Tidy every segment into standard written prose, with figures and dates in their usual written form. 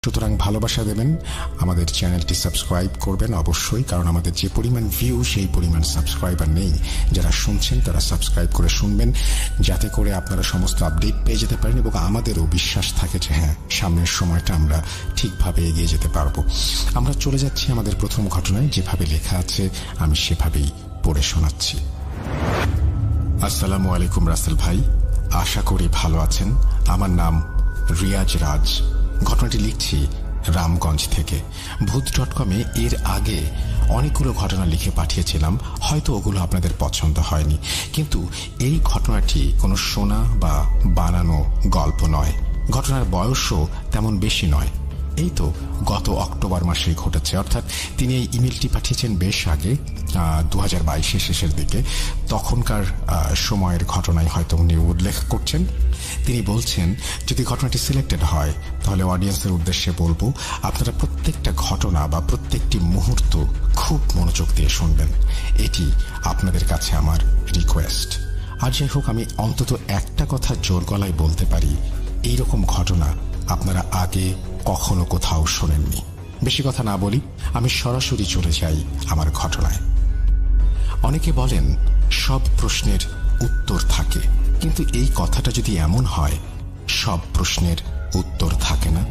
সুতরাং ভালোবাসা দেবেন, আমাদের চ্যানেলটি সাবস্ক্রাইব করবেন অবশ্যই, কারণ আমাদের যে পরিমাণ ভিউ সেই পরিমাণ সাবস্ক্রাইবার নেই। যারা শুনছেন তারা সাবস্ক্রাইব করে শুনবেন, যাতে করে আপনারা সমস্ত আপডেট পেয়ে যেতে পারেন এবং আমাদেরও বিশ্বাস থাকে যে হ্যাঁ, সামনের সময়টা আমরা ঠিকভাবে এগিয়ে যেতে পারবো। আমরা চলে যাচ্ছি আমাদের প্রথম ঘটনায়। যেভাবে লেখা আছে আমি সেভাবেই পড়ে শোনাচ্ছি। আসসালামু আলাইকুম রাসেল ভাই, আশা করি ভালো আছেন। আমার নাম রিয়াজ রাজ। ঘটনাটি লিখছি রামগঞ্জ থেকে। ভূত.com-এ এর আগে অনেকগুলো ঘটনা লিখে পাঠিয়েছিলাম, হয়তো ওগুলো আপনাদের পছন্দ হয়নি, কিন্তু এই ঘটনাটি কোনো শোনা বা বানানো গল্প নয়। ঘটনার বয়সও তেমন বেশি নয়, এই তো গত অক্টোবর মাসেই ঘটেছে। অর্থাৎ তিনি এই ইমেলটি পাঠিয়েছেন বেশ আগে, 2022-এর শেষের দিকে। তখনকার সময়ের ঘটনায় হয়তো উনি উল্লেখ করছেন। তিনি বলছেন, যদি ঘটনাটি সিলেক্টেড হয় তাহলে অডিয়েন্সের উদ্দেশ্যে বলবো, আপনারা প্রত্যেকটা ঘটনা বা প্রত্যেকটি মুহূর্ত খুব মনোযোগ দিয়ে শুনবেন। এটি আপনাদের কাছে আমার রিকোয়েস্ট। আর যাই হোক, আমি অন্তত একটা কথা জোর গলায় বলতে পারি, এইরকম ঘটনা আপনারা আগে কখনো কোথাও শোনেননি। বেশি কথা না বলি, আমি সরাসরি চলে যাই আমার ঘটনায়। অনেকে বলেন সব প্রশ্নের উত্তর থাকে, কিন্তু এই কথাটা যদি এমন হয় সব প্রশ্নের উত্তর থাকে না,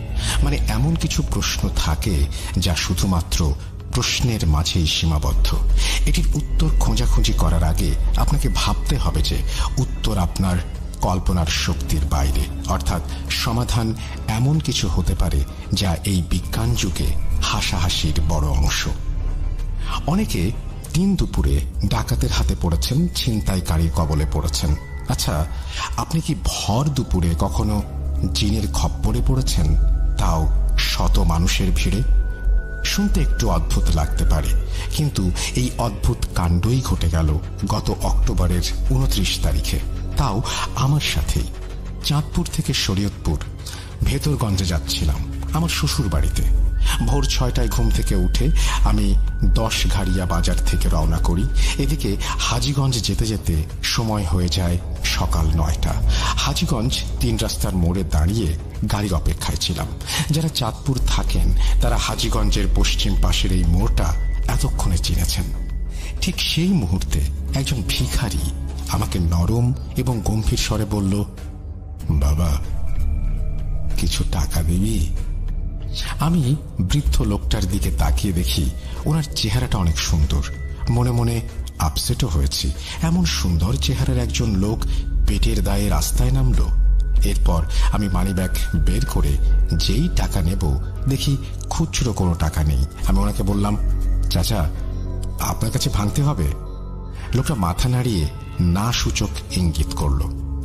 মানে এমন কিছু প্রশ্ন থাকে যা শুধুমাত্র প্রশ্নের মাঝেই সীমাবদ্ধ। এটির উত্তর খোঁজাখুঁজি করার আগে আপনাকে ভাবতে হবে যে উত্তর আপনার কল্পনার শক্তির বাইরে, অর্থাৎ সমাধান এমন কিছু হতে পারে যা এই বিজ্ঞান যুগে হাসাহাসির বড় অংশ। অনেকে দিন দুপুরে ডাকাতের হাতে পড়েছেন, ছিনতাইকারীর কবলে পড়েছেন। আচ্ছা, আপনি কি ভর দুপুরে কখনো জিনের খপ্পরে পড়েছেন, তাও শত মানুষের ভিড়ে? শুনতে একটু অদ্ভুত লাগতে পারে, কিন্তু এই অদ্ভুত কাণ্ডই ঘটে গেল গত অক্টোবরের 29 তারিখে, তাও আমার সাথেই। চাঁদপুর থেকে শরীয়তপুর ভেতরগঞ্জে যাচ্ছিলাম আমার শ্বশুর বাড়িতে। ভোর 6টায় ঘুম থেকে উঠে আমি 10 ঘাড়িয়া বাজার থেকে রওনা করি। এদিকে হাজীগঞ্জ যেতে যেতে সময় হয়ে যায় সকাল 9টা। হাজীগঞ্জ 3 রাস্তার মোড়ে দাঁড়িয়ে গাড়ির অপেক্ষায় ছিলাম। যারা চাঁদপুর থাকেন তারা হাজীগঞ্জের পশ্চিম পাশের এই মোড়টা এতক্ষণে চিনেছেন। ঠিক সেই মুহূর্তে একজন ভিখারি আমাকে নরম এবং গম্ভীর স্বরে বলল, বাবা, কিছু টাকা দিবি? আমি বৃদ্ধ লোকটার দিকে তাকিয়ে দেখি ওনার চেহারাটা অনেক সুন্দর। মনে মনে আপসেটও হয়েছি, এমন সুন্দর চেহারার একজন লোক পেটের দায়ে রাস্তায় নামল। এরপর আমি মানিব্যাগ বের করে যেই টাকা নেব দেখি খুচরো কোনো টাকা নেই। আমি ওনাকে বললাম, চাচা, আপনার কাছে ভাঙতে হবে? লোকটা মাথা নাড়িয়ে না সূচক ইঙ্গিত করল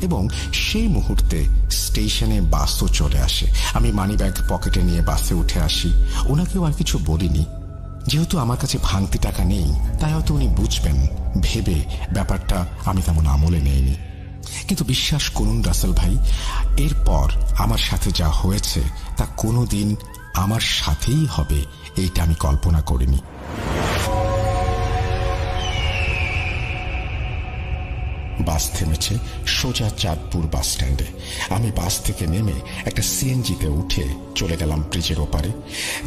এবং সেই মুহূর্তে স্টেশনে বাসও চলে আসে। আমি মানিব্যাগ পকেটে নিয়ে বাসে উঠে আসি। ওনাকেও আর কিছু বলিনি, যেহেতু আমার কাছে ভাঙতি টাকা নেই তাই হয়তো উনি বুঝবেন ভেবে ব্যাপারটা আমি তেমন আমলে নেইনি। কিন্তু বিশ্বাস করুন রাসেল ভাই, এরপর আমার সাথে যা হয়েছে তা কোনোদিন আমার সাথেই হবে এইটা আমি কল্পনা করিনি। বাস থেমেছে সোজা চাঁদপুর বাস স্ট্যান্ডে। আমি বাস থেকে নেমে একটা সিএনজিতে উঠে চলে গেলাম ব্রিজের ওপারে।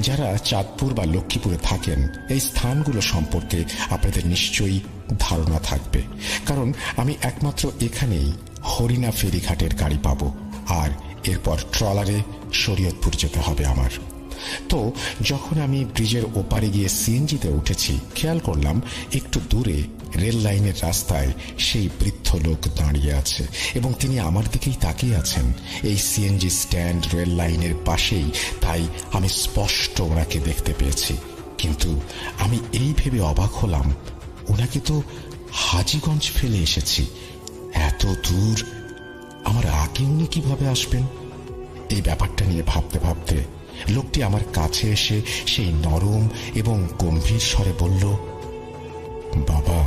যারা চাঁদপুর বা লক্ষ্মীপুরে থাকেন এই স্থানগুলো সম্পর্কে আপনাদের নিশ্চয়ই ধারণা থাকবে, কারণ আমি একমাত্র এখানেই হরিণা ফেরিঘাটের গাড়ি পাব, আর এরপর ট্রলারে শরীয়তপুর যেতে হবে আমার। তো যখন আমি ব্রিজের ওপারে গিয়ে সিএনজিতে উঠেছি, খেয়াল করলাম একটু দূরে রেল লাইনের রাস্তায় সেই বৃদ্ধ লোক দাঁড়িয়ে আছে এবং তিনি আমার দিকেই তাকিয়ে আছেন। এই সিএনজি স্ট্যান্ড রেল লাইনের পাশেই, তাই আমি স্পষ্ট ওনাকে দেখতে পেয়েছি। কিন্তু আমি এই ভেবে অবাক হলাম, ওনাকে তো হাজীগঞ্জ ফেলে এসেছি, এত দূর আমার আগে উনি কিভাবে আসবেন? এই ব্যাপারটা নিয়ে ভাবতে ভাবতে লোকটি আমার কাছে এসে সেই নরম এবং গম্ভীর স্বরে বলল, বাবা,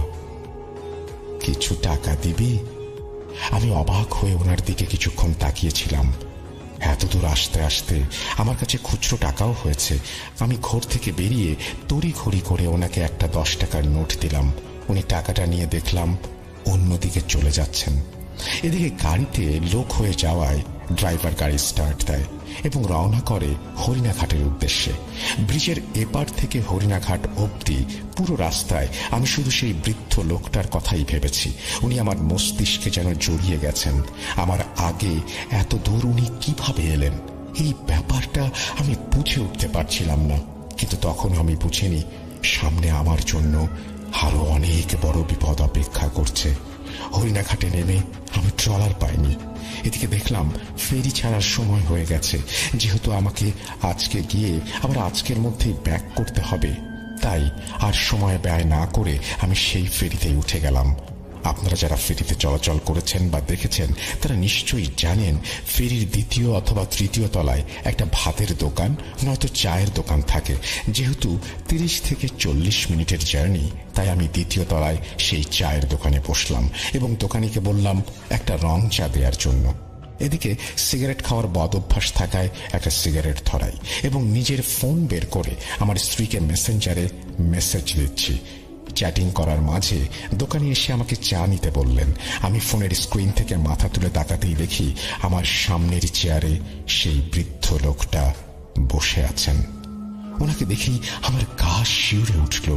কিছু টাকা দিবি? আমি অবাক হয়ে ওনার দিকে কিছুক্ষণ তাকিয়েছিলাম। এত দূর আসতে আসতে আমার কাছে খুচরো টাকাও হয়েছে। আমি ঘর থেকে বেরিয়ে তড়িঘড়ি করে ওনাকে একটা 10 টাকার নোট দিলাম। উনি টাকাটা নিয়ে দেখলাম অন্যদিকে চলে যাচ্ছেন। এদিকে গাড়িতে লোক হয়ে যাওয়ায় ড্রাইভার গাড়ি স্টার্ট দেয় এবং রওনা করে হরিণাঘাটের উদ্দেশ্যে। ব্রিজের এপার থেকে হরিণাঘাট অবধি পুরো রাস্তায় আমি শুধু সেই বৃদ্ধ লোকটার কথাই ভেবেছি। উনি আমার মস্তিষ্কে যেন জড়িয়ে গেছেন। আমার আগে এত দূর উনি কিভাবে এলেন, এই ব্যাপারটা আমি বুঝে উঠতে পারছিলাম না। কিন্তু তখন আমি বুঝিনি সামনে আমার জন্য আরো অনেক বড় বিপদ অপেক্ষা করছে। হরিণাঘাটে নেমে আমি ট্রলার পাইনি। এদিকে দেখলাম ফেরি ছাড়ার সময় হয়ে গেছে। যেহেতু আমাকে আজকে গিয়ে আবার আজকের মধ্যেই ব্যাক করতে হবে, তাই আর সময় ব্যয় না করে আমি সেই ফেরিতেই উঠে গেলাম। আপনারা যারা ফেরিতে চলাচল করেছেন বা দেখেছেন তারা নিশ্চয়ই জানেন ফেরির দ্বিতীয় অথবা তৃতীয় তলায় একটা ভাতের দোকান নয়তো চায়ের দোকান থাকে। যেহেতু 30 থেকে 40 মিনিটের জার্নি, তাই আমি দ্বিতীয় তলায় সেই চায়ের দোকানে বসলাম এবং দোকানিকে বললাম একটা রং চা দেওয়ার জন্য। এদিকে সিগারেট খাওয়ার বদ অভ্যাস থাকায় একটা সিগারেট ধরাই এবং নিজের ফোন বের করে আমার স্ত্রীকে মেসেঞ্জারে মেসেজ দিচ্ছি। চ্যাটিং করার মাঝে দোকানি এসে আমাকে চা নিতে বললেন। আমি ফোনের স্ক্রিন থেকে মাথা তুলে তাকাতেই দেখি আমার সামনের চেয়ারে সেই বৃদ্ধ লোকটা বসে আছেন। ওনাকে দেখেই আমার গা শিউরে উঠল।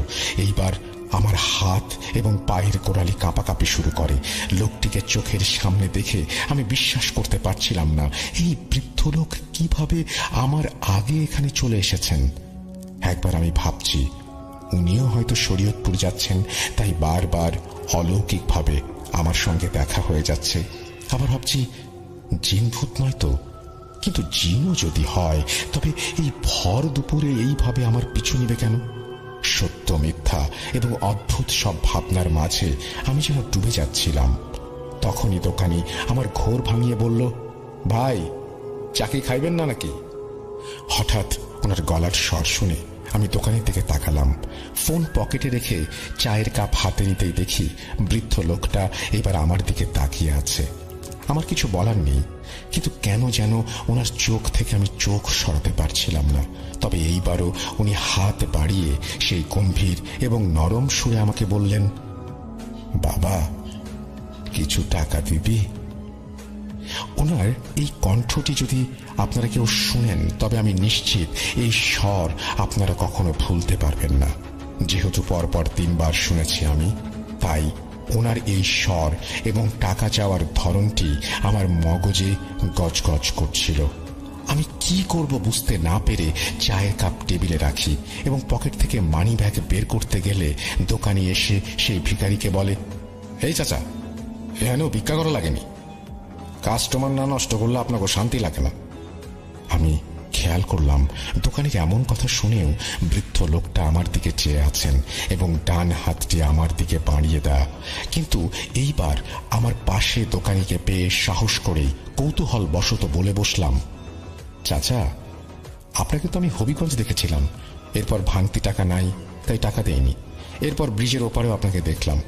এইবার আমার হাত এবং পায়ের গোড়ালি কাঁপাকাঁপি শুরু করে। লোকটিকে চোখের সামনে দেখে আমি বিশ্বাস করতে পারছিলাম না, এই বৃদ্ধ লোক কিভাবে আমার আগে এখানে চলে এসেছেন। একবার আমি ভাবছি উনিও হয়তো শরীয়তপুর যাচ্ছেন, তাই বারবার অলৌকিকভাবে আমার সঙ্গে দেখা হয়ে যাচ্ছে। আবার ভাবছি জিন ভূত নয় তো, কিন্তু জিনও যদি হয় তবে এই ভর দুপুরে এইভাবে আমার পিছু নিবে কেন? সত্য মিথ্যা এবং অদ্ভুত সব ভাবনার মাঝে আমি যেন ডুবে যাচ্ছিলাম। তখনই দোকানি আমার ঘোর ভাঙিয়ে বলল, ভাই চাকি খাইবেন না নাকি? হঠাৎ ওনার গলার স্বর শুনে আমি দোকানের দিকে তাকালাম। ফোন পকেটে রেখে চায়ের কাপ হাতে নিতেই দেখি বৃদ্ধ লোকটা এবার আমার দিকে তাকিয়ে আছে। আমার কিছু বলার নেই, কিন্তু কেন যেন ওনার চোখ থেকে আমি চোখ সরাতে পারছিলাম না। তবে এইবারও উনি হাত বাড়িয়ে সেই গম্ভীর এবং নরম সুরে আমাকে বললেন, বাবা কিছু টাকা দিবি? ওনার এই কণ্ঠটি যদি আপনারা কেউ শুনেন তবে আমি নিশ্চিত এই স্বর আপনারা কখনো ভুলতে পারবেন না। যেহেতু পরপর 3 বার শুনেছি আমি, তাই ওনার এই স্বর এবং টাকা চাওয়ার ধরনটি আমার মগজে গজগজ করছিল। আমি কি করব বুঝতে না পেরে চায়ের কাপ টেবিলে রাখি এবং পকেট থেকে মানি ব্যাগ বের করতে গেলে দোকানি এসে সেই ভিখারিকে বলে, এই চাচা, এখানেও ভিক্ষা করা লাগেনি, কাস্টমার না নষ্ট করলে আপনাকে শান্তি লাগে না। আমি খেয়াল করলাম দোকানের এমন কথা শুনেও বৃদ্ধ লোকটা আমার দিকে চেয়ে আছেন এবং ডান হাতটি আমার দিকে বাড়িয়ে দেয়া। কিন্তু এইবার আমার পাশে দোকানিকে পেয়ে সাহস করেই কৌতূহল বশত বলে বসলাম, চাচা আপনাকে তো আমি হবিগঞ্জ দেখেছিলাম, এরপর ভাঙতি টাকা নাই তাই টাকা দেইনি। এরপর ব্রিজের ওপারেও আপনাকে দেখলাম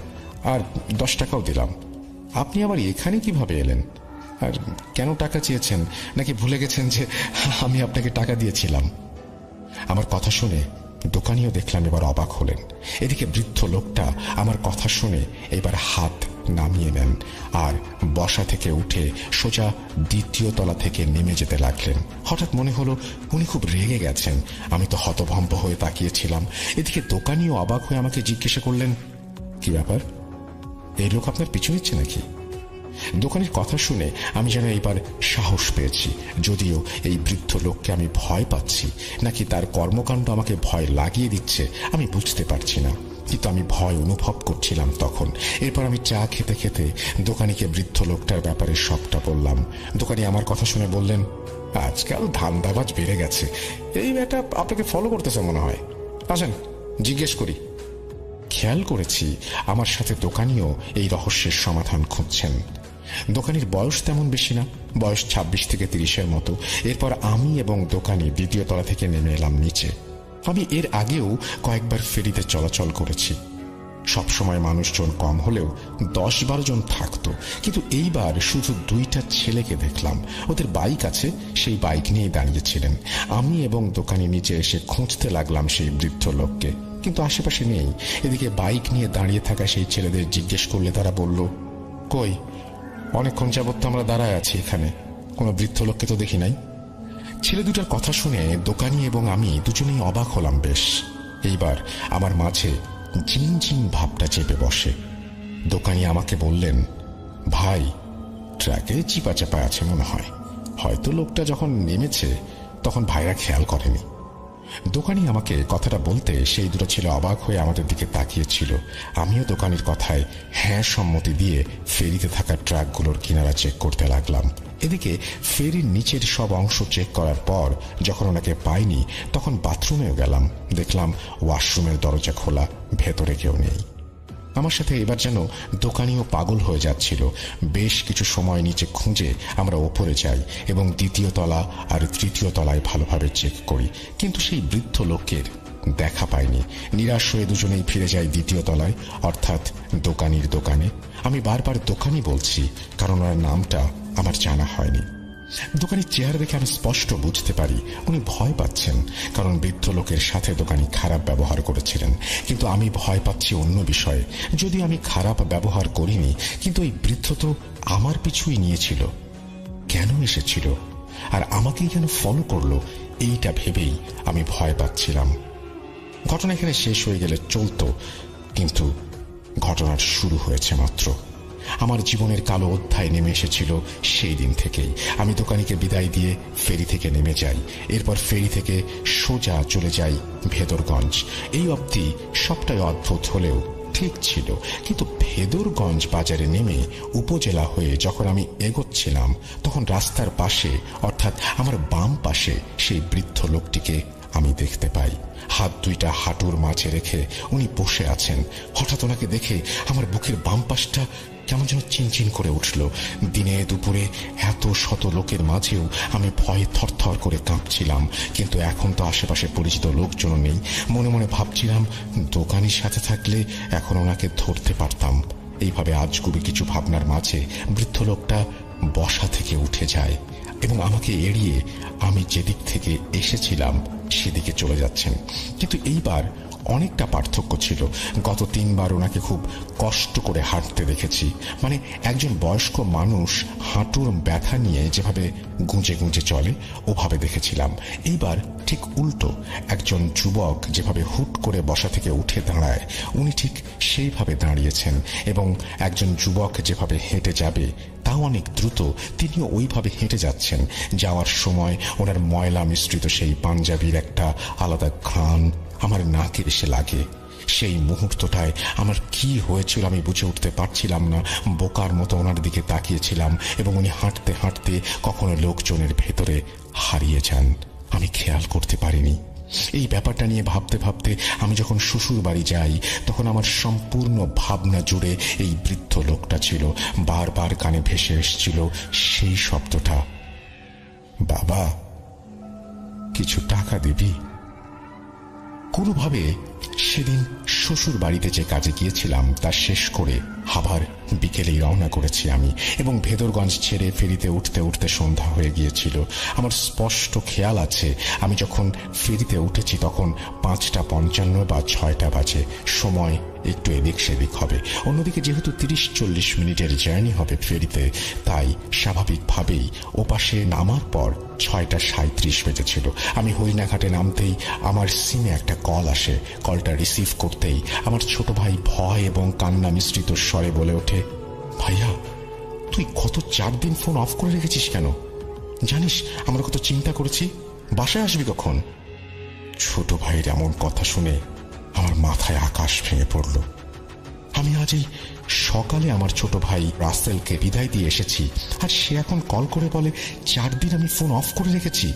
আর 10 টাকাও দিলাম। আপনি আবার এখানে কিভাবে এলেন? আর কেন টাকা চেয়েছেন? নাকি ভুলে গেছেন যে আমি আপনাকে টাকা দিয়েছিলাম? আমার কথা শুনে দোকানিও দেখলাম এবার অবাক হলেন। এদিকে বৃদ্ধ লোকটা আমার কথা শুনে এবার হাত নামিয়ে নেন আর বসা থেকে উঠে সোজা দ্বিতীয় তলা থেকে নেমে যেতে লাগলেন। হঠাৎ মনে হলো উনি খুব রেগে গেছেন। আমি তো হতভম্ব হয়ে তাকিয়েছিলাম। এদিকে দোকানিও অবাক হয়ে আমাকে জিজ্ঞাসা করলেন, কি ব্যাপার, এই লোক আপনার পিছু নিচ্ছে নাকি? দোকানের কথা শুনে আমি যেন এবার সাহস পেয়েছি। যদিও এই বৃদ্ধ লোককে আমি ভয় পাচ্ছি নাকি তার কর্মকাণ্ড আমাকে ভয় লাগিয়ে দিচ্ছে আমি বুঝতে পারছি না, কিন্তু আমি ভয় অনুভব করছিলাম তখন। এরপর আমি চা খেতে খেতে দোকানিকে বৃদ্ধ লোকটার ব্যাপারে সবটা বললাম। দোকানি আমার কথা শুনে বললেন, আজকাল ধান্দাবাজ বেড়ে গেছে, এই ব্যাটা আপনাকে ফলো করতেছে মনে হয়, আসেন জিজ্ঞেস করি। খেয়াল করেছি আমার সাথে দোকানিও এই রহস্যের সমাধান খুঁজছেন। দোকানির বয়স তেমন বেশি না, বয়স 26 থেকে 30-এর মতো। এরপর আমি এবং দোকানি দ্বিতীয় তলা থেকে নেমে এলাম নিচে। আমি এর আগেও কয়েকবার ফেরিতে চলাচল করেছি। সবসময় মানুষজন কম হলেও 10-12 জন থাকতো, কিন্তু এইবার শুধু 2টা ছেলেকে দেখলাম। ওদের বাইক আছে, সেই বাইক নিয়েই দাঁড়িয়েছিলেন। আমি এবং দোকানি নিচে এসে খুঁজতে লাগলাম সেই বৃদ্ধ লোককে, কিন্তু আশেপাশে নেই। এদিকে বাইক নিয়ে দাঁড়িয়ে থাকা সেই ছেলেদের জিজ্ঞেস করলে তারা বলল, কই অনেকক্ষণ যাবত তো আমরা দাঁড়ায় আছি এখানে, কোনো বৃদ্ধ লোককে তো দেখি নাই। ছেলে দুটার কথা শুনে দোকানি এবং আমি দুজনেই অবাক হলাম বেশ। এইবার আমার মাঝে জিনজিন ভাবটা চেপে বসে। দোকানি আমাকে বললেন, ভাই, ট্র্যাকে চিপা চাপা আছে মনে হয়, হয়তো লোকটা যখন নেমেছে তখন ভাইরা খেয়াল করেনি। দোকানি আমাকে কথাটা বলতে সেই দুটো ছেলে অবাক হয়ে আমাদের দিকে তাকিয়েছিল। আমিও দোকানির কথায় হ্যাঁ সম্মতি দিয়ে ফেরিতে থাকা ট্রাকগুলোর কিনারা চেক করতে লাগলাম। এদিকে ফেরির নিচের সব অংশ চেক করার পর যখন ওনাকে পাইনি তখন বাথরুমেও গেলাম। দেখলাম ওয়াশরুমের দরজা খোলা, ভেতরে কেউ নেই। আমার সাথে এবার যেন দোকানিও পাগল হয়ে যাচ্ছিল। বেশ কিছু সময় নিচে খুঁজে আমরা ওপরে যাই এবং দ্বিতীয় তলা আর তৃতীয় তলায় ভালোভাবে চেক করি, কিন্তু সেই বৃদ্ধ লোকের দেখা পাইনি। নিরাশ হয়ে দুজনেই ফিরে যাই দ্বিতীয় তলায়, অর্থাৎ দোকানির দোকানে। আমি বারবার দোকানি বলছি কারণ ওনার নামটা আমার জানা হয়নি। দোকানির চেহারা দেখে আমি স্পষ্ট বুঝতে পারি উনি ভয় পাচ্ছেন, কারণ বৃদ্ধ লোকের সাথে দোকানি খারাপ ব্যবহার করেছিলেন। কিন্তু আমি ভয় পাচ্ছি অন্য বিষয়ে। যদি আমি খারাপ ব্যবহার করিনি, কিন্তু এই বৃদ্ধ তো আমার পিছুই নিয়েছিল। কেন এসেছিল আর আমাকেই কেন ফলো করলো, এইটা ভেবেই আমি ভয় পাচ্ছিলাম। ঘটনা এখানে শেষ হয়ে গেলে চলতো, কিন্তু ঘটনার শুরু হয়েছে মাত্র। আমার জীবনের কালো অধ্যায় নেমে এসেছিল সেই দিন থেকেই। আমি দোকানিকে বিদায় দিয়ে ফেরি থেকে নেমে যাই। এরপর ফেরি থেকে সোজা চলে যাই ভেদরগঞ্জ। এই অবধি সবটাই অদ্ভুত হলেও ঠিক ছিল, কিন্তু ভেদরগঞ্জ বাজারে নেমে উপজেলা হয়ে যখন আমি এগোচ্ছিলাম তখন রাস্তার পাশে, অর্থাৎ আমার বাম পাশে, সেই বৃদ্ধ লোকটিকে আমি দেখতে পাই। হাত দুইটা হাঁটুর মাঝে রেখে উনি বসে আছেন। হঠাৎ ওনাকে দেখে আমার বুকের বাম পাশটা কেমন যেন চিনচিন করে উঠল। দিনে দুপুরে এত শত লোকের মাঝেও আমি ভয়ে থরথর করে কাঁপছিলাম, কিন্তু এখন তো আশেপাশে পরিচিত লোকজন নেই। মনে মনে ভাবছিলাম দোকানির সাথে থাকলে এখন ওনাকে ধরতে পারতাম। এইভাবে আজগুবি কিছু ভাবনার মাঝে বৃদ্ধ লোকটা বসা থেকে উঠে যায় এবং আমাকে এড়িয়ে আমি যেদিক থেকে এসেছিলাম সেদিকে চলে যাচ্ছেন। কিন্তু এইবার অনেকটা পার্থক্য ছিল। গত 3 বার ওনাকে খুব কষ্ট করে হাঁটতে দেখেছি, মানে একজন বয়স্ক মানুষ হাঁটুর ব্যথা নিয়ে যেভাবে গুঁজে গুঁজে চলে ওভাবে দেখেছিলাম। এইবার ঠিক উল্টো, একজন যুবক যেভাবে হুট করে বসা থেকে উঠে দাঁড়ায় উনি ঠিক সেইভাবে দাঁড়িয়েছেন, এবং একজন যুবক যেভাবে হেঁটে যাবে তাও অনেক দ্রুত তিনিও ওইভাবে হেঁটে যাচ্ছেন। যাওয়ার সময় ওনার ময়লা মিশ্রিত সেই পাঞ্জাবির একটা আলাদা ঘ্রাণ আমার নাকে এসে লাগে। সেই মুহূর্তটায় আমার কি হয়েছিল আমি বুঝে উঠতে পারছিলাম না। বোকার মতো ওনার দিকে তাকিয়েছিলাম এবং উনি হাঁটতে হাঁটতে কখনো লোকজনের ভেতরে হারিয়ে যান, আমি খেয়াল করতে পারিনি। এই ব্যাপারটা নিয়ে ভাবতে ভাবতে আমি যখন শ্বশুর বাড়ি যাই তখন আমার সম্পূর্ণ ভাবনা জুড়ে এই বৃদ্ধ লোকটা ছিল। বারবার কানে ভেসে এসেছিল সেই শব্দটা, বাবা কিছু টাকা দিবি। কোনোভাবে সেদিন শ্বশুর বাড়িতে যে কাজে গিয়েছিলাম তা শেষ করে আবার বিকেলেই রওনা করেছি আমি, এবং ভেদরগঞ্জ ছেড়ে ফেরিতে উঠতে উঠতে সন্ধ্যা হয়ে গিয়েছিল। আমার স্পষ্ট খেয়াল আছে আমি যখন ফেরিতে উঠেছি তখন 5:55 বা 6টা বাজে। সময় একটু এদিক সেদিক হবে। অন্যদিকে যেহেতু 30-40 মিনিটের জার্নি হবে ফেরিতে, তাই স্বাভাবিকভাবেই ওপাশে নামার পর 6:37 বেজেছিল। আমি হরিণাঘাটে নামতেই আমার সিমে একটা কল আসে। কলটা রিসিভ করতেই আমার ছোট ভাই ভয় এবং কান্না মিশ্রিত স্বরে বলে ওঠে, ভাইয়া তুই গত 4 দিন ফোন অফ করে রেখেছিস কেন? জানিস আমরা কত চিন্তা করেছি, বাসায় আসবি কখন? ছোট ভাইয়ের এমন কথা শুনে আমার মাথায় আকাশ ভেঙে পড়ল। আমি আজ এই সকালে আমার ছোট ভাই রাসেলকে বিদায় দিয়ে এসেছি, আর সে এখন কল করে বলে 4 দিন আমি ফোন অফ করে রেখেছি।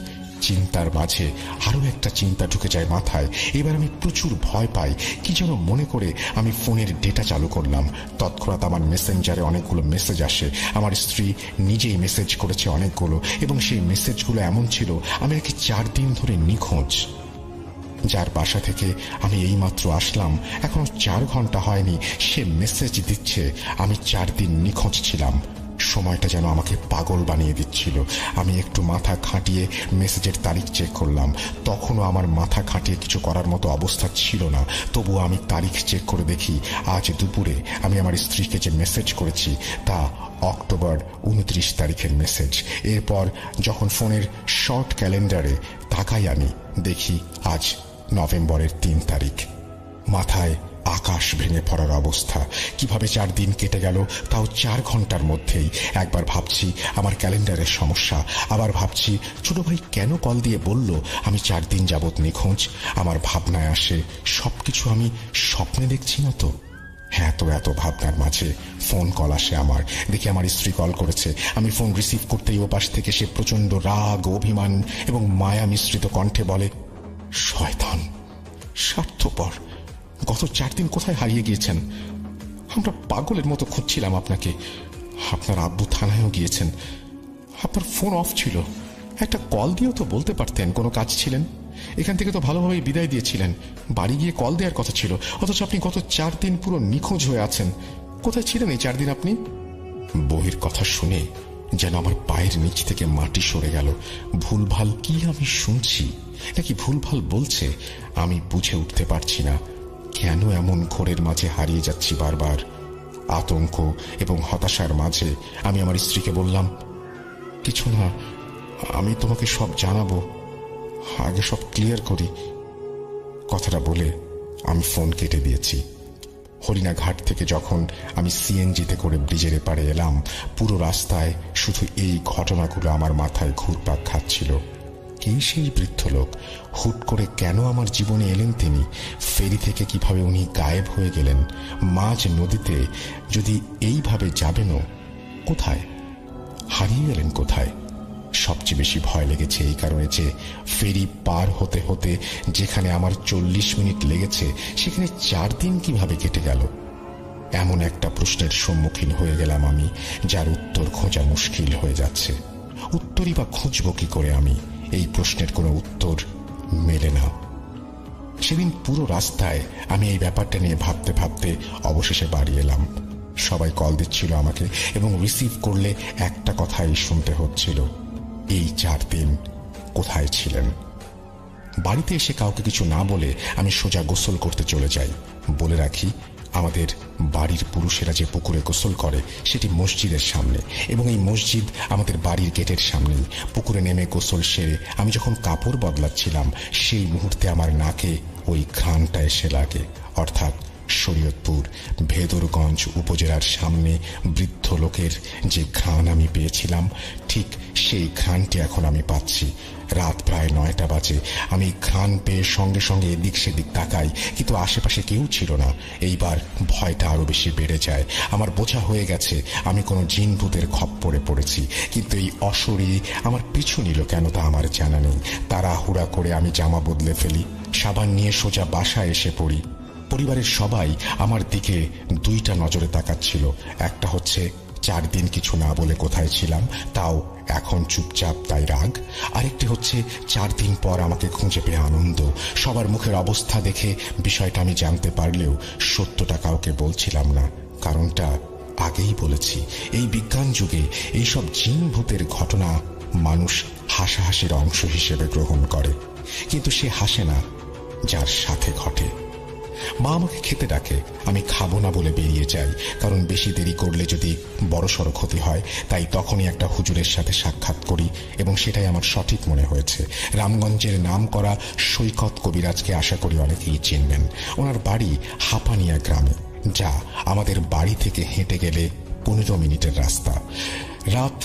চিন্তার মাঝে আরো একটা চিন্তা ঢুকে যায় মাথায়। এবার আমি প্রচুর ভয় পাই। কি যেন মনে করে আমি ফোনের ডেটা চালু করলাম। তৎক্ষণাৎ আমার মেসেঞ্জারে অনেকগুলো মেসেজ আসে। আমার স্ত্রী নিজেই মেসেজ করেছে অনেকগুলো, এবং সেই মেসেজগুলো এমন ছিল আমি নাকি 4 দিন ধরে নিখোঁজ। যার বাসা থেকে আমি এইমাত্র আসলাম, এখনো 4 ঘন্টা হয়নি, সে মেসেজ দিচ্ছে আমি 4 দিন নিখোঁজ ছিলাম। সময়টা যেন আমাকে পাগল বানিয়ে দিচ্ছিল। আমি একটু মাথা খাটিয়ে মেসেজের তারিখ চেক করলাম। তখনও আমার মাথা খাটিয়ে কিছু করার মতো অবস্থা ছিল না। তবুও আমি তারিখ চেক করে দেখি আজ দুপুরে আমি আমার স্ত্রীকে যে মেসেজ করেছি তা অক্টোবর 29 তারিখের মেসেজ। এরপর যখন ফোনের শর্ট ক্যালেন্ডারে তাকাই আমি দেখি আজ নভেম্বরের 3 তারিখ। মাথায় আকাশ ভেঙে পড়ার অবস্থা। কিভাবে 4 দিন কেটে গেল, তাও 4 ঘন্টার মধ্যেই। একবার ভাবছি আমার ক্যালেন্ডারের সমস্যা, আবার ভাবছি ছোট ভাই কেন কল দিয়ে বলল আমি 4 দিন যাবৎ নিখোঁজ। আমার ভাবনায় আসে সবকিছু আমি স্বপ্নে দেখছি না তো। এত ভাবনার মাঝে ফোন কল আসে আমার। দেখি আমার স্ত্রী কল করেছে। আমি ফোন রিসিভ করতেই ওপাশ থেকে সে প্রচন্ড রাগ, অভিমান এবং মায়া মিশ্রিত কণ্ঠে বলে, শয়তান, স্বার্থপর, গত 4 দিন কোথায় হারিয়ে গিয়েছেন? আমরা পাগলের মতো খুঁজছিলাম আপনাকে। আপনার আব্বু থানায়ও গিয়েছেন। আপনার ফোন অফ ছিল। একটা কল দিয়েও তো বলতে পারতেন কোনো কাজ ছিলেন। এখান থেকে তো ভালোভাবে বিদায় দিয়েছিলেন। বাড়ি গিয়ে কল দেওয়ার কথা ছিল, অথচ আপনি গত 4 দিন পুরো নিখোঁজ হয়ে আছেন। কোথায় ছিলেন এই 4 দিন আপনি? বউয়ের কথা শুনে যেন আমার পায়ের নিচ থেকে মাটি সরে গেল। ভুলভাল কি আমি শুনছি, নাকি ভুলভাল বলছে আমি বুঝে উঠতে পারছি না। কেন এমন ঘোরের মাঝে হারিয়ে যাচ্ছি বারবার? আতঙ্ক এবং হতাশার মাঝে আমি আমার স্ত্রীকে বললাম, কিছু না, আমি তোমাকে সব জানাবো, আগে সব ক্লিয়ার করি। কথাটা বলে আমি ফোন কেটে দিয়েছি। হরিণাঘাট থেকে যখন আমি সিএনজিতে করে ব্রিজের এপারে এলাম, পুরো রাস্তায় শুধু এই ঘটনাগুলো আমার মাথায় ঘুরপাক খাচ্ছিল। কে সেই বৃদ্ধ লোক? হুট করে কেন আমার জীবনে এলেন তিনি? ফেরি থেকে কিভাবে উনি গায়েব হয়ে গেলেন? মাঝ নদীতে যদি এইভাবে যাবেনও, কোথায় হারিয়ে গেলেন? কোথায়? সবচেয়ে বেশি ভয় লেগেছে এই কারণে যে ফেরি পার হতে হতে যেখানে আমার 40 মিনিট লেগেছে সেখানে 4 দিন কিভাবে কেটে গেল। এমন একটা প্রশ্নের সম্মুখীন হয়ে গেলাম আমি, যার উত্তর খোঁজা মুশকিল হয়ে যাচ্ছে। উত্তরই বা খুঁজব কি করে আমি? এই প্রশ্নের কোনো উত্তর মেলে না। সেদিন পুরো রাস্তায় আমি এই ব্যাপারটা নিয়ে ভাবতে ভাবতে অবশেষে বাড়ি এলাম। সবাই কল দিচ্ছিল আমাকে এবং রিসিভ করলে একটা কথাই শুনতে হচ্ছিল, এই 4 দিন কোথায় ছিলেন? বাড়িতে এসে কাউকে কিছু না বলে আমি সোজা গোসল করতে চলে যাই। বলে রাখি, আমাদের বাড়ির পুরুষেরা যে পুকুরে গোসল করে সেটি মসজিদের সামনে, এবং এই মসজিদ আমাদের বাড়ির গেটের সামনেই। পুকুরে নেমে গোসল সেরে আমি যখন কাপড় বদলাচ্ছিলাম সেই মুহূর্তে আমার নাকে ওই ঘ্রাণটা এসে লাগে। অর্থাৎ শরীয়তপুর ভেদরগঞ্জ উপজেলার সামনে বৃদ্ধ লোকের যে ঘ্রাণ আমি পেয়েছিলাম, ঠিক সেই ঘ্রাণটি এখন আমি পাচ্ছি। রাত প্রায় 9টা বাজে। আমি ঘ্রাণ পেয়ে সঙ্গে সঙ্গে এদিক সেদিক তাকাই, কিন্তু আশেপাশে কেউ ছিল না। এইবার ভয়টা আরো বেশি বেড়ে যায়। আমার বোঝা হয়ে গেছে আমি কোনো জিন ভূতের খপ্পরে পড়েছি, কিন্তু এই অশরী আমার পিছু নিল কেন তা আমার জানা নেই। তাড়াহুড়া করে আমি জামা বদলে ফেলি, সাবান নিয়ে সোজা বাসায় এসে পড়ি। পরিবারের সবাই আমার দিকে 2টা নজরে তাকাচ্ছিল। একটা হচ্ছে 4 দিন কিছু না বলে কোথায় ছিলাম, তাও এখন চুপচাপ, তাই রাগ। আরেকটি হচ্ছে 4 দিন পর আমাকে খুঁজে পেয়ে আনন্দ। সবার মুখের অবস্থা দেখে বিষয়টা আমি জানতে পারলেও সত্যটা কাউকে বলছিলাম না। কারণটা আগেই বলেছি, এই বিজ্ঞান যুগে এইসব জিন ভূতের ঘটনা মানুষ হাসাহাসির অংশ হিসেবে গ্রহণ করে, কিন্তু সে হাসে না যার সাথে ঘটে। মা আমাকে খেতে ডাকে, আমি খাবো না বলে বেরিয়ে যাই, কারণ বেশি দেরি করলে যদি বড়সড় ক্ষতি হয়। তাই তখনই একটা হুজুরের সাথে সাক্ষাৎ করি, এবং সেটাই আমার সঠিক মনে হয়েছে। রামগঞ্জের নাম করা সৈকত কবিরাজকে আশা করি অনেকেই চিনবেন। ওনার বাড়ি হাপানিয়া গ্রামে, যা আমাদের বাড়ি থেকে হেঁটে গেলে 15 মিনিটের রাস্তা। রাত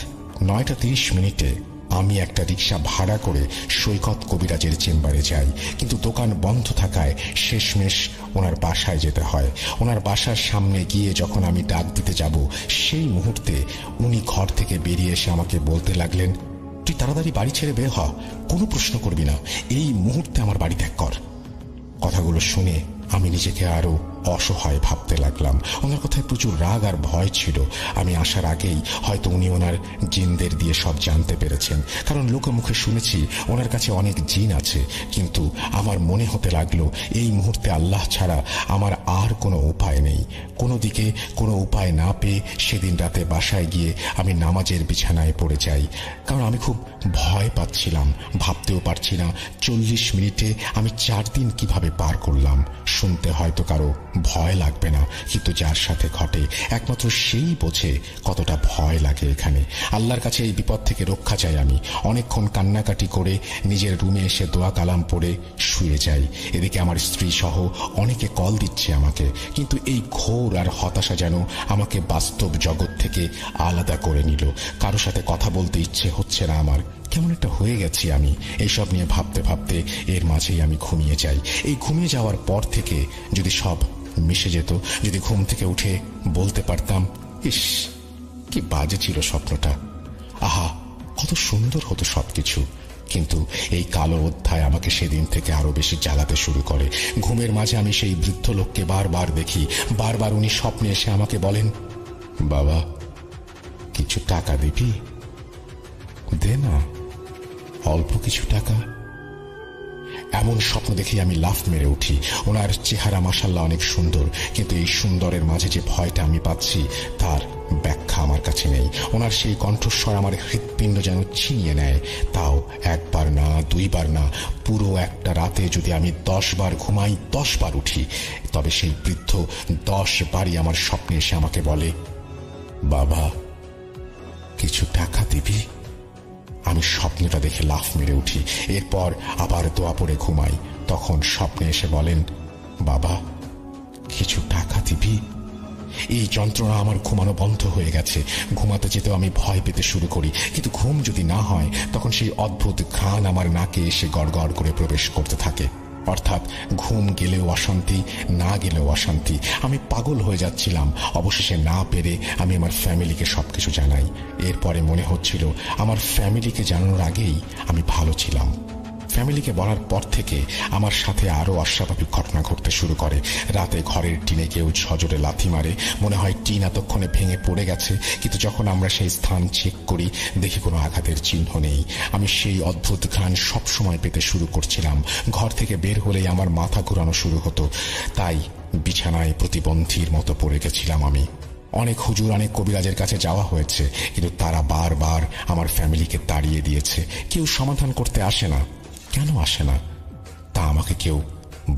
9টা 30 মিনিটে আমি একটা রিক্সা ভাড়া করে সৈকত কবিরাজের চেম্বারে যাই, কিন্তু দোকান বন্ধ থাকায় শেষমেশ ওনার বাসায় যেতে হয়। ওনার বাসার সামনে গিয়ে যখন আমি ডাক দিতে যাব, সেই মুহূর্তে উনি ঘর থেকে বেরিয়ে এসে আমাকে বলতে লাগলেন, তুই তাড়াতাড়ি বাড়ি ছেড়ে বের হ, কোনো প্রশ্ন করবি না, এই মুহূর্তে আমার বাড়ি ত্যাগ কর। কথাগুলো শুনে আমি নিজেকে আরো অসহায় ভাবতে লাগলাম। ওনার কথায় প্রচুর রাগ আর ভয় ছিল। আমি আসার আগেই হয়তো উনি ওনার জিনদের দিয়ে সব জানতে পেরেছেন, কারণ লোকে মুখে শুনেছি ওনার কাছে অনেক জিন আছে। কিন্তু আমার মনে হতে লাগলো এই মুহূর্তে আল্লাহ ছাড়া আমার আর কোনো উপায় নেই। কোনো দিকে কোনো উপায় না পেয়ে সেদিন রাতে বাসায় গিয়ে আমি নামাজের বিছানায় পড়ে যাই, কারণ আমি খুব ভয় পাচ্ছিলাম। ভাবতেও পারছি না 40 মিনিটে আমি 4 দিন কিভাবে পার করলাম। শুনতে হয়তো কারো ভয় লাগবে না, কিন্তু যার সাথে ঘটে একমাত্র সেই বোঝে কতটা ভয় লাগে এখানে। আল্লাহর কাছে এই বিপদ থেকে রক্ষা চাই আমি। অনেকক্ষণ কান্নাকাটি করে নিজের রুমে এসে দোয়া কালাম পড়ে শুয়ে যাই। এদিকে আমার স্ত্রী সহ অনেকে কল দিচ্ছে আমাকে, কিন্তু এই ঘোর আর হতাশা যেন আমাকে বাস্তব জগৎ থেকে আলাদা করে নিল। কারো সাথে কথা বলতে ইচ্ছে হচ্ছে না আমার। কেমন একটা হয়ে গেছি আমি এইসব নিয়ে ভাবতে ভাবতে। এর মাঝেই আমি ঘুমিয়ে যাই। এই ঘুমিয়ে যাওয়ার পর থেকে যদি সব মিশে যেত, যদি ঘুম থেকে উঠে বলতে পারতাম, ইস কি বাজে ছিল স্বপ্নটা, আহা কত সুন্দর হতো সবকিছু। কিন্তু এই কালো অধ্যায় আমাকে সেদিন থেকে আরো বেশি জ্বালাতে শুরু করে। ঘুমের মাঝে আমি সেই বৃদ্ধ লোককে বারবার দেখি। বারবার উনি স্বপ্নে এসে আমাকে বলেন, বাবা কিছু টাকা দিবি, দে না অল্প কিছু টাকা। এমন স্বপ্ন দেখে আমি লাফ মেরে উঠি। ওনার চেহারা মাশাআল্লাহ অনেক সুন্দর, কিন্তু এই সুন্দরের মাঝে যে ভয়টা আমি পাচ্ছি তার ব্যাখ্যা আমার কাছে নেই। ওনার সেই কণ্ঠস্বর আমার হৃৎপিণ্ড যেন ছিনিয়ে নেয়। তাও একবার না, 2 বার না, পুরো একটা রাতে যদি আমি 10 বার ঘুমাই, 10 বার উঠি, তবে সেই বৃদ্ধ 10 বারই আমার স্বপ্নে এসে আমাকে বলে, বাবা কিছু টাকা দিবি। আমি স্বপ্নটা দেখে লাফ মেরে উঠি। এরপর আবার দোয়া পড়ে ঘুমাই। তখন স্বপ্নে এসে বলেন, বাবা কিছু টাকা দিবি। এই যন্ত্রণা আমার ঘুমানো বন্ধ হয়ে গেছে। ঘুমাতে যেতেও আমি ভয় পেতে শুরু করি, কিন্তু ঘুম যদি না হয় তখন সেই অদ্ভুত ঘ্রাণ আমার নাকে এসে গড়গড় করে প্রবেশ করতে থাকে। অর্থাৎ ঘুম গেলেও অশান্তি, না গেলেও অশান্তি। আমি পাগল হয়ে যাচ্ছিলাম। অবশেষে না পেরে আমি আমার ফ্যামিলিকে সবকিছু জানাই। এরপরে মনে হচ্ছিল আমার ফ্যামিলিকে জানানোর আগেই আমি ভালো ছিলাম। ফ্যামিলিকে বলার পর থেকে আমার সাথে আরো অস্বাভাবিক ঘটনা ঘটতে শুরু করে। রাতে ঘরের টিনে কেউ সজোরে লাথি মারে। মনে হয় টিন এতক্ষণে ভেঙে পড়ে গেছে, কিন্তু যখন আমরা সেই স্থান চেক করি দেখি কোনো আঘাতের চিহ্ন নেই। আমি সেই অদ্ভুত ঘ্রাণ সবসময় পেতে শুরু করছিলাম। ঘর থেকে বের হলেই আমার মাথা ঘুরানো শুরু হতো। তাই বিছানায় প্রতিবন্ধীর মতো পড়ে গেছিলাম আমি। অনেক হুজুর, অনেক কবিরাজের কাছে যাওয়া হয়েছে, কিন্তু তারা বারবার আমার ফ্যামিলিকে তাড়িয়ে দিয়েছে। কেউ সমাধান করতে আসে না। কেন আসে না তা আমাকে কেউ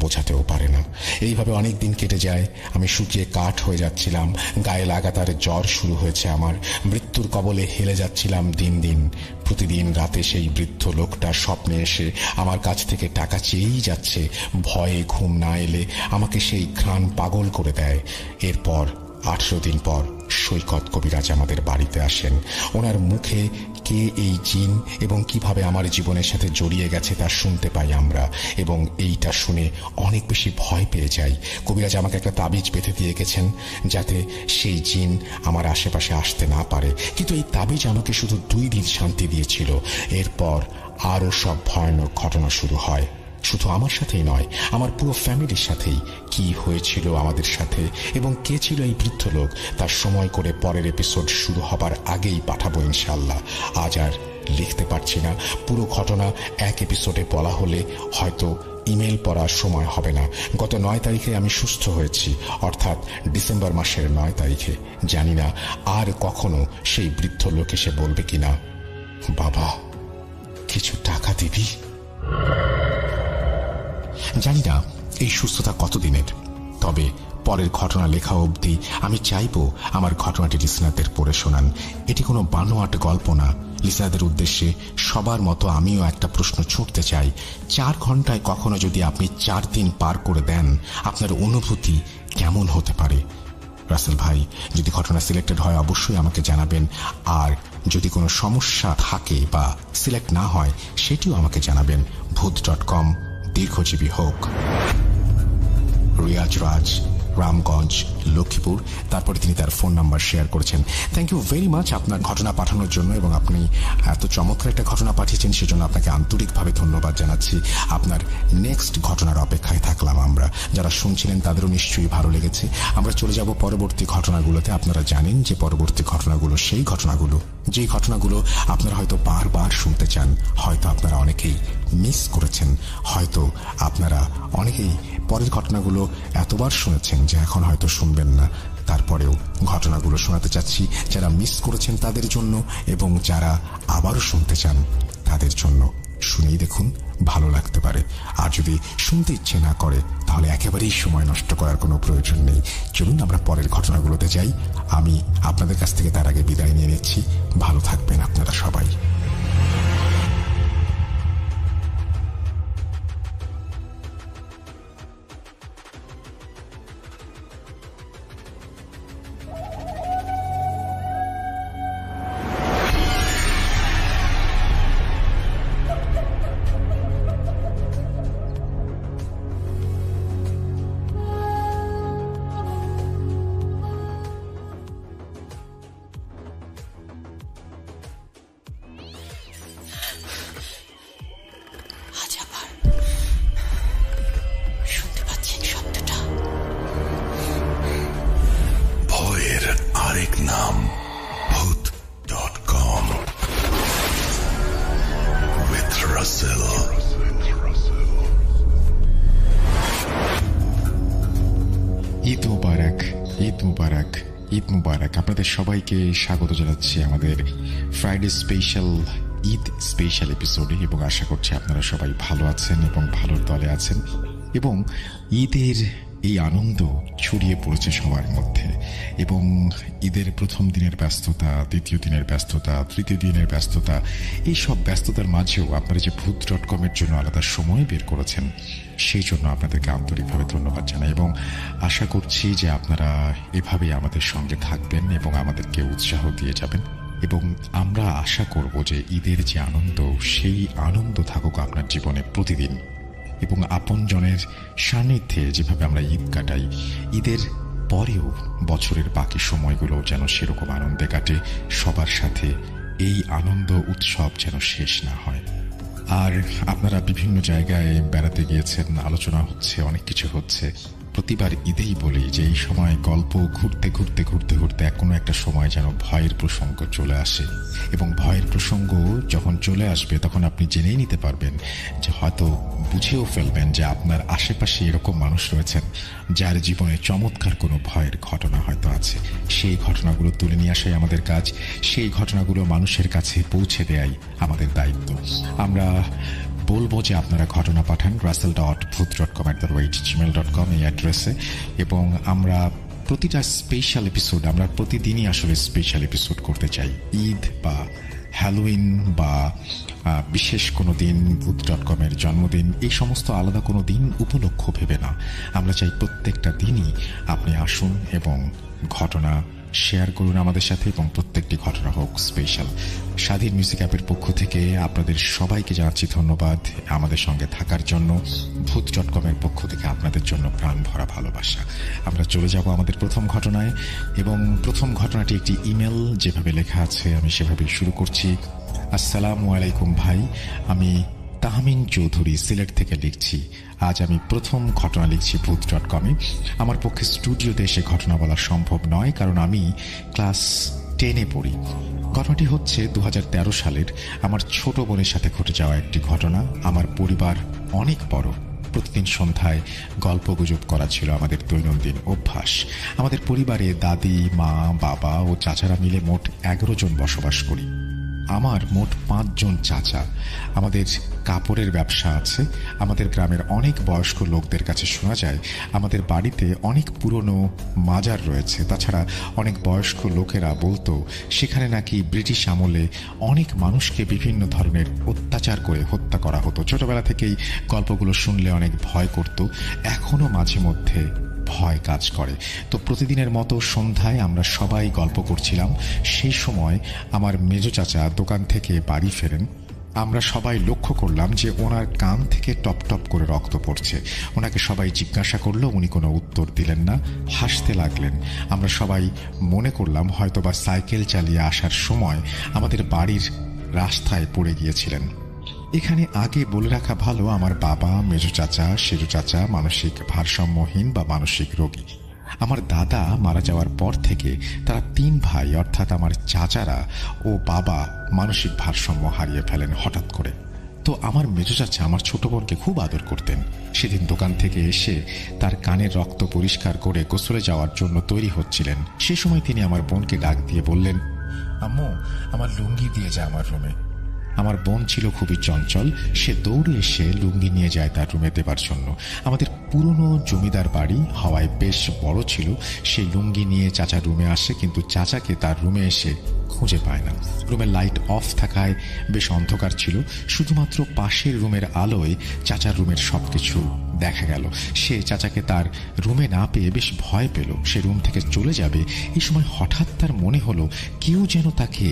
বোঝাতেও পারে না। এইভাবে অনেক দিন কেটে যায়। আমি শুকিয়ে কাঠ হয়ে যাচ্ছিলাম। গায়ে লাগাতার জ্বর শুরু হয়েছে আমার। মৃত্যুর কবলে হেলে যাচ্ছিলাম দিন দিন। প্রতিদিন রাতে সেই বৃদ্ধ লোকটা স্বপ্নে এসে আমার কাছ থেকে টাকা চেয়েই যাচ্ছে। ভয়ে ঘুম না এলে আমাকে সেই ঘ্রাণ পাগল করে দেয়। এরপর 18 দিন পর সৈকত কবিরাজ আমাদের বাড়িতে আসেন। ওনার মুখে কে এই জিন এবং কিভাবে আমার জীবনের সাথে জড়িয়ে গেছে তা শুনতে পাই আমরা, এবং এইটা শুনে অনেক বেশি ভয় পেয়ে যাই। কবিরাজ আমাকে একটা তাবিজ বেঁধে দিয়ে গেছেন যাতে সেই জিন আমার আশেপাশে আসতে না পারে, কিন্তু এই তাবিজ আমাকে শুধু 2 দিন শান্তি দিয়েছিল। এরপর আরো সব ভয়ানক ঘটনা শুরু হয়। শুধু আমার সাথেই নয়, আমার পুরো ফ্যামিলির সাথেই। কি হয়েছিল আমাদের সাথে এবং কে ছিল এই বৃদ্ধ লোক তার সময় করে পরের এপিসোড শুরু হবার আগেই পাঠাবো ইনশাআল্লাহ। আজ আর লিখতে পারছি না। পুরো ঘটনা এক এপিসোডে বলা হলে হয়তো ইমেল পড়ার সময় হবে না। গত 9 তারিখে আমি সুস্থ হয়েছি, অর্থাৎ ডিসেম্বর মাসের 9 তারিখে। জানি না আর কখনো সেই বৃদ্ধ লোক এসে বলবে কিনা, বাবা কিছু টাকা দিবি। জানি না এই সুস্থতা কতদিনের, তবে পরের ঘটনা লেখা অবধি আমি চাইব আমার ঘটনাটি লিসনারদের পড়ে শোনান। এটি কোনো বানোয়াট গল্প না। লিসনারদের উদ্দেশ্যে সবার মতো আমিও একটা প্রশ্ন ছুঁড়তে চাই। 4 ঘন্টায় কখনো যদি আপনি 4 দিন পার করে দেন, আপনার অনুভূতি কেমন হতে পারে? রাসেল ভাই, যদি ঘটনা সিলেক্টেড হয় অবশ্যই আমাকে জানাবেন, আর যদি কোনো সমস্যা থাকে বা সিলেক্ট না হয় সেটিও আমাকে জানাবেন। ভূত.com দীর্ঘজীবী হোক। রিয়াজ রাজ, রামগঞ্জ, লক্ষ্মীপুর, তারপরে তিনি তার ফোন নাম্বার শেয়ার করেছেন। থ্যাংক ইউ ভেরি মাচ আপনার ঘটনা পাঠানোর জন্য, এবং আপনি এত চমৎকার একটা ঘটনা পাঠিয়েছেন সেজন্য আপনাকে আন্তরিকভাবে ধন্যবাদ জানাচ্ছি। আপনার নেক্সট ঘটনার অপেক্ষায় থাকলাম আমরা। যারা শুনছিলেন তাদেরও নিশ্চয়ই ভালো লেগেছে। আমরা চলে যাব পরবর্তী ঘটনাগুলোতে। আপনারা জানেন যে পরবর্তী ঘটনাগুলো সেই ঘটনাগুলো যেই ঘটনাগুলো আপনারা হয়তো বারবার শুনতে চান, হয়তো আপনারা অনেকেই মিস করেছেন, হয়তো আপনারা অনেকেই পরের ঘটনাগুলো এতবার শুনেছেন যে এখন হয়তো শুনবেন না। তারপরেও ঘটনাগুলো শোনাতে চাচ্ছি যারা মিস করেছেন তাদের জন্য, এবং যারা আবারও শুনতে চান তাদের জন্য। শুনেই দেখুন, ভালো লাগতে পারে। আর যদি শুনতে ইচ্ছে না করে তাহলে একেবারেই সময় নষ্ট করার কোনো প্রয়োজন নেই। চলুন আমরা পরের ঘটনাগুলোতে যাই। আমি আপনাদের কাছ থেকে তার আগে বিদায় নিয়ে নিচ্ছি। ভালো থাকবেন আপনারা সবাই। ঈদ মুবারক। আপনাদের সবাইকে স্বাগত জানাচ্ছি আমাদের ফ্রাইডে স্পেশাল ঈদ স্পেশাল এপিসোডে, এবং আশা করছি আপনারা সবাই ভালো আছেন এবং ভালোর দলে আছেন, এবং ঈদের এই আনন্দ ছড়িয়ে পড়েছে সবার মধ্যে। এবং ঈদের প্রথম দিনের ব্যস্ততা, দ্বিতীয় দিনের ব্যস্ততা, তৃতীয় দিনের ব্যস্ততা, এই সব ব্যস্ততার মাঝেও আপনারা যে ভূত.com-এর জন্য আলাদা সময় বের করেছেন সেই জন্য আপনাদেরকে আন্তরিকভাবে ধন্যবাদ জানাই, এবং আশা করছি যে আপনারা এভাবেই আমাদের সঙ্গে থাকবেন এবং আমাদেরকে উৎসাহ দিয়ে যাবেন। এবং আমরা আশা করব যে ঈদের যে আনন্দ, সেই আনন্দ থাকুক আপনার জীবনে প্রতিদিন, এবং আপনজনের সান্নিধ্যে যেভাবে আমরা ঈদ কাটাই, ঈদের পরেও বছরের বাকি সময়গুলো যেন সেরকম আনন্দে কাটে সবার সাথে। এই আনন্দ উৎসব যেন শেষ না হয়। আর আপনারা বিভিন্ন জায়গায় বেড়াতে গিয়েছেন, আলোচনা হচ্ছে, অনেক কিছু হচ্ছে। প্রতিবার ঈদেই বলি যে এই সময় গল্প ঘুরতে ঘুরতে ঘুরতে ঘুরতে কোনো একটা সময় যেন ভয়ের প্রসঙ্গ চলে আসে, এবং ভয়ের প্রসঙ্গ যখন চলে আসবে তখন আপনি জেনেই নিতে পারবেন যে হয়তো বুঝেও ফেলবেন যে আপনার আশেপাশে এরকম মানুষ রয়েছেন যার জীবনে চমৎকার কোনো ভয়ের ঘটনা হয়তো আছে। সেই ঘটনাগুলো তুলে নিয়ে আসাই আমাদের কাজ, সেই ঘটনাগুলো মানুষের কাছে পৌঁছে দেয়াই আমাদের দায়িত্ব। আমরা বলবো যে আপনারা ঘটনা পাঠান russell.booth.com@gmail.com এই অ্যাড্রেসে, এবং আমরা প্রতিটা স্পেশাল এপিসোড, আমরা প্রতিদিনই আসলে স্পেশাল এপিসোড করতে চাই। ঈদ বা হ্যালোউইন বা বিশেষ কোনো দিন, booth.com-এর জন্মদিন, এই সমস্ত আলাদা কোনো দিন উপলক্ষ ভেবে না। আমরা চাই প্রত্যেকটা দিনই আপনি আসুন এবং ঘটনা শেয়ার করুন আমাদের সাথে, এবং প্রত্যেকটি ঘটনা হোক স্পেশাল। স্বাধীন মিউজিক অ্যাপের পক্ষ থেকে আপনাদের সবাইকে জানাচ্ছি ধন্যবাদ আমাদের সঙ্গে থাকার জন্য। booth.com-এর পক্ষ থেকে আপনাদের জন্য প্রাণ ভরা ভালোবাসা। আমরা চলে যাব আমাদের প্রথম ঘটনায়, এবং প্রথম ঘটনাটি একটি ইমেল, যেভাবে লেখা আছে আমি সেভাবেই শুরু করছি। আসসালামু আলাইকুম ভাই, আমি তাহমিন চৌধুরী সিলেট থেকে লিখছি। আজ আমি প্রথম ঘটনা লিখছি booth.com-এ। আমার পক্ষে স্টুডিওতে এসে ঘটনা বলা সম্ভব নয়, কারণ আমি ক্লাস 10-এ পড়ি। ঘটনাটি হচ্ছে 2013 সালের আমার ছোট বোনের সাথে ঘটে যাওয়া একটি ঘটনা। আমার পরিবার অনেক বড়, প্রতিদিন সন্ধ্যায় গল্পগুজব করা ছিল আমাদের দৈনন্দিন অভ্যাস। আমাদের পরিবারে দাদি, মা, বাবা ও চাচারা মিলে মোট 11 জন বসবাস করি। আমার মোট 5 জন চাচা। আমাদের কাপড়ের ব্যবসা আছে। আমাদের গ্রামের অনেক বয়স্ক লোকদের কাছে শোনা যায় আমাদের বাড়িতে অনেক পুরনো মাজার রয়েছে। তাছাড়া অনেক বয়স্ক লোকেরা বলতো সেখানে নাকি ব্রিটিশ আমলে অনেক মানুষকে বিভিন্ন ধরনের অত্যাচার করে হত্যা করা হতো। ছোটবেলা থেকেই গল্পগুলো শুনলে অনেক ভয় করত, এখনো মাঝে মধ্যে ভয় কাজ করে। তো প্রতিদিনের মতো সন্ধ্যায় আমরা সবাই গল্প করছিলাম। সেই সময় আমার মেজো চাচা দোকান থেকে বাড়ি ফেরেন। আমরা সবাই লক্ষ্য করলাম যে ওনার কান থেকে টপ টপ করে রক্ত পড়ছে। ওনাকে সবাই জিজ্ঞাসা করলো, উনি কোনো উত্তর দিলেন না, হাসতে লাগলেন। আমরা সবাই মনে করলাম হয়তোবা সাইকেল চালিয়ে আসার সময় আমাদের বাড়ির রাস্তায় পড়ে গিয়েছিলেন। এখানে আগে বলে রাখা ভালো, আমার বাবা, মেজো চাচা, সেজু চাচা মানসিক ভারসাম্যহীন বা মানসিক রোগী। আমার দাদা মারা যাওয়ার পর থেকে তারা 3 ভাই অর্থাৎ আমার চাচারা ও বাবা মানসিক ভারসাম্য হারিয়ে ফেলেন হঠাৎ করে। তো আমার মেজো চাচা আমার ছোট বোনকে খুব আদর করতেন। সেদিন দোকান থেকে এসে তার কানের রক্ত পরিষ্কার করে গোসলে যাওয়ার জন্য তৈরি হচ্ছিলেন। সে সময় তিনি আমার বোনকে ডাক দিয়ে বললেন, আম্মু, আমার লুঙ্গি দিয়ে যা আমার রুমে। আমার বোন ছিল খুবই চঞ্চল। সে দৌড়ে এসে লুঙ্গি নিয়ে যায় তার রুমে দেবার জন্য। আমাদের পুরনো জমিদার বাড়ি হওয়ায় বেশ বড় ছিল। সেই লুঙ্গি নিয়ে চাচা রুমে আসে, কিন্তু চাচাকে তার রুমে এসে খুঁজে পায় না। রুমের লাইট অফ থাকায় বেশ অন্ধকার ছিল। শুধুমাত্র পাশের রুমের আলোয় চাচার রুমের সবকিছু দেখা গেল। সে চাচাকে তার রুমে না পেয়ে বেশ ভয় পেল। সে রুম থেকে চলে যাবে, এই সময় হঠাৎ তার মনে হলো কেউ যেন তাকে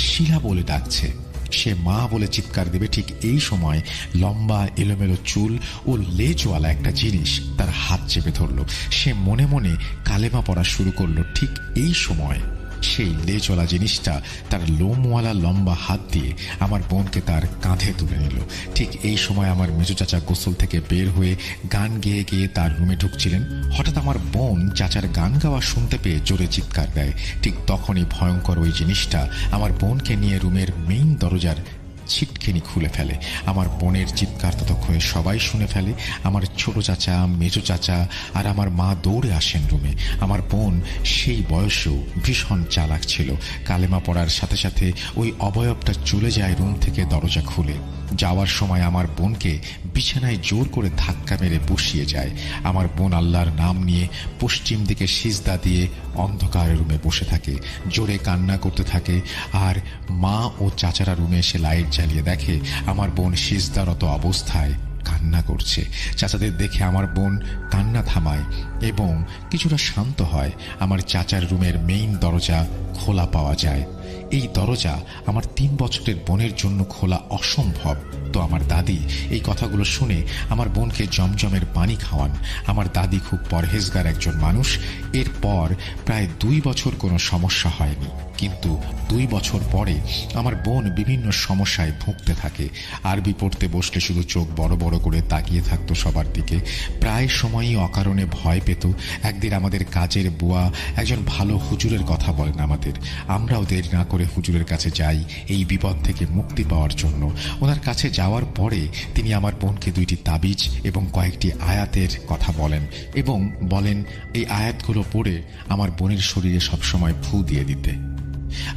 শিলা বলে ডাকছে। সে মা বলে চিৎকার দেবে, ঠিক এই সময় লম্বা এলোমেলো চুল ও লেজওয়ালা একটা জিনিস তার হাত চেপে ধরল। সে মনে মনে কালেমা পড়া শুরু করলো। ঠিক এই সময় সেই লেজওয়ালা জিনিসটা তার লোমওয়ালা লম্বা হাত দিয়ে আমার বোনকে তার কাঁধে তুলে নিল। ঠিক এই সময় আমার মেজো চাচা গোসল থেকে বের হয়ে গান গেয়ে গেয়ে তার রুমে ঢুকছিলেন। হঠাৎ আমার বোন চাচার গান গাওয়া শুনতে পেয়ে জোরে চিৎকার দেয়। ঠিক তখনই ভয়ঙ্কর ওই জিনিসটা আমার বোনকে নিয়ে রুমের মেইন দরজার ছিটকিনি খুলে ফেলে। আমার বোনের চিৎকার ততক্ষণে সবাই শুনে ফেলে। আমার ছোট চাচা, মেজো চাচা আর আমার মা দৌড়ে আসেন রুমে। আমার বোন সেই বয়সেও ভীষণ চালাক ছিল। কালেমা পড়ার সাথে সাথে ওই অবয়বটা চলে যায় রুম থেকে দরজা খুলে। যাওয়ার সময় আমার বোনকে বিছানায় জোর করে ধাক্কা মেরে বসিয়ে যায়। আমার বোন আল্লাহর নাম নিয়ে পশ্চিম দিকে সিজদা দিয়ে অন্ধকারের রুমে বসে থাকে, জোরে কান্না করতে থাকে। আর মা ও চাচারা রুমে এসে লাইট জ্বালিয়ে দেখে আমার বোন সিজদারত অবস্থায় কান্না করছে। চাচাদের দেখে আমার বোন কান্না থামায় এবং কিছুটা শান্ত হয়। আমার চাচার রুমের মেইন দরজা খোলা পাওয়া যায়। এই দরজা আমার 3 বছরের বোনের জন্য খোলা অসম্ভব। তো আমার দাদি এই কথাগুলো শুনে আমার বোনকে জমজমের পানি খাওয়ান। আমার দাদি খুব পরহেজগার একজন মানুষ। এরপর প্রায় 2 বছর কোনো সমস্যা হয়নি, কিন্তু 2 বছর পরে আমার বোন বিভিন্ন সমস্যায় ভুগতে থাকে। আরবি পড়তে বসলে শুধু চোখ বড় বড় করে তাকিয়ে থাকতো সবার দিকে। প্রায় সময়ই অকারণে ভয় পেত। একদিন আমাদের কাজের বুয়া একজন ভালো হুজুরের কথা বলেন আমাদের। আমরাও দেরি না করে হুজুরের কাছে যাই এই বিপদ থেকে মুক্তি পাওয়ার জন্য। ওনার কাছে যাওয়ার পরে তিনি আমার বোনকে 2টি তাবিজ এবং কয়েকটি আয়াতের কথা বলেন এবং বলেন এই আয়াতগুলো পড়ে আমার বোনের শরীরে সবসময় ফু দিয়ে দিতে।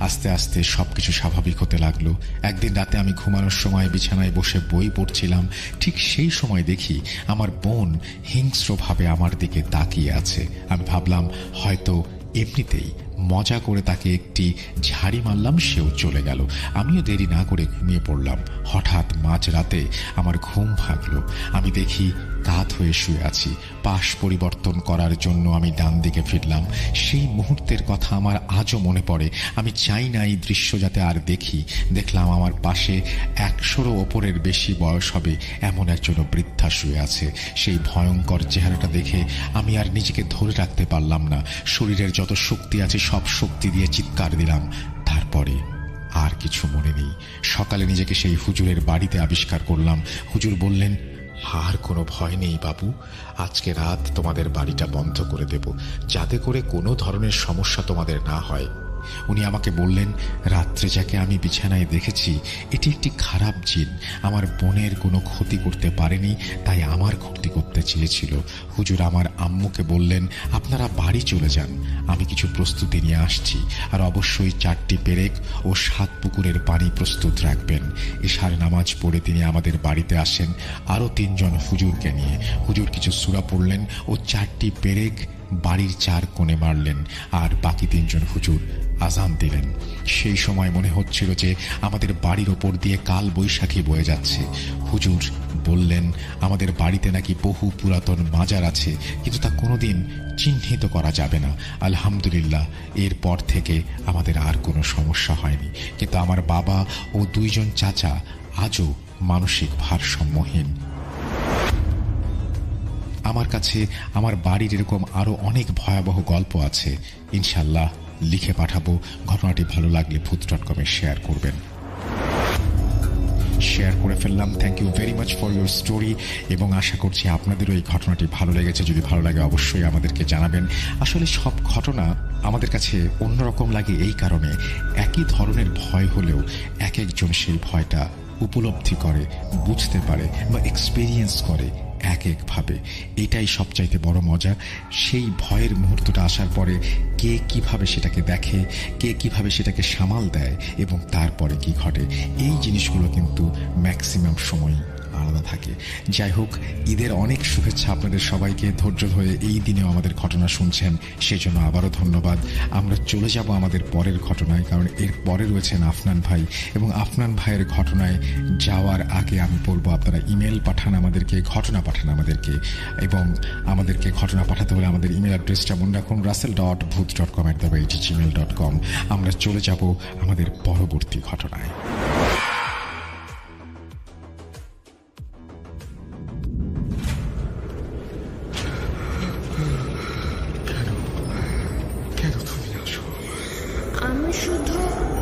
আস্তে আস্তে সবকিছু স্বাভাবিক হতে লাগলো। একদিন রাতে আমি ঘুমানোর সময় বিছানায় বসে বই পড়ছিলাম। ঠিক সেই সময় দেখি আমার বোন হিংস্রভাবে আমার দিকে তাকিয়ে আছে। আমি ভাবলাম হয়তো এমনিতেই মজা করে তাকে একটি ঝাড়ি মারলাম, সেও চলে গেল। আমিও দেরি না করে ঘুমিয়ে পড়লাম। হঠাৎ মাঝরাতে আমার ঘুম ভাঙলো। আমি দেখি কাত হয়ে শুয়ে আছি। পাশ পরিবর্তন করার জন্য আমি ডান দিকে ফিরলাম। সেই মুহূর্তের কথা আমার আজও মনে পড়ে। আমি চাই না এই দৃশ্য যাতে আর দেখি। দেখলাম আমার পাশে 100-রও ওপরের বেশি বয়স হবে এমন একজন বৃদ্ধা শুয়ে আছে। সেই ভয়ঙ্কর চেহারাটা দেখে আমি আর নিজেকে ধরে রাখতে পারলাম না। শরীরের যত শক্তি আছে সব শক্তি দিয়ে চিৎকার দিলাম। তারপরে আর কিছু মনে নেই। সকালে নিজেকে সেই হুজুরের বাড়িতে আবিষ্কার করলাম। হুজুর বললেন, আর কোনো ভয় নেই বাবু, আজকে রাত তোমাদের বাড়িটা বন্ধ করে দেব, যাতে করে কোনো ধরনের সমস্যা তোমাদের না হয়। উনি আমাকে বললেন, রাত্রে যাকে আমি বিছানায় দেখেছি এটি একটি খারাপ জিন। আমার বোনের কোনো ক্ষতি করতে পারেনি, তাই আমার ক্ষতি করতে চেয়েছিল। হুজুর আমার আম্মুকে বললেন, আপনারা বাড়ি চলে যান, আমি কিছু প্রস্তুতি নিয়ে আসছি। আর অবশ্যই 4টি পেরেক ও 7 পুকুরের পানি প্রস্তুত রাখবেন। এশার নামাজ পড়ে তিনি আমাদের বাড়িতে আসেন আরও 3 জন হুজুরকে নিয়ে। হুজুর কিছু সূরা পড়লেন ও 4টি পেরেক বাড়ির 4 কোণে মারলেন। আর বাকি 3 জন হুজুর আজান দিলেন। সেই সময় মনে হচ্ছিল যে আমাদের বাড়ির ওপর দিয়ে কাল বৈশাখী বয়ে যাচ্ছে। হুজুর বললেন, আমাদের বাড়িতে নাকি বহু পুরাতন মাজার আছে, কিন্তু তা কোনোদিন চিহ্নিত করা যাবে না। আলহামদুলিল্লাহ, এরপর থেকে আমাদের আর কোনো সমস্যা হয়নি। কিন্তু আমার বাবা ও 2 জন চাচা আজও মানসিক ভারসাম্যহীন। আমার কাছে আমার বাড়ির এরকম আরো অনেক ভয়াবহ গল্প আছে, ইনশাল্লাহ লিখে পাঠাবো। ঘটনাটি ভালো লাগলে ভূত.com শেয়ার করবেন। শেয়ার করে ফেললাম। Thank you very much for your story, এবং আশা করছি আপনাদেরও এই ঘটনাটি ভালো লেগেছে। যদি ভালো লাগে অবশ্যই আমাদেরকে জানাবেন। আসলে সব ঘটনা আমাদের কাছে অন্যরকম লাগে এই কারণে, একই ধরনের ভয় হলেও এক একজন সেই ভয়টা উপলব্ধি করে, বুঝতে পারে বা এক্সপেরিয়েন্স করে এক একভাবে। এটাই সবচাইতে বড় মজা। সেই ভয়ের মুহূর্তটা আসার পরে কে কিভাবে সেটাকে দেখে, কে কিভাবে সেটাকে সামাল দেয় এবং তারপরে কি ঘটে, এই জিনিসগুলো কিন্তু ম্যাক্সিমাম সময় আলাদা থাকে। যাই হোক, ঈদের অনেক শুভেচ্ছা আপনাদের সবাইকে। ধৈর্য ধরে এই দিনেও আমাদের ঘটনা শুনছেন, সেজন্য আবারও ধন্যবাদ। আমরা চলে যাব আমাদের পরের ঘটনায়, কারণ এর পরে রয়েছেন আফনান ভাই, এবং আফনান ভাইয়ের ঘটনায় যাওয়ার আগে আমি বলবো আপনারা ইমেল পাঠান আমাদেরকে, ঘটনা পাঠান আমাদেরকে, এবং আমাদেরকে ঘটনা পাঠাতে হলে আমাদের ইমেল অ্যাড্রেসটা মনে রাখুন, russell.booth.com@gmail.com। আমরা চলে যাব আমাদের পরবর্তী ঘটনায়। আমি শুধু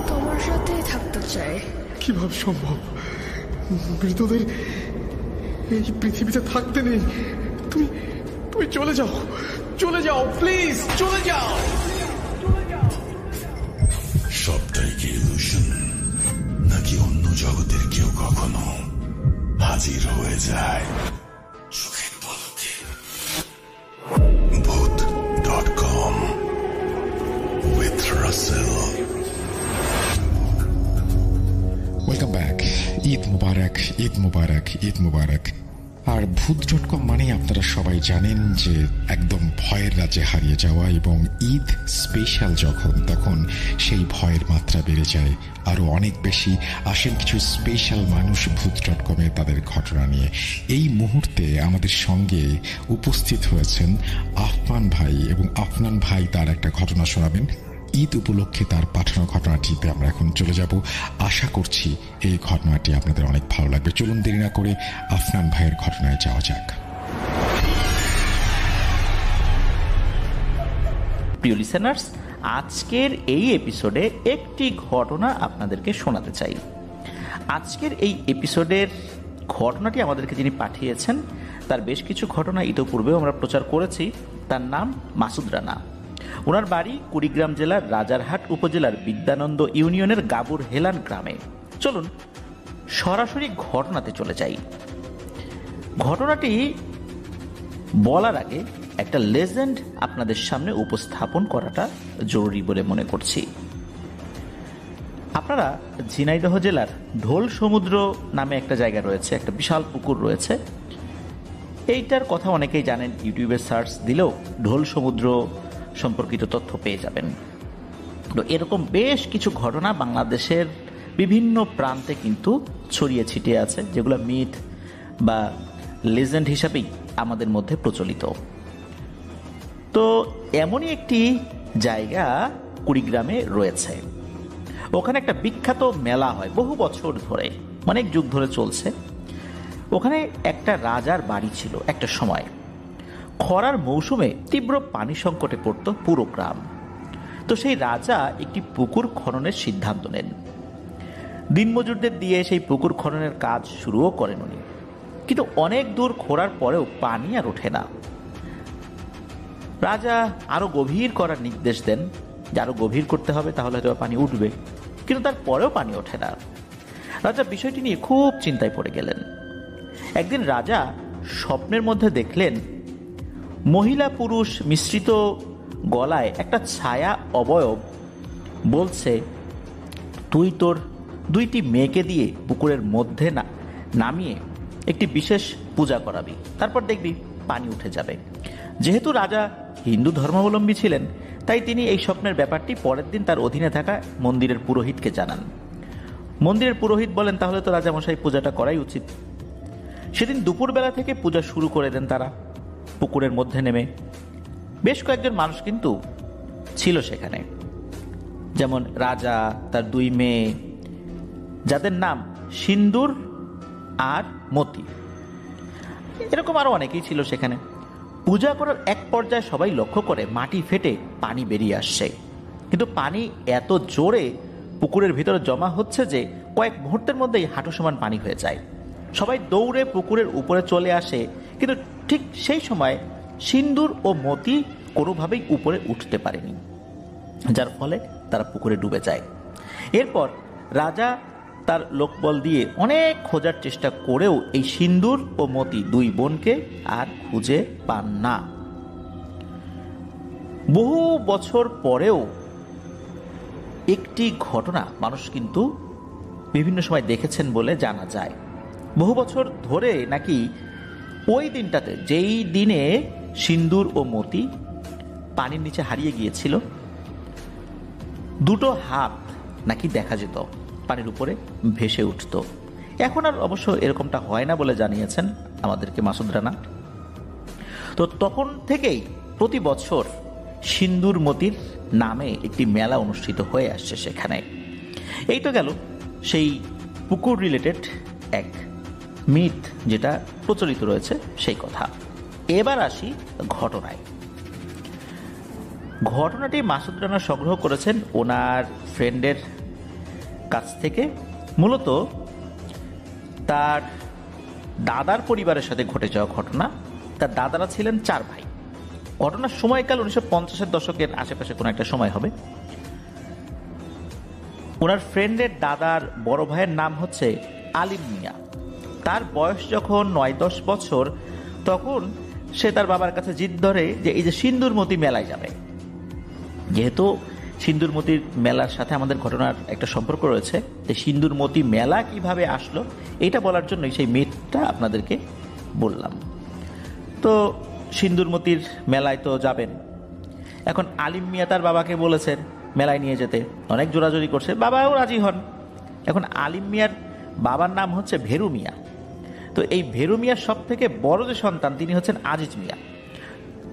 তোমার সাথেই থাকতে চাই। কিভাবে সম্ভব? মৃতদের এই পৃথিবীতে থাকতে নেই। তুমি তুমি চলে যাও, চলে যাও, প্লিজ চলে যাও। সবটাই কি ইলুশন, নাকি অন্য জগতের কেউ কখনো হাজির হয়ে যায় চোখের পলকে? ভূত.com with Russell। Welcome back. Eid Mubarak, Eid Mubarak, Eid Mubarak. আর ভূত.com মানেই আপনারা সবাই জানেন যে একদম ভয়ের রাজ্যে হারিয়ে যাওয়া, এবং ঈদ স্পেশাল যখন, তখন সেই ভয়ের মাত্রা বেড়ে যায় আরো অনেক বেশি। আসেন কিছু স্পেশাল মানুষ ভূত.com-এ তাদের ঘটনা নিয়ে। এই মুহূর্তে আমাদের সঙ্গে উপস্থিত হয়েছেন আফনান ভাই, এবং আফনান ভাই তার একটা ঘটনা শোনাবেন। ঈদ উপলক্ষে তার পাঠানো ঘটনাটিতে আমরা এখন চলে যাব। আশা করছি এই ঘটনাটি আপনাদের অনেক ভালো লাগবে। চলুন দেরি না করে আফনান ভাইয়ের ঘটনায় যাওয়া যাক। প্রিয় লিসেনার্স, আজকের এই এপিসোডে একটি ঘটনা আপনাদেরকে শোনাতে চাই। আজকের এই এপিসোডের ঘটনাটি আমাদেরকে যিনি পাঠিয়েছেন, তার বেশ কিছু ঘটনা ইতোপূর্বেও আমরা প্রচার করেছি। তার নাম মাসুদ রানা। ওনার বাড়ি কুড়িগ্রাম জেলার রাজারহাট উপজেলার বিদ্যানন্দ ইউনিয়নের গাবুর হেলান গ্রামে। চলুন সরাসরি ঘটনাতে চলে যাই। ঘটনাটি বলার আগে একটা লেজেন্ড আপনাদের সামনে উপস্থাপন করাটা জরুরি বলে মনে করছি। আপনারা ঝিনাইদহ জেলার ঢোল সমুদ্র নামে একটা জায়গা রয়েছে, একটা বিশাল পুকুর রয়েছে। এইটার কথা অনেকেই জানেন, ইউটিউবে সার্চ দিলেও ঢোল সমুদ্র সম্পর্কিত তথ্য পেয়ে যাবেন। তো এরকম বেশ কিছু ঘটনা বাংলাদেশের বিভিন্ন প্রান্তে কিন্তু ছড়িয়ে ছিটিয়ে আছে, যেগুলো মিথ বা লেজেন্ড হিসাবেই আমাদের মধ্যে প্রচলিত। তো এমনই একটি জায়গা কুড়িগ্রামে রয়েছে। ওখানে একটা বিখ্যাত মেলা হয়, বহু বছর ধরে, অনেক যুগ ধরে চলছে। ওখানে একটা রাজার বাড়ি ছিল একটা সময়। খরার মৌসুমে তীব্র পানি সংকটে পড়ত পুরো গ্রাম। তো সেই রাজা একটি পুকুর খননের সিদ্ধান্ত নেন। দিনমজুরদের দিয়ে সেই পুকুর খননের কাজ শুরুও করেন উনি। কিন্তু অনেক দূর খোঁড়ার পরেও পানি আর ওঠে না। রাজা আরো গভীর করার নির্দেশ দেন, যে আরো গভীর করতে হবে, তাহলে হয়তো পানি উঠবে। কিন্তু তারপরেও পানি ওঠে না। রাজা বিষয়টি নিয়ে খুব চিন্তায় পড়ে গেলেন। একদিন রাজা স্বপ্নের মধ্যে দেখলেন মহিলা পুরুষ মিশ্রিত গলায় একটা ছায়া অবয়ব বলছে, তুই তোর দুইটি মেয়েকে দিয়ে পুকুরের মধ্যে নামিয়ে একটি বিশেষ পূজা করাবি, তারপর দেখবি পানি উঠে যাবে। যেহেতু রাজা হিন্দু ধর্মাবলম্বী ছিলেন, তাই তিনি এই স্বপ্নের ব্যাপারটি পরের দিন তার অধীনে থাকা মন্দিরের পুরোহিতকে জানান। মন্দিরের পুরোহিত বলেন, তাহলে তো রাজামশাই পূজাটা করাই উচিত। সেদিন দুপুরবেলা থেকে পূজা শুরু করে দেন তারা পুকুরের মধ্যে নেমে। বেশ কয়েকজন মানুষ কিন্তু ছিল সেখানে, যেমন রাজা, তার দুই মেয়ে, যাদের নাম সিন্দুর আর মতি, এরকম আরো অনেকেই ছিল সেখানে। পূজা করার এক পর্যায়ে সবাই লক্ষ্য করে মাটি ফেটে পানি বেরিয়ে আসছে, কিন্তু পানি এত জোরে পুকুরের ভিতরে জমা হচ্ছে যে কয়েক মুহূর্তের মধ্যেই হাঁটু সমান পানি হয়ে যায়। সবাই দৌড়ে পুকুরের উপরে চলে আসে, কিন্তু ঠিক সেই সময় সিন্দুর ও মতি কোনোভাবেই উপরে উঠতে পারেনি, যার ফলে তারা পুকুরে ডুবে যায়। এরপর রাজা তার লোকবল দিয়ে অনেক খোঁজার চেষ্টা করেও এই সিন্দুর ও মতি দুই বোনকে আর খুঁজে পান না। বহু বছর পরেও একটি ঘটনা মানুষ কিন্তু বিভিন্ন সময় দেখেছেন বলে জানা যায়। বহু বছর ধরে নাকি ওই দিনটাতে, যেই দিনে সিন্দুর ও মতি পানির নিচে হারিয়ে গিয়েছিল, দুটো হাত নাকি দেখা যেত পানির উপরে ভেসে উঠত। এখন আর অবশ্য এরকমটা হয় না বলে জানিয়েছেন আমাদেরকে মাসুদ রানা। তো তখন থেকেই প্রতি বছর সিন্দুর মতির নামে একটি মেলা অনুষ্ঠিত হয়ে আসছে সেখানে। এই তো গেল সেই পুকুর রিলেটেড এক মিথ যেটা প্রচলিত রয়েছে সেই কথা। এবার আসি ঘটনায়। ঘটনাটি মাসুদ রানা সংগ্রহ করেছেন ওনার ফ্রেন্ডের কাছ থেকে। মূলত তার দাদার পরিবারের সাথে ঘটে যাওয়া ঘটনা। তার দাদারা ছিলেন 4 ভাই। ঘটনার সময়কাল 1950-এর দশকের আশেপাশে কোনো একটা সময় হবে। ওনার ফ্রেন্ডের দাদার বড় ভাইয়ের নাম হচ্ছে আলিম মিয়া। তার বয়স যখন 9-10 বছর, তখন সে তার বাবার কাছে জিদ ধরে যে এই যে সিন্দুরমতি মেলায় যাবে। যেহেতু সিন্দুরমতির মেলার সাথে আমাদের ঘটনার একটা সম্পর্ক রয়েছে, এই সিন্দুরমতি মেলা কিভাবে আসলো এটা বলার জন্যই সেই মিথটা আপনাদেরকে বললাম। তো সিন্দুরমতির মেলায় তো যাবেন। এখন আলিম মিয়া তার বাবাকে বলেছেন মেলায় নিয়ে যেতে, অনেক জোরাজোরি করছে, বাবাও রাজি হন। এখন আলিম মিয়ার বাবার নাম হচ্ছে ভেরু মিয়া। তো এই ভেরু মিয়ার সব থেকে বড় যে সন্তান তিনি হচ্ছেন আজিজ মিয়া।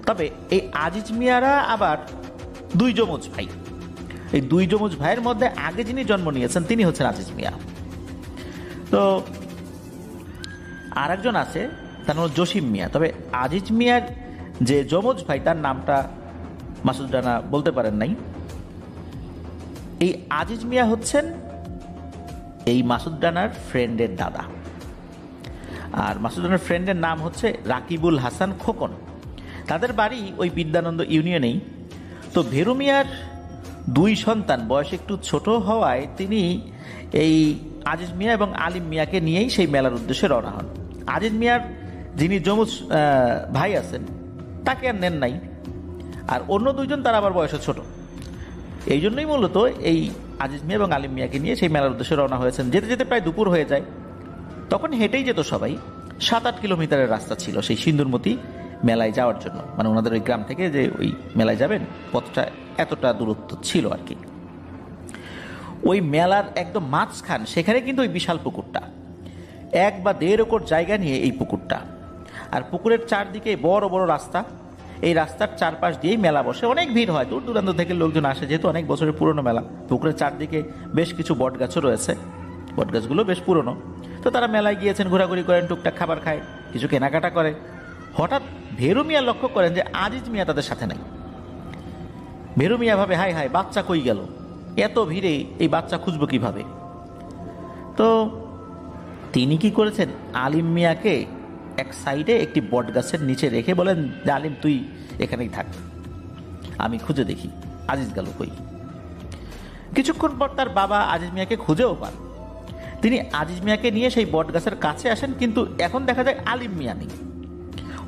তবে এই আজিজ মিয়ারা আবার 2 যমজ ভাই। এই 2 যমজ ভাইয়ের মধ্যে আগে যিনি জন্ম নিয়েছেন তিনি হচ্ছেন আজিজ মিয়া। তো আর একজন আছে, তার নাম জসিম মিয়া। তবে আজিজ মিয়ার যে যমজ ভাই তার নামটা মাসুদ রানা বলতে পারেন নাই। এই আজিজ মিয়া হচ্ছেন এই মাসুদ রানার ফ্রেন্ডের দাদা। আর মাসুদ রানার ফ্রেন্ডের নাম হচ্ছে রাকিবুল হাসান খোকন। তাদের বাড়ি ওই বিদ্যানন্দ ইউনিয়নেই। তো ভেরু মিয়ার 2 সন্তান বয়স একটু ছোট হওয়ায় তিনি এই আজিজ মিয়া এবং আলিম মিয়াকে নিয়েই সেই মেলার উদ্দেশ্যে রওনা হন। আজিজ মিয়ার যিনি যমজ ভাই আছেন তাকে আর নেন নাই, আর অন্য 2 জন তার আবার বয়সে ছোট। এই জন্যই মূলত এই আজিজ মিয়া এবং আলিম মিয়াকে নিয়ে সেই মেলার উদ্দেশ্যে রওনা হয়েছেন। যেতে যেতে প্রায় দুপুর হয়ে যায়। তখন হেঁটেই যেত সবাই। 7-8 কিলোমিটারের রাস্তা ছিল সেই সিন্দুরমতি মেলায় যাওয়ার জন্য। মানে ওনাদের ওই গ্রাম থেকে যে ওই মেলায় যাবেন পথটা এতটা দূরত্ব ছিল আর কি। ওই মেলার একদম মাঝখান, সেখানে কিন্তু ওই বিশাল পুকুরটা, 1 বা 1.5 একর জায়গা নিয়ে এই পুকুরটা। আর পুকুরের চারদিকে বড় বড় রাস্তা। এই রাস্তার চারপাশ দিয়েই মেলা বসে। অনেক ভিড় হয়, দূর দূরান্ত থেকে লোকজন আসে, যেহেতু অনেক বছরের পুরনো মেলা। পুকুরের চারদিকে বেশ কিছু বট গাছও রয়েছে, বট গাছগুলো বেশ পুরনো। তো তারা মেলায় গিয়েছেন, ঘোরাঘুরি করেন, টুকটাক খাবার খায়, কিছু কেনাকাটা করে। হঠাৎ ভেরু মিয়া লক্ষ্য করেন যে আজিজ মিয়া তাদের সাথে নাই। ভেরু মিয়া ভাবে হায় হায়, বাচ্চা কই গেল, এত ভিড়ে এই বাচ্চা খুঁজবো কিভাবে। তো তিনি কি করেছেন, আলিম মিয়াকে এক সাইডে একটি বট গাছের নিচে রেখে বলেন যে আলিম তুই এখানেই থাক, আমি খুঁজে দেখি আজিজ গেল কই। কিছুক্ষণ পর তার বাবা আজিজ মিয়াকে খুঁজেও পান। তিনি আজিজ মিয়াকে নিয়ে সেই বট গাছের কাছে আসেন, কিন্তু এখন দেখা যায় আলিম মিয়া নেই।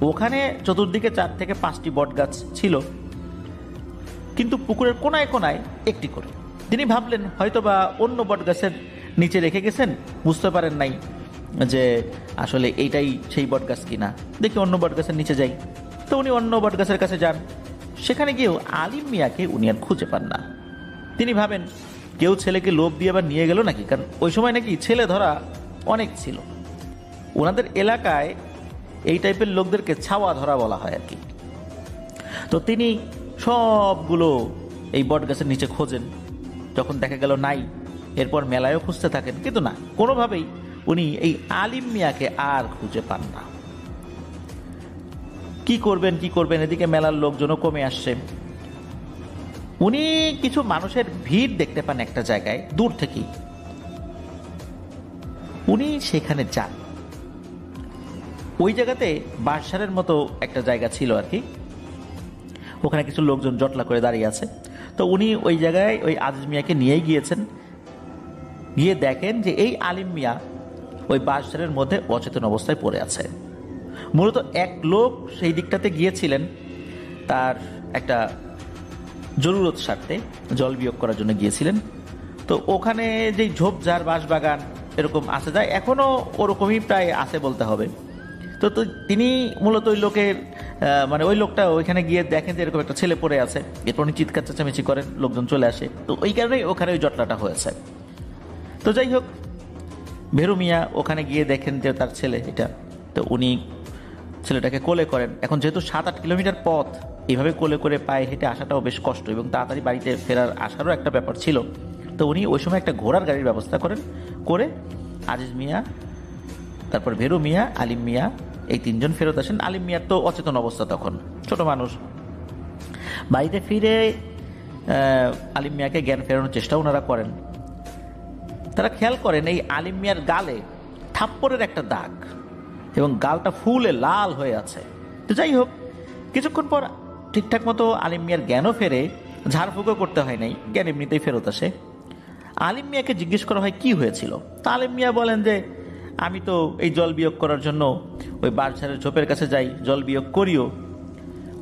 ওখানে চতুর্দিকে 4 থেকে 5টি বট গাছ ছিল, কিন্তু পুকুরের কোনায় কোনায় একটি করে। তিনি ভাবলেন হয়তোবা অন্য বট গাছের নিচে রেখে গেছেন, বুঝতে পারেন নাই যে আসলে এইটাই সেই বট গাছ কিনা, দেখি অন্য বট গাছের নিচে যাই। তো উনি অন্য বট গাছের কাছে যান। সেখানে গিয়েও আলিম মিয়াকে উনি আর খুঁজে পান না। তিনি ভাবেন কেউ ছেলেকে লোভ দিয়ে আবার নিয়ে গেল নাকি, কারণ ওই সময় নাকি ছেলে ধরা অনেক ছিল। ওনাদের এলাকায় এই টাইপের লোকদেরকে ছাওয়া ধরা বলা হয় আর কি। তো তিনি সবগুলো এই বট গাছের নিচে খোঁজেন, যখন দেখা গেল নাই, এরপর মেলায়ও খুঁজতে থাকেন, কিন্তু না, কোনোভাবেই উনি এই আলিম মিয়াকে আর খুঁজে পান না। কি করবেন, এদিকে মেলার লোকজনও কমে আসছে। উনি কিছু মানুষের ভিড় দেখতে পান একটা জায়গায় দূর থেকেই। উনি সেখানে যান। ওই জায়গাতে বাঁশঝাড়ের মতো একটা জায়গা ছিল আর কি, ওখানে কিছু লোকজন জটলা করে দাঁড়িয়ে আছে। তো উনি ওই জায়গায় ওই আজিজ মিয়াকে নিয়েই গিয়েছেন। গিয়ে দেখেন যে এই আলিম মিয়া ওই বাঁশঝাড়ের মধ্যে অচেতন অবস্থায় পড়ে আছে। মূলত এক লোক সেই দিকটাতে গিয়েছিলেন তার একটা জরুরত স্বার্থে, জল বিয়োগ করার জন্য গিয়েছিলেন। তো ওখানে যেই ঝোপঝাড় বাঁশবাগান এরকম আছে যায়, এখনো ওরকমই প্রায় আছে বলতে হবে। তো তিনি মূলত ওই লোকের মানে ওই লোকটা ওইখানে গিয়ে দেখেন যে এরকম একটা ছেলে পড়ে আছে। এরপর উনি চিৎকার চেঁচামেচি করেন, লোকজন চলে আসে। তো ওই কারণেই ওখানে ওই জটলাটা হয়েছে। তো যাই হোক, ভেরু মিয়া ওখানে গিয়ে দেখেন যে তার ছেলে এটা। তো উনি ছেলেটাকে কোলে করেন। এখন যেহেতু 7-8 কিলোমিটার পথ, এইভাবে কোলে করে পায়ে হেঁটে আসাটাও বেশ কষ্ট, এবং তাড়াতাড়ি বাড়িতে ফেরার আসারও একটা ব্যাপার ছিল। তো উনি ওই সময় একটা ঘোড়ার গাড়ির ব্যবস্থা করে আজিজ মিয়া, তারপর ভেরু মিয়া, আলিম মিয়া, এই 3 জন ফেরত আসেন। আলিম মিয়ার তো অচেতন অবস্থা, তখন ছোট মানুষ। বাড়িতে ফিরে আলিম মিয়াকে জ্ঞান ফেরানোর চেষ্টা ওনারা করেন। তারা খেয়াল করেন এই আলিম মিয়ার গালে থাপ্পড়ের একটা দাগ, এবং গালটা ফুলে লাল হয়ে আছে। তো যাই হোক, কিছুক্ষণ পর ঠিকঠাক মতো আলিম মিয়ার জ্ঞানও ফেরে, ঝাড়ফুঁকও করতে হয় নাই, জ্ঞান এমনিতেই ফেরত আসে। আলিম মিয়াকে জিজ্ঞেস করা হয় কি হয়েছিল। তা আলিম মিয়া বলেন যে আমি তো এই জল বিয়োগ করার জন্য ওই বাঁশঝাড়ের ঝোপের কাছে যাই, জল বিয়োগ করিও,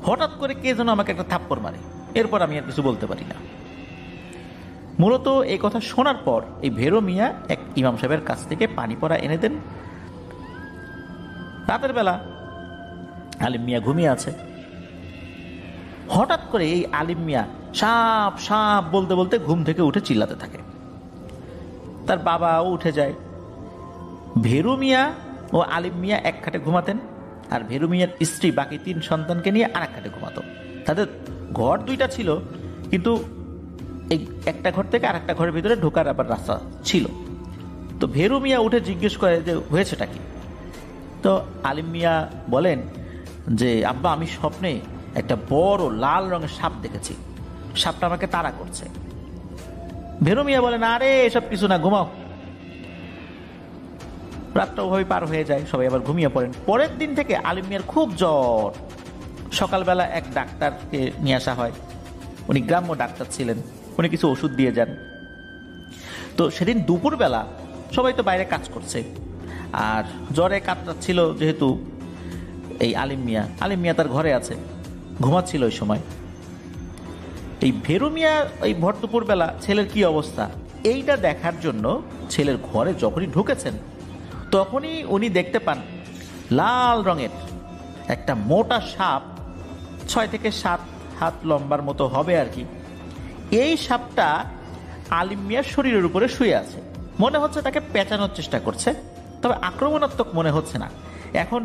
হঠাৎ করে কে যেন আমাকে একটা থাপ্পড় মারে, এরপর আমি আর কিছু বলতে পারি না। মূলত এই কথা শোনার পর এই ভেরু মিয়া এক ইমাম সাহেবের কাছ থেকে পানি পড়া এনে দেন। রাতের বেলা আলিম মিয়া ঘুমিয়ে আছে। হঠাৎ করে এই আলিম মিয়া সাপ সাপ বলতে বলতে ঘুম থেকে উঠে চিল্লাতে থাকে। তার বাবাও উঠে যায়। ভেরু মিয়া ও আলিম মিয়া এক খাটে ঘুমাতেন, আর ভেরু মিয়ার স্ত্রী বাকি 3 সন্তানকে নিয়ে আর এক খাটে ঘুমাতো। তাদের ঘর 2টা ছিল, কিন্তু এই একটা ঘর থেকে আর একটা ঘরের ভিতরে ঢোকার আবার রাস্তা ছিল। তো ভেরু মিয়া উঠে জিজ্ঞেস করে যে হয়েছেটা কি। তো আলিম মিয়া বলেন যে আব্বা, আমি স্বপ্নে একটা বড় লাল রঙের সাপ দেখেছি, সাপটা আমাকে তাড়া করছে। ভেরু মিয়া বলেন আরে এসব কিছু না, ঘুমাও। রাতটা ওভাবে পার হয়ে যায়, সবাই আবার ঘুমিয়ে পড়েন। পরের দিন থেকে আলিম মিয়ার খুব জ্বর। সকালবেলা এক ডাক্তারকে নিয়ে আসা হয়, উনি গ্রাম্য ডাক্তার ছিলেন, উনি কিছু ওষুধ দিয়ে যান। তো সেদিন দুপুরবেলা সবাই তো বাইরে কাজ করছে, আর জ্বরে কাতরাচ্ছিল যেহেতু এই আলিম মিয়া তার ঘরে আছে, ঘুমাচ্ছিল ওই সময়। এই ভেরু মিয়া ওই ভর দুপুরবেলা ছেলের কি অবস্থা এইটা দেখার জন্য ছেলের ঘরে যখনই ঢুকেছেন, তখনই উনি দেখতে পান লাল রঙের একটা মোটা সাপ, 6 থেকে 7 হাত লম্বার মতো হবে আর কি। এই সাপটা আলিম মিয়ার শরীরের উপরে শুয়ে আছে। মনে হচ্ছে তাকে পেঁচানোর চেষ্টা করছে, তবে আক্রমণাত্মক মনে হচ্ছে না। এখন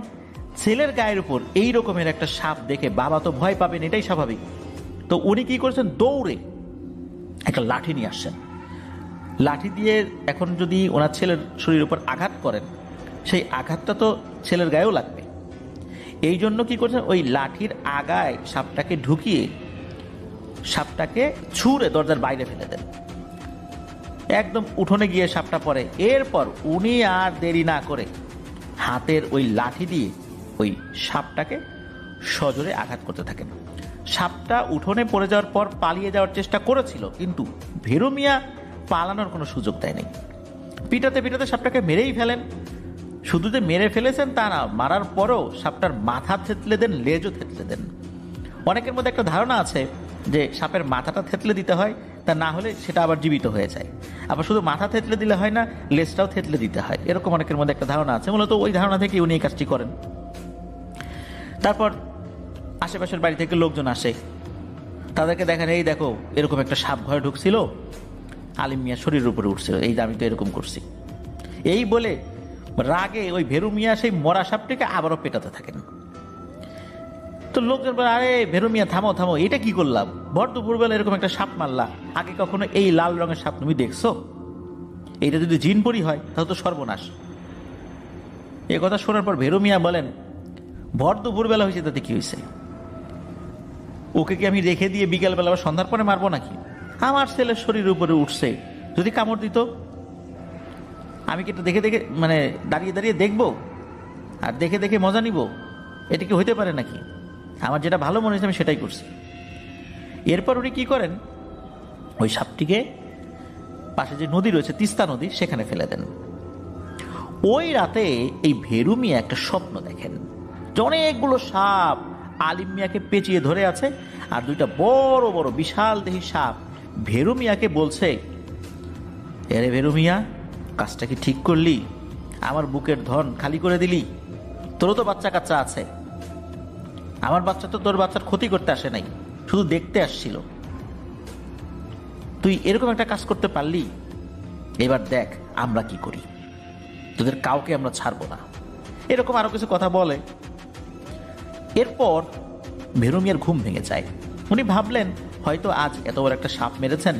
ছেলের গায়ের উপর এই রকমের একটা সাপ দেখে বাবা তো ভয় পাবেন, এটাই স্বাভাবিক। তো উনি কি করছেন, দৌড়ে একটা লাঠি নিয়ে আসছেন। লাঠি দিয়ে এখন যদি ওনার ছেলের শরীরের উপর আঘাত করেন, সেই আঘাতটা তো ছেলের গায়েও লাগবে। এই জন্য কি করছেন, ওই লাঠির আগায় সাপটাকে ঢুকিয়ে সাপটাকে ছুঁড়ে দরজার বাইরে ফেলে দেন। একদম উঠোনে গিয়ে সাপটা পড়ে। এরপর উনি আর দেরি না করে হাতের ওই লাঠি দিয়ে ওই সাপটাকে সজোরে আঘাত করতে থাকেন। সাপটা উঠোনে পড়ে যাওয়ার পর পালিয়ে যাওয়ার চেষ্টা করেছিল, কিন্তু ভেরু মিয়া পালানোর কোনো সুযোগ দেয়নি। পিটাতে পিটাতে সাপটাকে মেরেই ফেলেন। শুধু যে মেরে ফেলেছেন তা না, মারার পরও সাপটার মাথা থেতলে দেন, লেজও থেতলে দেন। অনেকের মধ্যে একটা ধারণা আছে যে সাপের মাথাটা থেতলে দিতে হয়, তা না হলে সেটা আবার জীবিত হয়ে যায়। আবার শুধু মাথা থেতলে দিলে হয় না, লেজটাও থেতলে দিতে হয়, এরকম অনেকের মধ্যে একটা ধারণা আছে। মূলত ওই ধারণা থেকে উনি এই কাজটি করেন। তারপর আশেপাশের বাড়ি থেকে লোকজন আসে, তাদেরকে দেখেন এই দেখো এরকম একটা সাপ ঘরে ঢুকছিল, আলিম মিয়া শরীরের উপরে উঠছিল, এই যে আমি তো এরকম করছি। এই বলে রাগে ওই ভেরু মিয়া সেই মরা সাপটিকে আবারও পেটাতে থাকেন। তো লোকজন বলে আরে ভেরু মিয়া থামো থামো, এটা কি করলাম, ভর দুপুরবেলা এরকম একটা সাপ মারলা, আগে কখনো এই লাল রঙের সাপ তুমি দেখছো? এইটা যদি জিনপরি হয় তাহলে তো সর্বনাশ। এ কথা শোনার পর ভেরু মিয়া বলেন, ভর দুপুরবেলা হয়েছে তাতে কি হয়েছে? ওকে কি আমি রেখে দিয়ে বিকালবেলা বা সন্ধ্যার পরে মারবো নাকি? আমার ছেলের শরীরের উপরে উঠছে, যদি কামড় দিত আমি কি একটু দেখে দেখে মানে দাঁড়িয়ে দাঁড়িয়ে দেখবো আর দেখে দেখে মজা নিব? এটা কি হইতে পারে নাকি? আমার যেটা ভালো মনে হয়েছে আমি সেটাই করছি। এরপর উনি কি করেন, ওই সাপটিকে পাশে যে নদী রয়েছে, তিস্তা নদী, সেখানে ফেলে দেন। ওই রাতে এই ভেরু মিয়া একটা স্বপ্ন দেখেন যে অনেকগুলো সাপ আলিম মিয়াকে পেঁচিয়ে ধরে আছে, আর দুইটা বড় বড় বিশাল দেহী সাপ ভেরু মিয়াকে বলছে, এরে ভেরু মিয়া, কাজটা কি ঠিক করলি? আমার বুকের ধন খালি করে দিলি? তোরও তো বাচ্চা কাচ্চা আছে, আমার বাচ্চা তো তোর বাচ্চার ক্ষতি করতে আসে নাই, শুধু দেখতে আসছিল। তুই এরকম একটা কাজ করতে পারলি, এবার দেখ আমরা কি করি, তোদের কাউকে আমরা ছাড়বো না। এরকম আরো কিছু কথা বলে। এরপর ভেরু মিয়ার ঘুম ভেঙে যায়। উনি ভাবলেন হয়তো আজ এত বড় একটা সাপ মেরেছেন,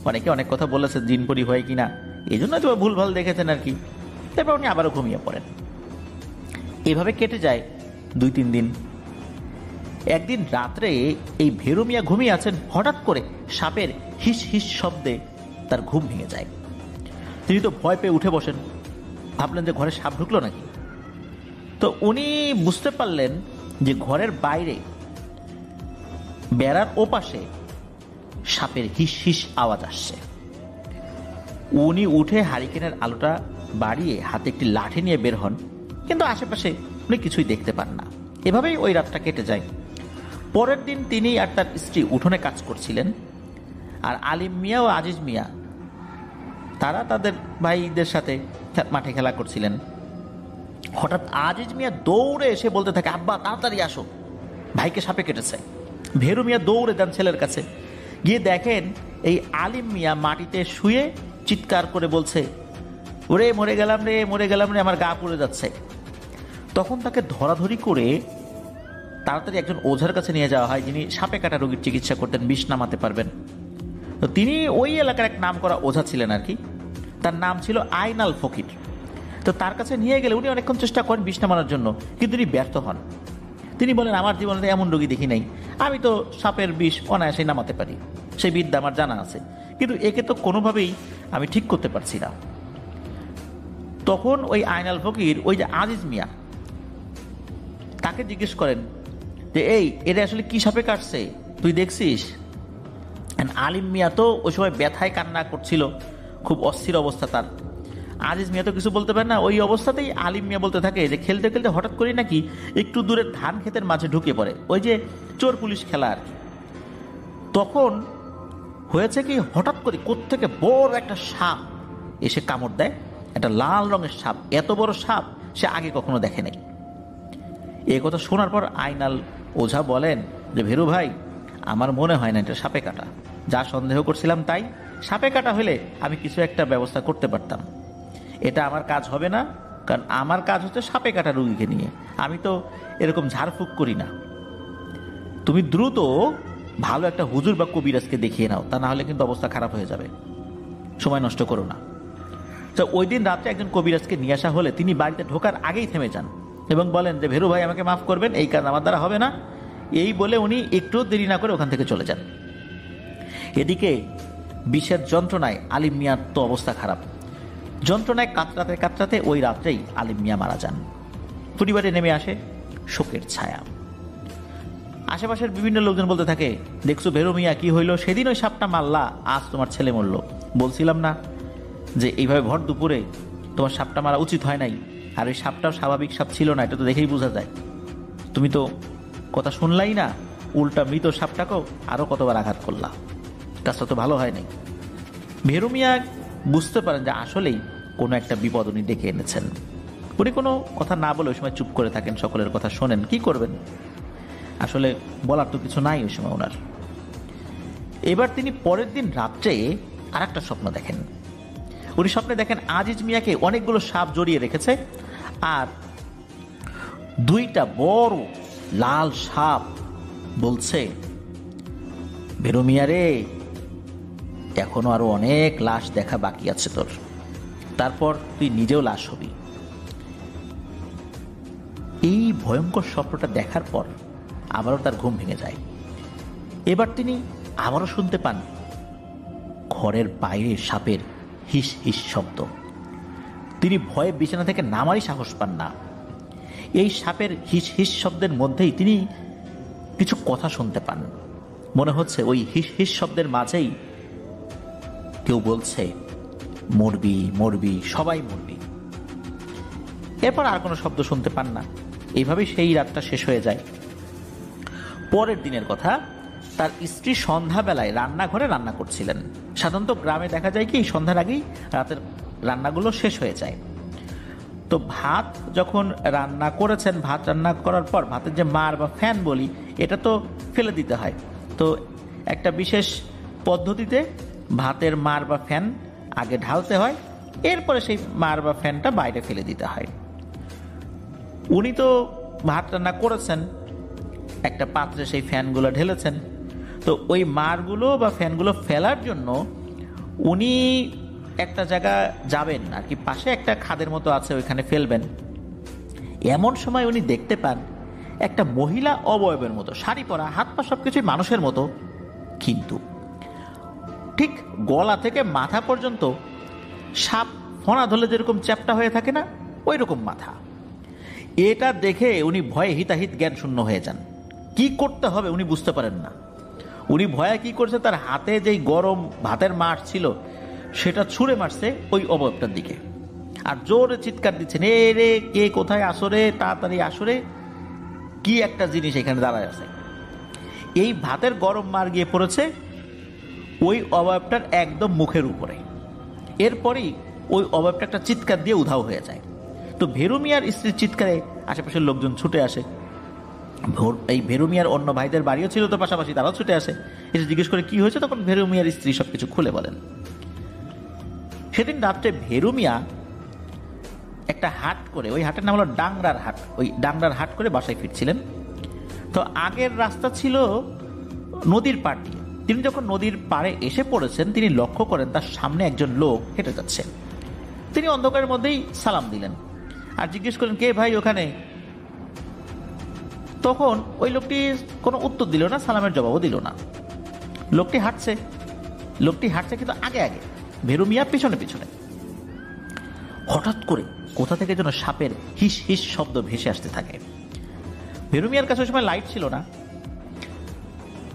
অনেকে অনেক কথা বলেছে জিনপরি হয় কিনা, এই জন্য তো ভুলভাল দেখেছেন আর কি। তারপর উনি আবারও ঘুমিয়ে পড়েন। এভাবে কেটে যায় 2-3 দিন। একদিন রাত্রে এই ভেরু মিয়া ঘুমিয়ে আছেন, হঠাৎ করে সাপের হিস হিস শব্দে তার ঘুম ভেঙে যায়। তিনি তো ভয় পেয়ে উঠে বসেন, ভাবলেন যে ঘরে সাপ ঢুকলো নাকি। তো উনি বুঝতে পারলেন যে ঘরের বাইরে বেড়ার ওপাশে সাপের হিস হিস আওয়াজ আসছে। উনি উঠে হারিকেনের আলোটা বাড়িয়ে হাতে একটি লাঠি নিয়ে বের হন, কিন্তু আশেপাশে উনি কিছুই দেখতে পান না। এভাবেই ওই রাতটা কেটে যায়। পরের দিন তিনি আর তার স্ত্রী উঠোনে কাজ করছিলেন, আর আলিম মিয়া ও আজিজ মিয়া তারা তাদের ভাইদের সাথে মাঠে খেলা করছিলেন। হঠাৎ আজিজ মিয়া দৌড়ে এসে বলতে থাকে, আব্বা তাড়াতাড়ি আসো, ভাইকে সাপে কেটেছে। ভেরু মিয়া দৌড়ে যান ছেলের কাছে, গিয়ে দেখেন এই আলিম মিয়া মাটিতে শুয়ে চিৎকার করে বলছে, ওরে মরে গেলাম রে, মরে গেলাম রে, আমার গা পুড়ে যাচ্ছে। তখন তাকে ধরাধরি করে তাড়াতাড়ি একজন ওঝার কাছে নিয়ে যাওয়া হয়, যিনি সাপে কাটা রোগীর চিকিৎসা করতেন, বিষ নামাতে পারবেন। তো তিনি ওই এলাকার এক নাম করা ওঝা ছিলেন আর কি, তার নাম ছিল আইনাল ফকির। তো তার কাছে নিয়ে গেলে উনি অনেকক্ষণ চেষ্টা করেন বিষ নামানোর জন্য, কিন্তু তিনি ব্যর্থ হন। তিনি বলেন, আমার জীবনে এমন রোগী দেখি নাই, আমি তো সাপের বিষ অনায়াসে নামাতে পারি, সেই বিদ্যা আমার জানা আছে, কিন্তু একে তো কোনোভাবেই আমি ঠিক করতে পারছি না। তখন ওই আইনাল ফকির ওই যে আজিজ মিয়া তাকে জিজ্ঞেস করেন যে, এরা আসলে কি সাপে কাটছে, তুই দেখছিস? আলিম মিয়া তো ওই সময় ব্যথায় কান্না করছিল, খুব অস্থির অবস্থা তার। আজিজ মিয়া তো কিছু বলতে পারে না। ওই অবস্থাতেই আলিম মিয়া বলতে থাকে যে খেলতে খেলতে হঠাৎ করে নাকি একটু দূরে ধান ক্ষেতের মাঝে ঢুকে পড়ে, ওই যে চোর পুলিশ খেলা আর কি। তখন হয়েছে কি, হঠাৎ করে কোত্থেকে বড় একটা সাপ এসে কামড় দেয়, একটা লাল রঙের সাপ, এত বড় সাপ সে আগে কখনো দেখে নাই। এই কথা শোনার পর আইনাল ওঝা বলেন যে, ভেরু ভাই, আমার মনে হয় না এটা সাপে কাটা, যা সন্দেহ করছিলাম তাই। সাপে কাটা হলে আমি কিছু একটা ব্যবস্থা করতে পারতাম, এটা আমার কাজ হবে না, কারণ আমার কাজ হচ্ছে সাপে কাটা রোগীকে নিয়ে, আমি তো এরকম ঝাড়ফুঁক করি না। তুমি দ্রুত ভালো একটা হুজুর বা কবিরাজকে দেখিয়ে নাও, তা না হলে কিন্তু অবস্থা খারাপ হয়ে যাবে, সময় নষ্ট করো না। তো ওই দিন রাত্রে একজন কবিরাজকে নিয়ে আসা হলে তিনি বাড়িতে ঢোকার আগেই থেমে যান এবং বলেন যে, ভেরু ভাই আমাকে মাফ করবেন, এই কাজ আমার দ্বারা হবে না। এই বলে উনি একটু দেরি না করে ওখান থেকে চলে যান। এদিকে বিষের যন্ত্রণায় আলিম মিয়ার তো অবস্থা খারাপ। যন্ত্রণায় কাতরাতে কাতরাতে ওই রাত্রেই আলিম মিয়া মারা যান। পরিবারে নেমে আসে শোকের ছায়া। আশেপাশের বিভিন্ন লোকজন বলতে থাকে, দেখছো ভেরু মিয়া কি হইল, সেদিন ওই সাপটা মারলা, আজ তোমার ছেলে মরল। বলছিলাম না যে এইভাবে ভর দুপুরে তোমার সাপটা মারা উচিত হয় নাই, আর ওই সাপটাও স্বাভাবিক সাপ ছিল না, এটা তো দেখেই বোঝা যায়। তুমি তো কথা শুনলাই না, উল্টা মৃত সাপটাকেও আরো কতবার আঘাত করলা, কাজটা তো ভালো হয় নাই। ভেরু মিয়া বুঝতে পারেন যে আসলেই কোনো একটা বিপদ উনি ডেকে এনেছেন। উনি কোনো কথা না বলে ওই সময় চুপ করে থাকেন, সকলের কথা শোনেন, কি করবেন, আসলে বলার তো কিছু নাই ওই সময় ওনার। এবার তিনি পরের দিন রাত্রে আর একটা স্বপ্ন দেখেন। উনি স্বপ্নে দেখেন আজিজ মিয়াকে অনেকগুলো সাপ জড়িয়ে রেখেছে, আর দুইটা বড় লাল সাপ বলছে, ভেরু মিয়া রে, এখনো আরো অনেক লাশ দেখা বাকি আছে তোর, তারপর তুই নিজেও লাশ হবি। এই ভয়ঙ্কর স্বপ্নটা দেখার পর আবারও তার ঘুম ভেঙে যায়। এবার তিনি আবারও শুনতে পান ঘরের বাইরে সাপের হিস হিস শব্দ। তিনি ভয়ে বিছানা থেকে নামারই সাহস পান না। এই সাপের হিস হিস শব্দের মধ্যেই তিনি কিছু কথা শুনতে পান। মনে হচ্ছে ওই হিস হিস শব্দের মাঝেই কেউ বলছে, মরবি মরবি, সবাই মরবি। এরপর আর কোনো শব্দ শুনতে পান না। এইভাবেই সেই রাতটা শেষ হয়ে যায়। পরের দিনের কথা, তার স্ত্রী সন্ধ্যাবেলায় রান্নাঘরে রান্না করছিলেন। সাধারণত গ্রামে দেখা যায় কি সন্ধ্যার আগেই রাতের রান্নাগুলো শেষ হয়ে যায়। তো ভাত যখন রান্না করেছেন, ভাত রান্না করার পর ভাতের যে মার বা ফ্যান বলি, এটা তো ফেলে দিতে হয়। তো একটা বিশেষ পদ্ধতিতে ভাতের মার বা ফ্যান আগে ঢালতে হয়, এরপরে সেই মার বা ফ্যানটা বাইরে ফেলে দিতে হয়। উনি তো ভাত রান্না করেছেন, একটা পাত্রে সেই ফ্যানগুলো ঢেলেছেন। তো ওই মারগুলো বা ফ্যানগুলো ফেলার জন্য উনি একটা জায়গা যাবেন আর কি, পাশে একটা খাদের মতো আছে, ওইখানে ফেলবেন। এমন সময় উনি দেখতে পান একটা মহিলা অবয়বের মতো, শাড়ি পরা, হাত পা সবকিছুই মানুষের মতো, কিন্তু ঠিক গলা থেকে মাথা পর্যন্ত সাপ ফণা ধরলে যেরকম চ্যাপ্টা হয়ে থাকে না, ওই রকম মাথা। এটা দেখে উনি ভয়ে হিতাহিত জ্ঞান শূন্য হয়ে যান। কি করতে হবে উনি বুঝতে পারেন না। উনি ভয়ে কি করছে, তার হাতে যেই গরম ভাতের মাঠ ছিল সেটা ছুঁড়ে মারছে ওই অবয়বটার দিকে, আর জোরে চিৎকার দিচ্ছেন, এ রে, কে কোথায় আসরে, তাড়াতাড়ি আসরে, কি একটা জিনিস এখানে দাঁড়ায় আছে। এই ভাতের গরম মার গিয়ে পড়েছে ওই অবয়বটার একদম মুখের উপরে। এরপরই ওই অবয়বটা একটা চিৎকার দিয়ে উধাও হয়ে যায়। তো ভেরু মিয়ার স্ত্রীর চিৎকারে আশেপাশের লোকজন ছুটে আসে। এই ভেরু মিয়ার অন্য ভাইদের বাড়িও ছিল তো পাশাপাশি, তারাও ছুটে আসে, এসে জিজ্ঞেস করে কি হয়েছে। তখন ভেরু মিয়ার স্ত্রী সবকিছু খুলে বলেন। সেদিন রাত্রে ভেরু মিয়া একটা হাট করে, ওই হাটের নাম হলো ডাংরার হাট, ওই ডাংরার হাট করে বাসায় ফিরছিলেন। তো আগের রাস্তা ছিল নদীর পাড় দিয়ে। তিনি যখন নদীর পাড়ে এসে পড়েছেন, তিনি লক্ষ্য করেন তার সামনে একজন লোক হেঁটে যাচ্ছে। তিনি অন্ধকারের মধ্যেই সালাম দিলেন আর জিজ্ঞেস করলেন, কে ভাই ওখানে? তখন ওই লোকটি কোনো উত্তর দিল না, সালামের জবাবও দিল না। লোকটি হাঁটছে কিন্তু আগে আগে, ভেরু মিয়া পিছনে পিছনে। হঠাৎ করে কোথা থেকে যেন সাপের হিস হিস শব্দ ভেসে আসতে থাকে। ভেরু মিয়ার কাছে ওই সময় লাইট ছিল না,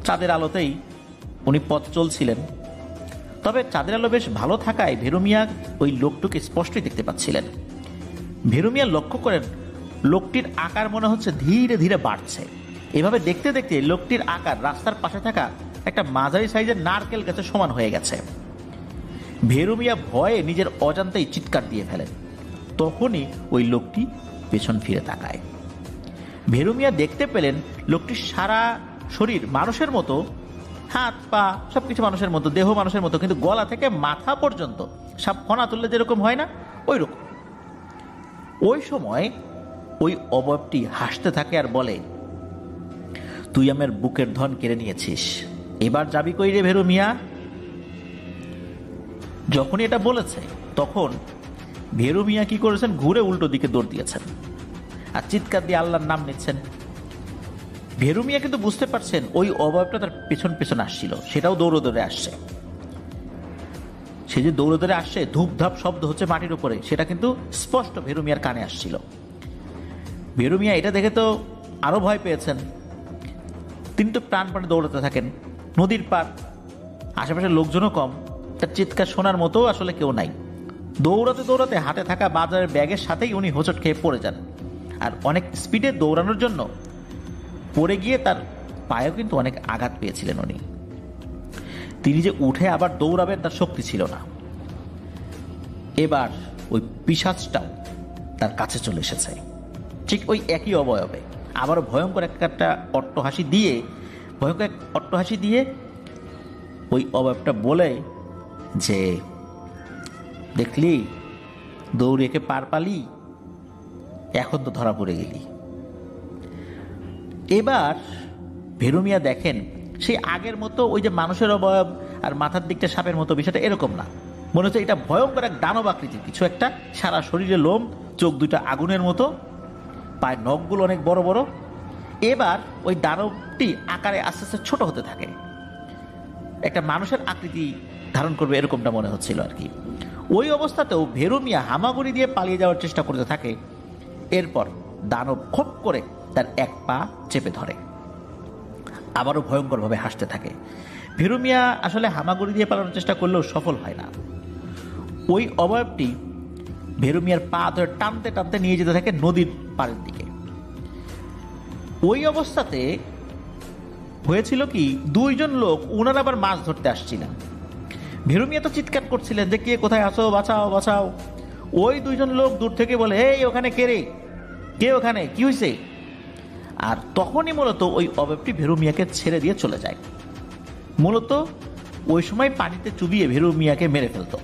চাঁদের আলোতেই উনি পথ চলছিলেন। তবে চাঁদের আলো বেশ ভালো থাকায় ভেরু মিয়া ওই লোকটিকে স্পষ্টই দেখতে পাচ্ছিলেন। ভেরু মিয়া লক্ষ্য করেন লোকটির আকার মনে হচ্ছে ধীরে ধীরে বাড়ছে। এভাবে দেখতে দেখতে লোকটির আকার রাস্তার পাশে থাকা একটা মাঝারি সাইজের নারকেল গাছের সমান হয়ে গেছে। ভেরু মিয়া ভয়ে নিজের অজান্তেই চিৎকার দিয়ে ফেলেন। তখনই ওই লোকটি পেছন ফিরে তাকায়। ভেরু মিয়া দেখতে পেলেন লোকটির সারা শরীর মানুষের মতো, হাত পা সবকিছু মানুষের মতো, দেহ মানুষের মতো, কিন্তু গলা থেকে মাথা পর্যন্ত সাপ ফণা তুললে যেরকম হয় না, ওই রকম। ওই সময় ওই অবয়বটি হাসতে থাকে আর বলে, তুই আমার বুকের ধন কেড়ে নিয়েছিস, এবার যাবি কই রে ভেরু মিয়া? যখনই এটা বলেছে তখন ভেরু মিয়া কি করেছেন, ঘুরে উল্টো দিকে দৌড় দিয়েছেন আর চিৎকার দিয়ে আল্লাহর নাম নিচ্ছেন। ভেরু মিয়া কিন্তু বুঝতে পারছেন ওই অবয়বটা তার পেছন পেছন আসছিল, সেটাও দৌড়ে দৌড়ে আসছে। সে যে দৌড়ে দৌড়ে আসছে, ধূপধাপ শব্দ হচ্ছে মাটির উপরে, সেটা কিন্তু স্পষ্ট ভেরু মিয়ার কানে আসছিল। ভেরু মিয়া এটা দেখে তো আরো ভয় পেয়েছেন। তিনি তো প্রাণপণে দৌড়াতে থাকেন। নদীর পার, আশেপাশের লোকজনও কম, তার চিৎকার শোনার মতো আসলে কেউ নাই। দৌড়াতে দৌড়াতে হাতে থাকা বাজারের ব্যাগের সাথেই উনি হোঁচট খেয়ে পড়ে যান। আর অনেক স্পিডে দৌড়ানোর জন্য পড়ে গিয়ে তার পায়েও কিন্তু অনেক আঘাত পেয়েছিলেন উনি। তিনি যে উঠে আবার দৌড়াবেন তার শক্তি ছিল না। এবার ওই পিশাচটাও তার কাছে চলে এসেছে, ঠিক ওই একই অবয়বে। আবারও ভয়ঙ্কর একটা অট্টহাসি দিয়ে ওই অবয়বটা বলে যে, দেখলি দৌড়ে একে পার পালি, এখন তো ধরা পড়ে গেলি। এবার ভেরু মিয়া দেখেন সেই আগের মতো ওই যে মানুষের অবয়ব আর মাথার দিকটা সাপের মতো, বিষয়টা এরকম না। মনে হচ্ছে এটা ভয়ঙ্কর এক দানব আকৃতির কিছু একটা, সারা শরীরে লোম, চোখ দুইটা আগুনের মতো। পায়ের নখগুলো অনেক বড় বড়। এবার ওই দানবটি আকারে আস্তে আস্তে ছোট হতে থাকে, একটা মানুষের আকৃতি ধারণ করবে এরকমটা মনে হচ্ছিল আর কি। ওই অবস্থাতেও ভেরু মিয়া হামাগুড়ি দিয়ে পালিয়ে যাওয়ার চেষ্টা করতে থাকে। এরপর দানব খপ করে তার এক পা চেপে ধরে, আবারও ভয়ঙ্করভাবে হাসতে থাকে। ভেরু মিয়া আসলে হামাগুড়ি দিয়ে পালানোর চেষ্টা করলেও সফল হয় না। ওই অবয়বটি ভেরু মিয়ার পা ধরে টানতে টানতে নিয়ে যেতে থাকে নদীর পাড়ের দিকে। ওই অবস্থাতে হয়েছিল কি, দুইজন লোক ওনারা আবার মাছ ধরতে আসছিলেন। ভেরু মিয়া তো চিৎকার করছিলেন যে কে কোথায় আসো, বাঁচাও বাঁচাও। ওই দুইজন লোক দূর থেকে বলে, এই ওখানে কে রে, কে ওখানে, কি হয়েছে? আর তখনই মূলত ওই অবয়বটি ভেরু মিয়াকে ছেড়ে দিয়ে চলে যায়। মূলত ওই সময় পানিতে চুবিয়ে ভেরু মিয়াকে মেরে ফেলতো,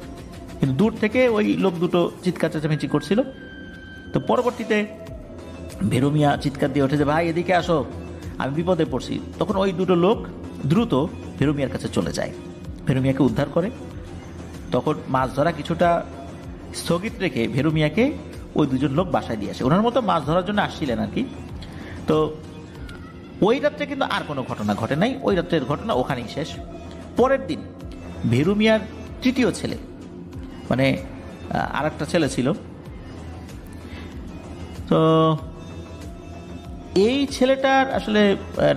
কিন্তু দূর থেকে ওই লোক দুটো চিৎকার চেঁচামেচি করছিল। তো পরবর্তীতে ভেরু মিয়া চিৎকার দিয়ে ওঠে যে ভাই এদিকে আসো, আমি বিপদে পড়ছি। তখন ওই দুটো লোক দ্রুত ভেরু মিয়ার কাছে চলে যায়, ভেরু মিয়াকে উদ্ধার করে। তখন মাছ ধরা কিছুটা স্থগিত রেখে ভেরু মিয়াকে ওই দুজন লোক বাসায় দিয়ে আসে। ওনার মতো মাছ ধরার জন্য আসছিলেন আর কি। তো ওই রাত্রে কিন্তু আর কোনো ঘটনা ঘটে নাই, ওই রাত্রের ঘটনা ওখানেই শেষ। পরের দিন ভেরু মিয়ার তৃতীয় ছেলে, মানে আর একটা ছেলে ছিল, তো এই ছেলেটার আসলে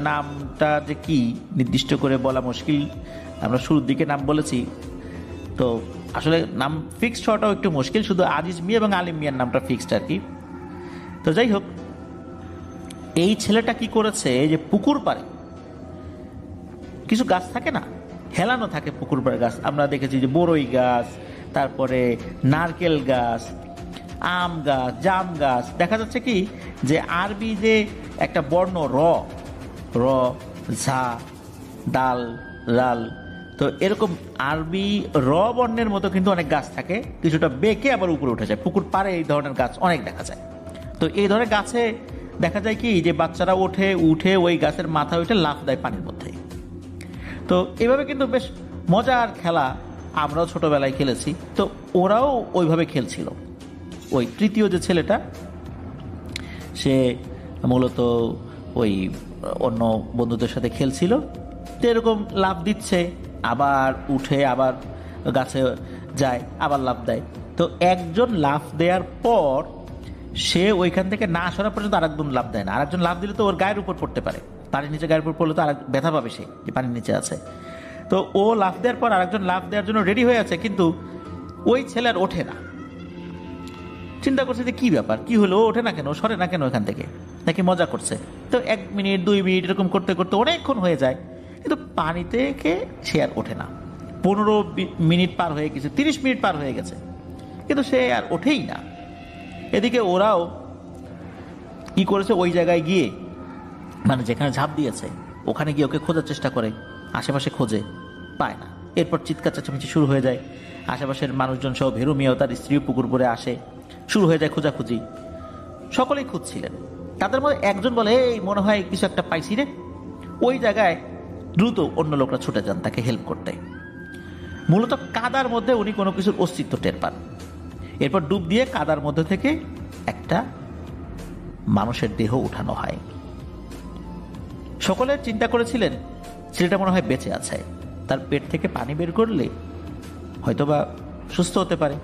নামটা যে কি নির্দিষ্ট করে বলা মুশকিল। আমরা শুরুর দিকে নাম বলেছি, তো আসলে নাম ফিক্সড হওয়াটাও একটু মুশকিল। শুধু আজিজ মিয়া এবং আলিম মিয়ার নামটা ফিক্সড আর কি। তো যাই হোক, এই ছেলেটা কি করেছে, যে পুকুর পাড়ে কিছু গাছ থাকে না, হেলানো থাকে পুকুর পাড়ে গাছ। আমরা দেখেছি যে বড়ই গাছ, তারপরে নারকেল গাছ, আম গাছ, জাম গাছ। দেখা যাচ্ছে কি যে আরবি যে একটা বর্ণ র, র, ঝা, দাল, লাল, তো এরকম আরবি র বর্ণের মতো কিন্তু অনেক গাছ থাকে, কিছুটা বেঁকে আবার উপরে উঠে যায়। পুকুর পাড়ে এই ধরনের গাছ অনেক দেখা যায়। তো এই ধরনের গাছে দেখা যায় কি যে বাচ্চারা উঠে ওই গাছের মাথা উঠে লাফ দেয় পানির মধ্যে। তো এভাবে কিন্তু বেশ মজার খেলা, আমরাও ছোটবেলায় খেলেছি। তো ওরাও ওইভাবে খেলছিল। ওই তৃতীয় যে ছেলেটা, সে মূলত ওই অন্য বন্ধুদের সাথে খেলছিল। তো এরকম লাফ দিচ্ছে, আবার উঠে আবার গাছে যায়, আবার লাফ দেয়। তো একজন লাফ দেওয়ার পর সে ওইখান থেকে না সরা পর্যন্ত আরেকজন লাফ দেয় না। আরেকজন লাফ দিলে তো ওর গায়ের উপর পড়তে পারে, পানির নিচে গায়ের উপর পড়লে তো আর ব্যথা পাবে সে, যে পানির নিচে আছে। তো ও লাফ দেওয়ার পর আরেকজন লাফ দেওয়ার জন্য রেডি হয়ে আছে, কিন্তু ওই ছেলে আর ওঠে না। চিন্তা করছে যে কি ব্যাপার, কি হলো, ও ওঠে না কেন, সরে না কেন এখান থেকে, নাকি মজা করছে। তো 1 মিনিট 2 মিনিট এরকম করতে করতে অনেকক্ষণ হয়ে যায়, কিন্তু পানি থেকে সে আর ওঠে না। 15 মিনিট পার হয়ে গেছে, 30 মিনিট পার হয়ে গেছে, কিন্তু সে আর ওঠেই না। এদিকে ওরাও কি করেছে, ওই জায়গায় গিয়ে, মানে যেখানে ঝাঁপ দিয়েছে ওখানে গিয়ে ওকে খোঁজার চেষ্টা করে, আশেপাশে খোঁজে, পায় না। এরপর চিৎকার চেঁচামেচি শুরু হয়ে যায়। আশেপাশের মানুষজন সহ ভেরু মিয়াও তার স্ত্রী পুকুর পরে আসে, শুরু হয়ে যায় খোঁজাখুঁজি। সকলেই খুঁজছিলেন। তাদের মধ্যে একজন বলে, এই মনে হয় কিছু একটা পাইছি রে। ওই জায়গায় দ্রুত অন্য লোকরা ছুটে যান তাকে হেল্প করতে। মূলত কাদার মধ্যে উনি কোনো কিছুর অস্তিত্ব টের পান। এরপর ডুব দিয়ে কাদার মধ্যে থেকে একটা মানুষের দেহ উঠানো হয়। সকলে চিন্তা করেছিলেন ছেলেটা মনে হয় বেঁচে আছে, তার পেট থেকে পানি বের করলে হয়তোবা সুস্থ হতে পারে।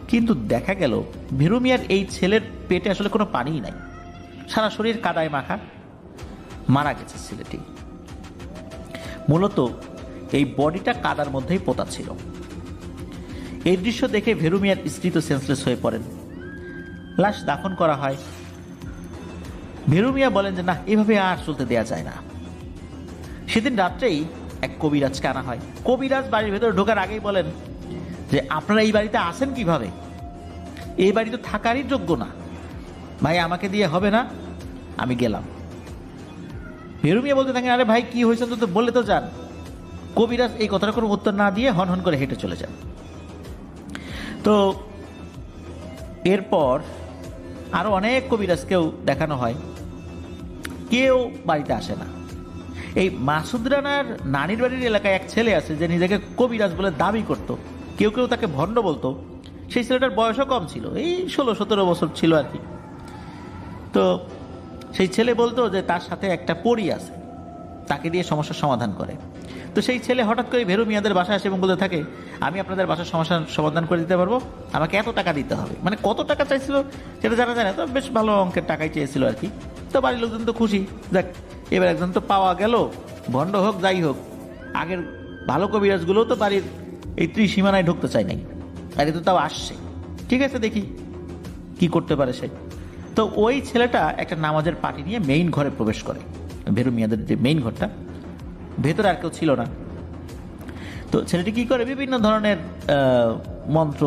কিন্তু দেখা গেল ভেরু মিয়ার এই ছেলের পেটে আসলে কোনো পানিই নাই, সারা শরীর কাদায় মাখা, মারা গেছে ছেলেটি। মূলত এই বডিটা কাদার মধ্যেই পোতা ছিল। এই দৃশ্য দেখে ভেরু মিয়ার স্ত্রী তো সেন্সলেস হয়ে পড়েন। লাশ দাফন করা হয়। ভেরু মিয়া বলেন যে না, এভাবে আর চলতে দেয়া যায় না। সেদিন রাত্রেই এক কবিরাজকে আনা হয়। কবিরাজ বাড়ির ভেতরে ঢোকার আগেই বলেন যে আপনারা এই বাড়িতে আসেন কিভাবে, এই বাড়ি তো থাকারই যোগ্য না, ভাই আমাকে দিয়ে হবে না, আমি গেলাম। ভেরু মিয়া বলতে থাকেন, আরে ভাই কি হয়েছে তো বললে তো যান। কবিরাজ এই কথাটা কোনো উত্তর না দিয়ে হন হন করে হেঁটে চলে যান। তো এরপর আরো অনেক কবিরাজকেও দেখানো হয়, কেউ বাড়িতে আসে না। এই মাসুদ রানার নানির বাড়ির এলাকায় এক ছেলে আছে যে নিজেকে কবিরাজ বলে দাবি করত, কেউ কেউ তাকে ভণ্ড বলতো। সেই ছেলেটার বয়সও কম ছিল, এই 16-17 বছর ছিল আর কি। তো সেই ছেলে বলতো যে তার সাথে একটা পরী আছে, তাকে দিয়ে সমস্যার সমাধান করে। তো সেই ছেলে হঠাৎ করে ভেরু মিয়াদের বাসায় আসে এবং বলতে থাকে, আমি আপনাদের বাসার সমস্যার সমাধান করে দিতে পারবো, আমাকে এত টাকা দিতে হবে। মানে কত টাকা চাইছিল সেটা জানা যায় না, তো বেশ ভালো অঙ্কের টাকাই চেয়েছিল আর কি। তো বাড়ির লোকজন তো খুশি, দেখ এবার একজন তো পাওয়া গেল, ভণ্ড হোক যাই হোক। আগের ভালো কবিরাজগুলোও তো বাড়ির এই ত্রিসীমানায় ঢুকতে চায় নাই, আর এ তো তাও আসছে। ঠিক আছে, দেখি কি করতে পারে সে। তো ওই ছেলেটা একটা নামাজের পার্টি নিয়ে মেইন ঘরে প্রবেশ করে, ভেরু মিয়াদের যে মেইন ঘরটা, ভেতরে আর কেউ ছিল না। তো ছেলেটি কি করে, বিভিন্ন ধরনের মন্ত্র,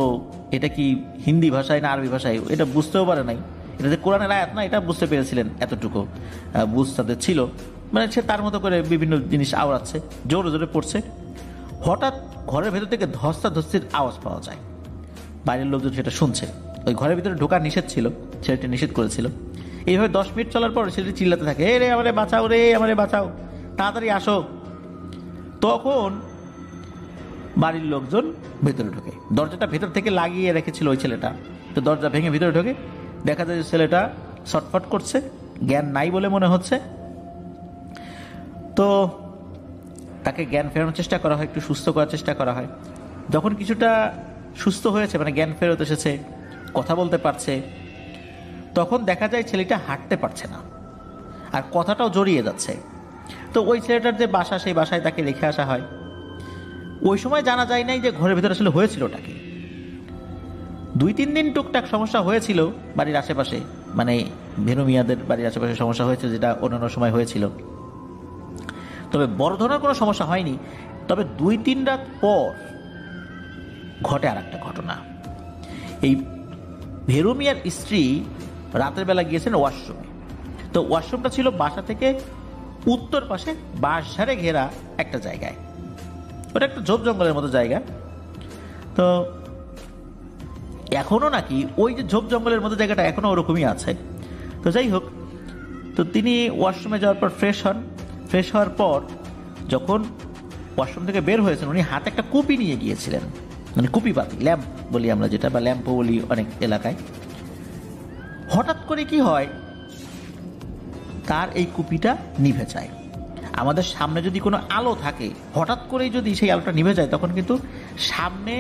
এটা কি হিন্দি ভাষায় না আরবি ভাষায় এটা বুঝতেও পারে নাই, এটা যে কোরআনের আয়াত না এটা বুঝতে পেরেছিলেন, এতটুকু বুঝ তাদের ছিল। মানে সে তার মতো করে বিভিন্ন জিনিস আওড়াচ্ছে, জোরে জোরে পড়ছে। হঠাৎ ঘরের ভেতর থেকে ধস্তাধস্তির আওয়াজ পাওয়া যায়, বাইরের লোকজন সেটা শুনছে। ওই ঘরের ভিতরে ঢোকা নিষেধ ছিল, ছেলেটি নিষেধ করেছিল। এইভাবে 10 মিনিট চলার পর ছেলেটি চিল্লাতে থাকে, এ রে আমারে বাঁচাও, রে আমারে বাঁচাও, তাড়াতাড়ি আসো। তখন বাড়ির লোকজন ভেতরে ঢোকে, দরজাটা ভেতর থেকে লাগিয়ে রেখেছিল ওই ছেলেটা। তো দরজা ভেঙে ভিতরে ঢোকে, দেখা যায় যে ছেলেটা ছটফট করছে, জ্ঞান নাই বলে মনে হচ্ছে। তো তাকে জ্ঞান ফেরানোর চেষ্টা করা হয়, একটু সুস্থ করার চেষ্টা করা হয়। যখন কিছুটা সুস্থ হয়েছে, মানে জ্ঞান ফেরত এসেছে, কথা বলতে পারছে, তখন দেখা যায় ছেলেটা হাঁটতে পারছে না, আর কথাটাও জড়িয়ে যাচ্ছে। তো ওই ছেলেটার যে বাসা, সেই বাসায় তাকে রেখে আসা হয়। ওই সময় জানা যায় নাই যে ঘরের ভিতরে আসলে হয়েছিলটা কি। 2-3 দিন টুকটাক সমস্যা হয়েছিল বাড়ির আশেপাশে, মানে ভেনু মিয়াদের বাড়ির আশেপাশে সমস্যা হয়েছিল, যেটা অন্যান্য সময় হয়েছিল। তবে বড় ধরনের কোনো সমস্যা হয়নি। তবে 2-3 রাত পর ঘটে আর একটা ঘটনা। এই ভেরু মিয়ার স্ত্রী রাতের বেলা গিয়েছেন ওয়াশরুমে। তো ওয়াশরুমটা ছিল বাসা থেকে উত্তর পাশে বাঁশঝাড়ে ঘেরা একটা জায়গায়, ওটা একটা ঝোপ জঙ্গলের মতো জায়গা। তো এখনো নাকি ওই যে ঝোপ জঙ্গলের মতো জায়গাটা এখনো ওরকমই আছে। তো যাই হোক, তো তিনি ওয়াশরুমে যাওয়ার পর ফ্রেশ হন। ফ্রেশ হওয়ার পর যখন ওয়াশরুম থেকে বের হয়েছেন, উনি হাতে একটা কুপি নিয়ে গিয়েছিলেন, মানে কুপি বাতি, ল্যাম্প বলি আমরা যেটা, বা ল্যাম্পও বলি অনেক এলাকায়। হঠাৎ করে কি হয়, তার এই কুপিটা নিভে যায়। আমাদের সামনে যদি কোনো আলো থাকে, হঠাৎ করেই যদি সেই আলোটা নিভে যায়, তখন কিন্তু সামনে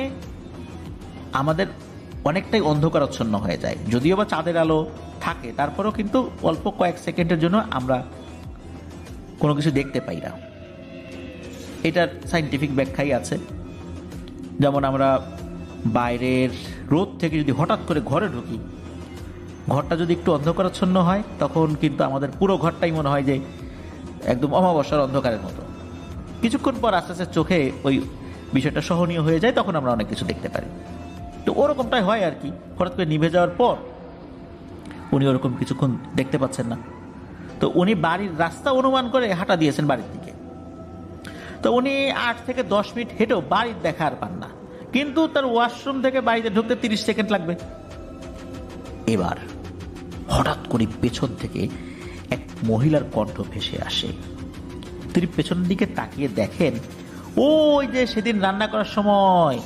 আমাদের অনেকটাই অন্ধকারাচ্ছন্ন হয়ে যায়। যদিও বা চাঁদের আলো থাকে, তারপরেও কিন্তু অল্প কয়েক সেকেন্ডের জন্য আমরা কোনো কিছু দেখতে পাই না। এটার সায়েন্টিফিক ব্যাখ্যাই আছে। যেমন আমরা বাইরের রোদ থেকে যদি হঠাৎ করে ঘরে ঢুকি, ঘরটা যদি একটু অন্ধকারাচ্ছন্ন হয়, তখন কিন্তু আমাদের পুরো ঘরটাই মনে হয় যে একদম অমাবস্যার অন্ধকারের মতো। কিছুক্ষণ পর আস্তে আস্তে চোখে ওই বিষয়টা সহনীয় হয়ে যায়, তখন আমরা অনেক কিছু দেখতে পারি। তো ওরকমটাই হয় আর কি। হঠাৎ করে নিভে যাওয়ার পর উনি ওরকম কিছুক্ষণ দেখতে পাচ্ছেন না। তো উনি বাড়ির রাস্তা অনুমান করে হাঁটা দিয়েছেন বাড়ির দিকে। তো উনি 8 থেকে 10 মিনিট হেঁটেও বাড়ির দেখা আর পান না, কিন্তু তার ওয়াশরুম থেকে বাড়িতে ঢুকতে 30 সেকেন্ড লাগবে। এবার হঠাৎ করে পেছন থেকে এক মহিলার কণ্ঠ ভেসে আসে। তিনি পেছনের দিকে তাকিয়ে দেখেন, ওই যে সেদিন রান্না করার সময়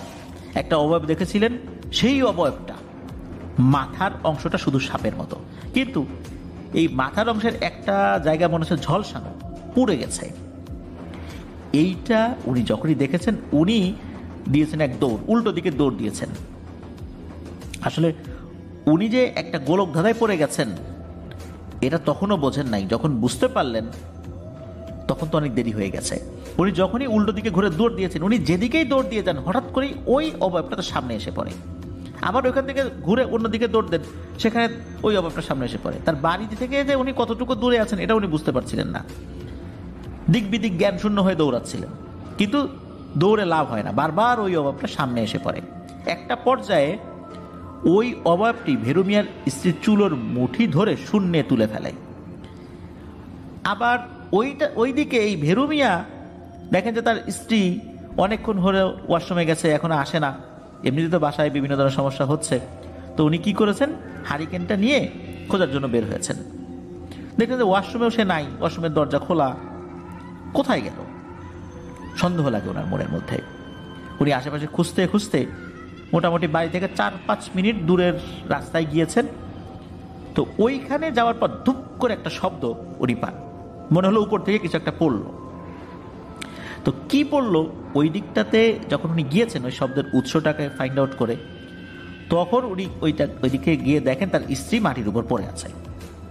একটা অবয়ব দেখেছিলেন, সেই অবয়বটা, মাথার অংশটা শুধু সাপের মতো, কিন্তু এই মাথার অংশের একটা জায়গা মনে হচ্ছে ঝলসানো, পুড়ে গেছে। এইটা উনি যখনই দেখেছেন, উনি দিয়েছেন এক দৌড়, উল্টো দিকে দৌড় দিয়েছেন। আসলে উনি যে একটা গোলক ধাঁধায় পড়ে গেছেন, এটা তখনও বোঝেন নাই। যখন বুঝতে পারলেন, তখন তো অনেক দেরি হয়ে গেছে। উনি যখনই উল্টো দিকে ঘুরে দৌড় দিয়েছেন, উনি যেদিকেই দৌড় দিয়ে যান, হঠাৎ করেই ওই অবয়বটা তার সামনে এসে পড়ে। আবার ওইখান থেকে ঘুরে অন্যদিকে দৌড় দেন, সেখানে ওই অবয়বটা সামনে এসে পড়ে। তার বাড়ি থেকে যে উনি কতটুকু দূরে আছেন, এটা উনি বুঝতে পারছিলেন না। দিক বিদিক জ্ঞান শূন্য হয়ে দৌড়াচ্ছিলেন, কিন্তু দৌড়ে লাভ হয় না, বারবার ওই অবয়বটা সামনে এসে পড়ে। একটা পর্যায়ে ওই অবয়বটি ভেরু মিয়ার স্ত্রীর চুলোর মুঠি ধরে শূন্যে তুলে ফেলে। আবার ওইদিকে এই ভেরু মিয়া দেখেন যে তার স্ত্রী অনেকক্ষণ ধরে ওয়াশরুমে গেছে, এখনো আসে না। এমনিতে তো বাসায় বিভিন্ন ধরনের সমস্যা হচ্ছে। তো উনি কি করেছেন, হারিকেনটা নিয়ে খোঁজার জন্য বের হয়েছেন। দেখলেন যে ওয়াশরুমেও সে নাই, ওয়াশরুমের দরজা খোলা। কোথায় গেল? সন্দেহ লাগে ওনার মনের মধ্যে। উনি আশেপাশে খুঁজতে খুঁজতে মোটামুটি বাড়ি থেকে 4-5 মিনিট দূরের রাস্তায় গিয়েছেন। তো ওইখানে যাওয়ার পর ধুপ করে একটা শব্দ উনি পান, মনে হলো উপর থেকে কিছু একটা পড়লো। তো কি পড়লো ওই দিকটাতে যখন উনি গিয়েছেন ওই শব্দের উৎসটাকে ফাইন্ড আউট করে, তখন উনি ওইদিকে গিয়ে দেখেন তার স্ত্রী মাটির উপর পড়ে আছে।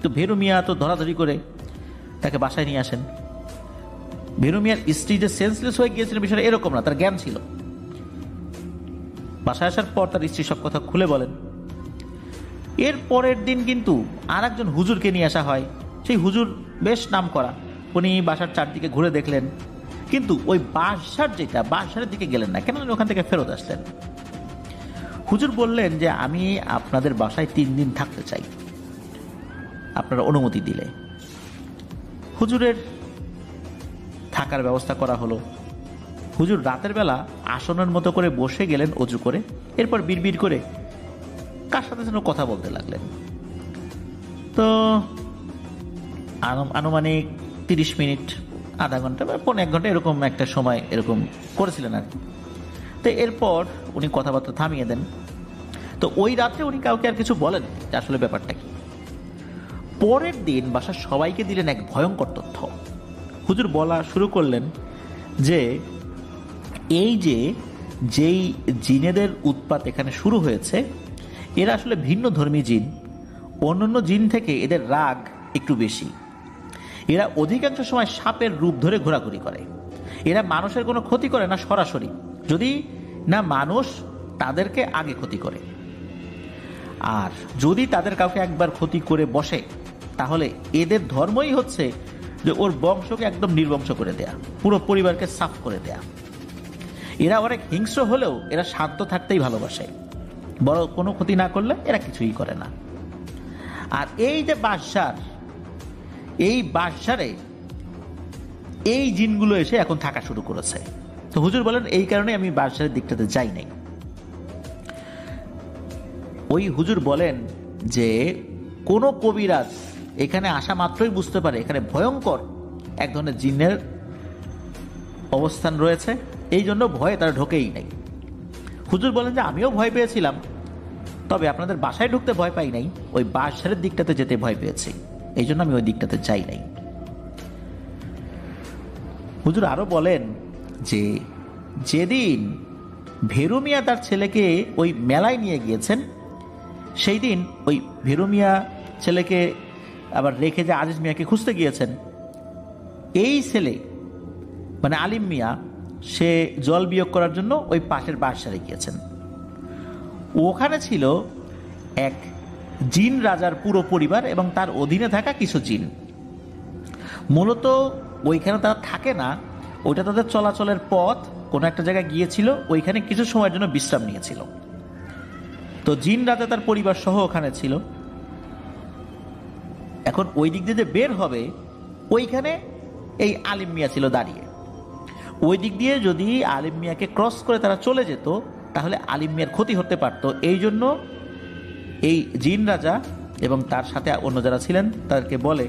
তো ভেরু মিয়া তো ধরাধরি করে তাকে বাসায় নিয়ে আসেন। ভেরু মিয়ার স্ত্রী যে সেন্সলেস হয়ে গিয়েছিলেন বিষয়টা এরকম না, তার জ্ঞান ছিল। বাসায় আসার পর তার স্ত্রী সব কথা খুলে বলেন। এর পরের দিন কিন্তু আর একজন হুজুরকে নিয়ে আসা হয়। সেই হুজুর বেশ নাম করা, উনি বাসার চারদিকে ঘুরে দেখলেন, কিন্তু ওই বাসার দিকে গেলেন না, কেন ওখান থেকে ফেরত আসলেন। হুজুর বললেন যে আমি আপনাদের বাসায় 3 দিন থাকতে চাই, আপনারা অনুমতি দিলে। হুজুরের থাকার ব্যবস্থা করা হলো। হুজুর রাতের বেলা আসনের মতো করে বসে গেলেন অজু করে, এরপর বিড়বিড় করে কার সাথে যেন কথা বলতে লাগলেন। তো আনুমানিক 30 মিনিট, আধা ঘন্টা বা 1 ঘন্টা এরকম একটা সময় এরকম করেছিলেন আর কি। তো এরপর উনি কথাবার্তা থামিয়ে দেন। তো ওই রাত্রে উনি কাউকে আর কিছু বলেন যে আসলে ব্যাপারটা কি। পরের দিন বাসার সবাইকে দিলেন এক ভয়ঙ্কর তথ্য। হুজুর বলা শুরু করলেন যে এই যেই জিনেদের উৎপাত এখানে শুরু হয়েছে, এরা আসলে ভিন্ন ধর্মী জিন। অন্যান্য জিন থেকে এদের রাগ একটু বেশি। এরা অধিকাংশ সময় সাপের রূপ ধরে ঘোরাঘুরি করে। এরা মানুষের কোনো ক্ষতি করে না সরাসরি, যদি না মানুষ তাদেরকে আগে ক্ষতি করে। আর যদি তাদের কাউকে একবার ক্ষতি করে বসে, তাহলে এদের ধর্মই হচ্ছে যে ওর বংশকে একদম নির্বংশ করে দেয়া, পুরো পরিবারকে সাফ করে দেয়া। এরা অনেক হিংস্র হলেও এরা শান্ত থাকতেই ভালোবাসে, বড় কোনো ক্ষতি না করলে এরা কিছুই করে না। আর এই যে বাসারে এই জিনগুলো এসে এখন থাকা শুরু করেছে। তো হুজুর বলেন এই কারণে আমি বাসারের দিকটাতে যাই নাই। ওই হুজুর বলেন যে কোনো কবিরাজ এখানে আসা মাত্রই বুঝতে পারে এখানে ভয়ঙ্কর এক ধরনের জিনের অবস্থান রয়েছে, এই জন্য ভয়ে তারা ঢোকেই নাই। হুজুর বলেন যে আমিও ভয় পেয়েছিলাম, তবে আপনাদের বাসায় ঢুকতে ভয় পাই নাই, ওই বাসারের দিকটাতে যেতে ভয় পেয়েছি, এই জন্য আমি ওই দিকটাতে যাই নাই। হুজুর আরো বলেন যে যেদিন ভেরু মিয়া তার ছেলেকে ওই মেলায় নিয়ে গিয়েছেন, সেই দিন ওই ভেরু মিয়া ছেলেকে আবার রেখে যে আজিজ মিয়াকে খুঁজতে গিয়েছেন, এই ছেলে মানে আলিম মিয়া সে জল বিয়োগ করার জন্য ওই পাশের বাসারে গিয়েছেন। ওখানে ছিল এক জিন রাজার পুরো পরিবার এবং তার অধীনে থাকা কিছু জিন। মূলত ওইখানে তারা থাকে না, ওইটা তাদের চলাচলের পথ, কোনো একটা জায়গায় গিয়েছিল, ওইখানে কিছু সময়ের জন্য বিশ্রাম নিয়েছিল। তো জিন রাজা তার পরিবার সহ ওখানে ছিল। এখন ওই দিক দিয়ে যে বের হবে, ওইখানে এই আলিম মিয়া ছিল দাঁড়িয়ে। ওই দিক দিয়ে যদি আলিম মিয়াকে ক্রস করে তারা চলে যেত, তাহলে আলিম মিয়ার ক্ষতি হতে পারত। এই জন্য এই জিন রাজা এবং তার সাথে অন্য যারা ছিলেন তাদেরকে বলে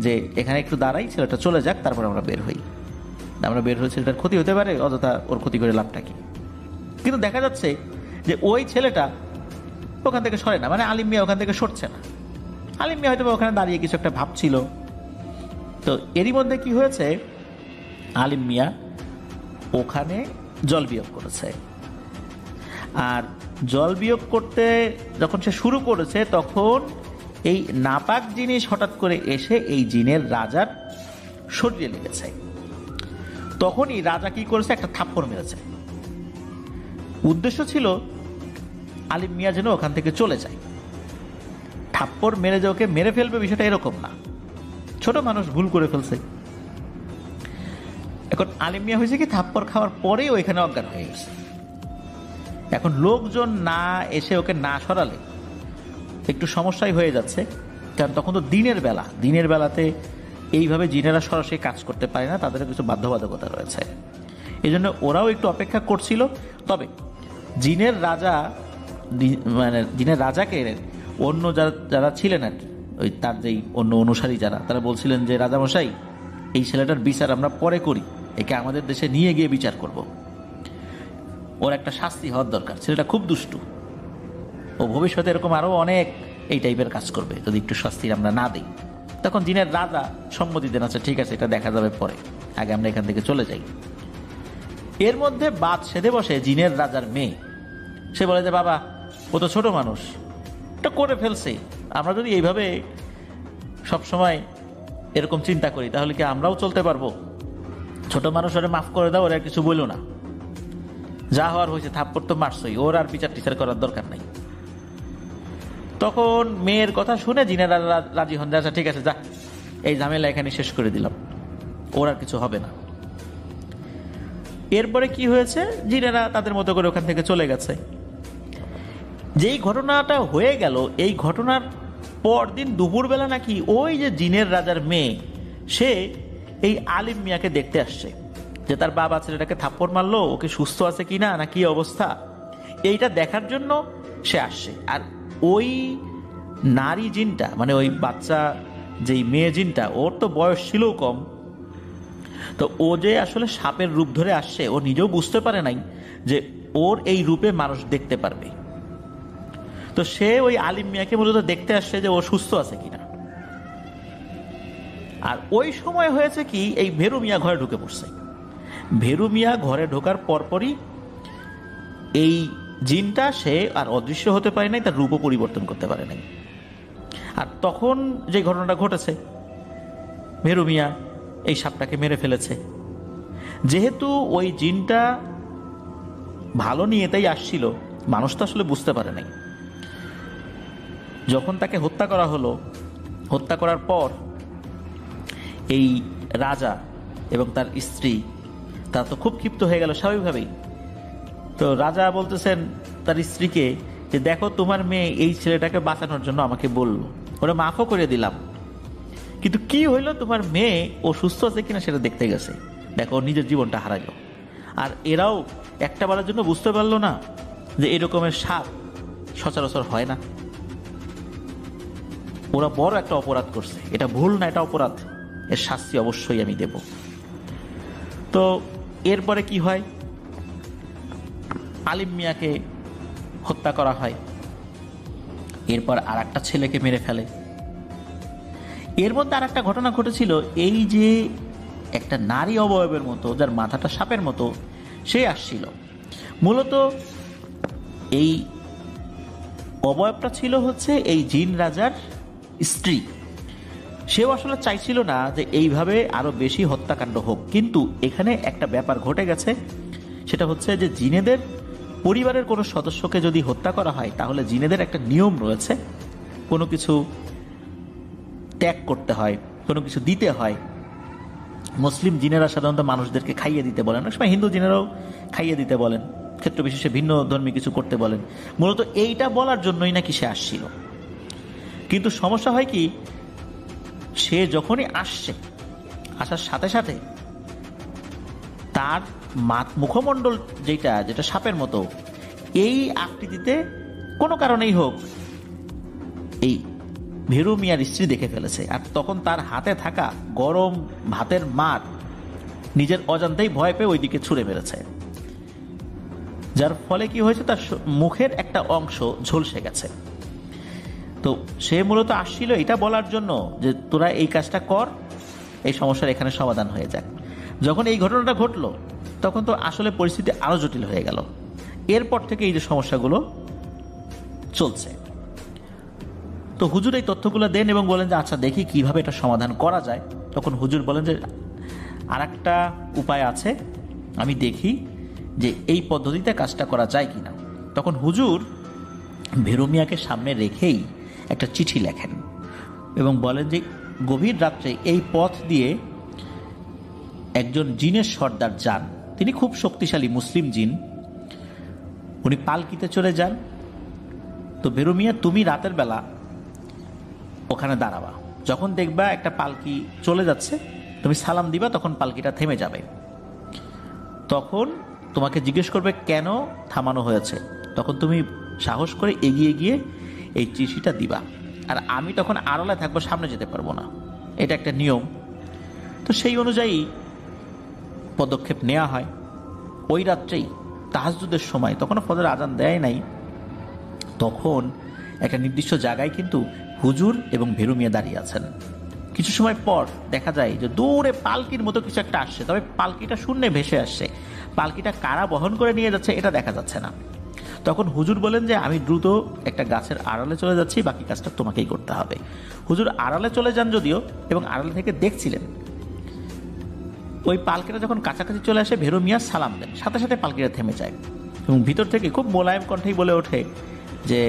যে এখানে একটু দাঁড়াই, ছেলেটা চলে যাক, তারপর আমরা বের হই। আমরা বের হয়ে ছেলেটার ক্ষতি হতে পারে, অযথা ওর ক্ষতি করে লাভটা কি। কিন্তু দেখা যাচ্ছে যে ওই ছেলেটা ওখান থেকে সরে না, মানে আলিম মিয়া ওখান থেকে সরছে না। আলিম মিয়া হয়তো ওখানে দাঁড়িয়ে কিছু একটা ভাবছিল। তো এরই মধ্যে কি হয়েছে, আলিম মিয়া ওখানে জল বিয়োগ করেছে। আর জল বিয়োগ করতে যখন সে শুরু করেছে, তখন এই নাপাক জিনিস হঠাৎ করে এসে এই জিনের রাজার শরীরে লেগেছে। তখনই রাজা কি করেছে, একটা থাপ্পড় মেরেছে। উদ্দেশ্য ছিল আলিম মিয়া যেন ওখান থেকে চলে যায়। থাপ্পড় মেরে যে ওকে মেরে ফেলবে বিষয়টা এরকম না, ছোট মানুষ ভুল করে ফেলছে। এখন আলিম মিয়া হয়েছে কি, থাপ্পড় খাওয়ার পরেই ওইখানে অজ্ঞান হয়ে গেছে। এখন লোকজন না এসে ওকে না সরালে একটু সমস্যাই হয়ে যাচ্ছে, কারণ তখন তো দিনের বেলাতে এইভাবে জিনেরা সরাসরি কাজ করতে পারে না, তাদের কিছু বাধ্যবাধকতা রয়েছে। এই জন্য ওরাও একটু অপেক্ষা করছিল। তবে জিনের রাজাকে অন্য যারা ছিলেন আর ওই তার যেই অন্য অনুসারী যারা, তারা বলছিলেন যে রাজামশাই, এই ছেলেটার বিচার আমরা পরে করি, একে আমাদের দেশে নিয়ে গিয়ে বিচার করব, ওর একটা শাস্তি হওয়ার দরকার, ছেলেটা খুব দুষ্টু, ও ভবিষ্যতে এরকম আরো অনেক এই টাইপের কাজ করবে যদি একটু শাস্তির আমরা না দিই। তখন জিনের রাজা সম্মতি দেন, আচ্ছা ঠিক আছে, এটা দেখা যাবে পরে, আগে আমরা এখান থেকে চলে যাই। এর মধ্যে বাদ সেধে বসে জিনের রাজার মেয়ে। সে বলে যে বাবা, ও তো ছোট মানুষ, এটা করে ফেলছে, আমরা যদি এইভাবে সবসময় এরকম চিন্তা করি তাহলে কি আমরাও চলতে পারবো? ছোট মানুষ ওরা মাফ করে দাও, ওরা আর কিছু বললো না, যা হওয়ার হয়েছে, থাপ্পড় তো মারছই, ওর আর বিচার টিচার করার দরকার নাই। তখন মেয়ের কথা শুনে জিনেরা রাজি হন, আচ্ছা ঠিক আছে, যা, এই ঝামেলা এখানে শেষ করে দিলাম, ওর আর কিছু হবে না। এরপরে কি হয়েছে, জিনেরা তাদের মতো করে ওখান থেকে চলে গেছে। যেই ঘটনাটা হয়ে গেল, এই ঘটনার পরদিন দুপুরবেলা নাকি ওই যে জিনের রাজার মেয়ে, সে এই আলিম মিয়াকে দেখতে আসছে, যে তার বাবা ছেলেটাকে থাপ্পড় মারলো, ওকে সুস্থ আছে কিনা, না কি অবস্থা, এইটা দেখার জন্য সে আসছে। আর ওই নারী জিনটা, মানে ওই বাচ্চা যেই মেয়ে জিনটা, ওর তো বয়স ছিল কম, তো ও যে আসলে সাপের রূপ ধরে আসছে ও নিজেও বুঝতে পারে নাই যে ওর এই রূপে মানুষ দেখতে পারবে। তো সে ওই আলিম মিয়াকে মূলত দেখতে আসছে যে ও সুস্থ আছে কিনা। আর ওই সময় হয়েছে কি, এই ভেরু মিয়া ঘরে ঢুকে পড়ছে। ভেরু মিয়া ঘরে ঢোকার পরপরই এই জিনটা, সে আর অদৃশ্য হতে পারে নাই, তার রূপও পরিবর্তন করতে পারে নাই। আর তখন যে ঘটনাটা ঘটেছে, ভেরু মিয়া এই সাপটাকে মেরে ফেলেছে। যেহেতু ওই জিনটা ভালো নিয়ে তাই আসছিল, মানুষ তো আসলে বুঝতে পারে নাই। যখন তাকে হত্যা করা হলো, হত্যা করার পর এই রাজা এবং তার স্ত্রী, তা তো খুব ক্ষিপ্ত হয়ে গেল স্বাভাবিকভাবেই। তো রাজা বলতেছেন তার স্ত্রীকে যে দেখো, তোমার মেয়ে এই ছেলেটাকে বাঁচানোর জন্য আমাকে বললো, ওরা মাফও করে দিলাম, কিন্তু কি হইলো, তোমার মেয়ে ও সুস্থ আছে কিনা সেটা দেখতে গেছে, দেখো নিজের জীবনটা হারাইল। আর এরাও একটা বারের জন্য বুঝতে পারলো না যে এরকমের সাপ সচরাচর হয় না। ওরা বড় একটা অপরাধ করছে, এটা ভুল না, এটা অপরাধ, এর শাস্তি অবশ্যই আমি দেব। তো এরপরে কি হয়, আলিম মিয়াকে হত্যা করা হয়, এরপর আর একটা ছেলেকে মেরে ফেলে। এর মধ্যে আর একটা ঘটনা ঘটেছিল, এই যে একটা নারী অবয়বের মতো, যার মাথাটা সাপের মতো, সে আসছিল। মূলত এই অবয়বটা ছিল হচ্ছে এই জিন রাজার স্ত্রী। সেও আসলে চাইছিল না যে এইভাবে আরো বেশি হত্যাকাণ্ড হোক, কিন্তু এখানে একটা ব্যাপার ঘটে গেছে, সেটা হচ্ছে যে জিনেদের পরিবারের কোনো সদস্যকে যদি হত্যা করা হয়, তাহলে জিনেদের একটা নিয়ম রয়েছে, কোনো কিছু ত্যাগ করতে হয়, কোনো কিছু দিতে হয়। মুসলিম জিনেরা সাধারণত মানুষদেরকে খাইয়ে দিতে বলেন, অনেক সময় হিন্দু জিনেরাও খাইয়ে দিতে বলেন, ক্ষেত্র বিশেষে ভিন্ন ধর্মী কিছু করতে বলেন। মূলত এইটা বলার জন্যই নাকি সে আসছিল। কিন্তু সমস্যা হয় কি, সে যখনই আসছে, আসার সাথে সাথে তার মুখমণ্ডল যেটা সাপের মতো, এই আকৃতিতে কোনো কারণেই হোক এই ভেরু মিয়ার স্ত্রী দেখে ফেলেছে। আর তখন তার হাতে থাকা গরম ভাতের মার নিজের অজান্তেই ভয় পেয়ে ওইদিকে ছুঁড়ে মেরেছে, যার ফলে কি হয়েছে, তার মুখের একটা অংশ ঝলসে গেছে। তো সে মূলত আসছিল এটা বলার জন্য যে তোরা এই কাজটা কর, এই সমস্যার এখানে সমাধান হয়ে যাক। যখন এই ঘটনাটা ঘটলো, তখন তো আসলে পরিস্থিতি আরো জটিল হয়ে গেল। এরপর থেকে এই যে সমস্যাগুলো চলছে, তো হুজুর এই তথ্যগুলো দেন এবং বলেন যে আচ্ছা দেখি কিভাবে এটা সমাধান করা যায়। তখন হুজুর বলেন যে আর একটা উপায় আছে, আমি দেখি যে এই পদ্ধতিতে কাজটা করা যায় কিনা। তখন হুজুর ভেরু মিয়াকে সামনে রেখেই একটা চিঠি লেখেন এবং বলেন যে গভীর রাত্রে এই পথ দিয়ে একজন জিনের সর্দার যান, তিনি খুব শক্তিশালী মুসলিম জিন, উনি পালকিতে চলে যান। তো ভেরু মিয়া, তুমি রাতের বেলা ওখানে দাঁড়াবা, যখন দেখবা একটা পালকি চলে যাচ্ছে তুমি সালাম দিবা, তখন পালকিটা থেমে যাবে। তখন তোমাকে জিজ্ঞেস করবে কেন থামানো হয়েছে, তখন তুমি সাহস করে এগিয়ে গিয়ে এই চিঠিটা দিবা। আর আমি তখন আড়ালে থাকবো, সামনে যেতে পারবো না, এটা একটা নিয়ম। তো সেই অনুযায়ী পদক্ষেপ নেওয়া হয়। ওই রাত্রেই তাহাজ্জুদের সময়, তখনও ফজর আজান দেয় নাই, তখন একটা নির্দিষ্ট জায়গায় কিন্তু হুজুর এবং ভেরু মিয়া দাঁড়িয়ে আছেন। কিছু সময় পর দেখা যায় যে দূরে পালকির মতো কিছু একটা আসছে, তবে পালকিটা শূন্যে ভেসে আসছে। পালকিটা কারা বহন করে নিয়ে যাচ্ছে এটা দেখা যাচ্ছে না। তখন হুজুর বলেন যে আমি দ্রুত একটা গাছের আড়ালে চলে যাচ্ছি, বাকি কাজটা তোমাকেই করতে হবে। হুজুর আড়ালে চলে যান যদিও, এবং আড়ালে থেকে দেখছিলেন। ওই পালকিটা যখন কাছাকাছি চলে আসে ভেরু মিয়া সালাম দেন, সাথে সাথে পালকিটা থেমে যায় এবং ভিতর থেকে খুব মোলায়েম কণ্ঠেই বলে ওঠে যে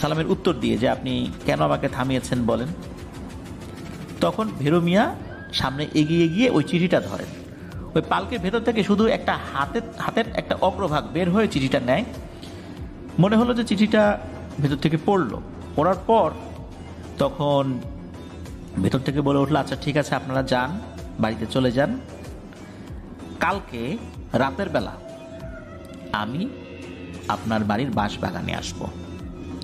সালামের উত্তর দিয়ে যে আপনি কেন আমাকে থামিয়েছেন বলেন। তখন ভেরু মিয়া সামনে এগিয়ে গিয়ে ওই চিঠিটা ধরেন। ওই পালকির ভেতর থেকে শুধু একটা হাতের একটা অগ্রভাগ বের হয়ে চিঠিটা নেয়। মনে হলো যে চিঠিটা ভেতর থেকে পড়ার পর তখন ভেতর থেকে বলে উঠলো, আচ্ছা ঠিক আছে, আপনারা যান, বাড়িতে চলে যান। কালকে রাতের বেলা আমি আপনার বাড়ির বাঁশবাগানে আসব,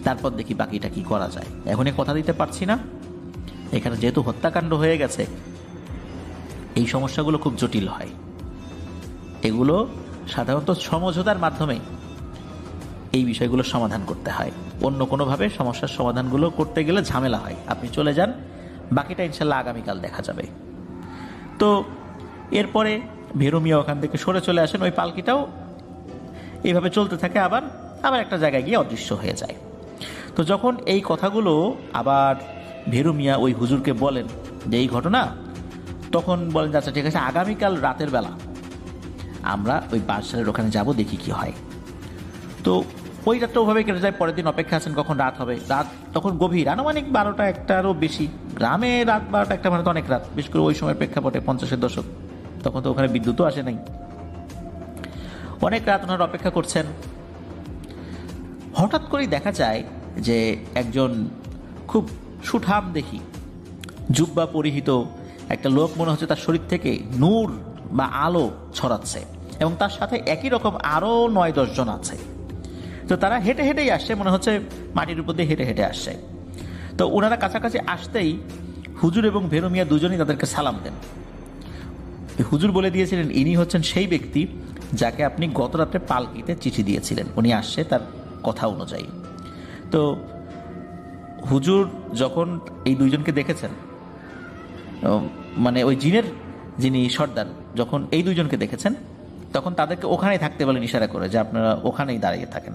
তারপর দেখি বাকিটা কি করা যায়। এখনই কথা দিতে পারছি না, এখানে যেহেতু হত্যাকাণ্ড হয়ে গেছে এই সমস্যাগুলো খুব জটিল হয়। এগুলো সাধারণত সমঝোতার মাধ্যমে এই বিষয়গুলো সমাধান করতে হয়, অন্য কোনোভাবে সমস্যার সমাধানগুলো করতে গেলে ঝামেলা হয়। আপনি চলে যান, বাকিটা ইনশাল্লাহ আগামীকাল দেখা যাবে। তো এরপরে ভেরু মিয়া ওখান থেকে সরে চলে আসেন। ওই পালকিটাও এইভাবে চলতে থাকে, আবার একটা জায়গায় গিয়ে অদৃশ্য হয়ে যায়। তো যখন এই কথাগুলো আবার ভেরু মিয়া ওই হুজুরকে বলেন যে এই ঘটনা, তখন বলেন যে আচ্ছা ঠিক আছে, আগামীকাল রাতের বেলা আমরা ওই বাদশাহের ওখানে যাব, দেখি কি হয়। তো ওই রাতটা ওভাবে কেটে যায়। পরের দিন অপেক্ষা আছেন কখন রাত হবে। রাত তখন গভীর, আনুমানিক 12টা 1টারও বেশি। গ্রামে রাত 12টা 1টা মানে তো অনেক রাত, বিশেষ করে ওই সময়ের প্রেক্ষাপটে 50-এর দশক, তখন তো ওখানে বিদ্যুৎও আসে নাই। অনেক রাত ওনারা অপেক্ষা করছেন। হঠাৎ করেই দেখা যায় যে একজন খুব সুঠাম দেখি জুব্বা পরিহিত একটা লোক, মনে হচ্ছে তার শরীর থেকে নূর বা আলো ছড়াচ্ছে, এবং তার সাথে একই রকম আরও 9-10 জন আছে। তো তারা হেঁটে হেঁটেই আসছে, মনে হচ্ছে মাটির উপর দিয়ে হেঁটে হেঁটে আসছে। তো ওনারা কাছাকাছি আসতেই হুজুর এবং ভেরু মিয়া দুজনই তাদেরকে সালাম দেন। হুজুর বলে দিয়েছিলেন ইনি হচ্ছেন সেই ব্যক্তি যাকে আপনি গত রাত্রে পালকিতে চিঠি দিয়েছিলেন, উনি আসছে তার কথা অনুযায়ী। তো হুজুর যখন এই দুইজনকে দেখেছেন, মানে ওই জিনের যিনি সর্দার যখন এই দুইজনকে দেখেছেন, তখন তাদেরকে ওখানেই থাকতে বলেন ইশারা করে যে আপনারা ওখানেই দাঁড়িয়ে থাকেন।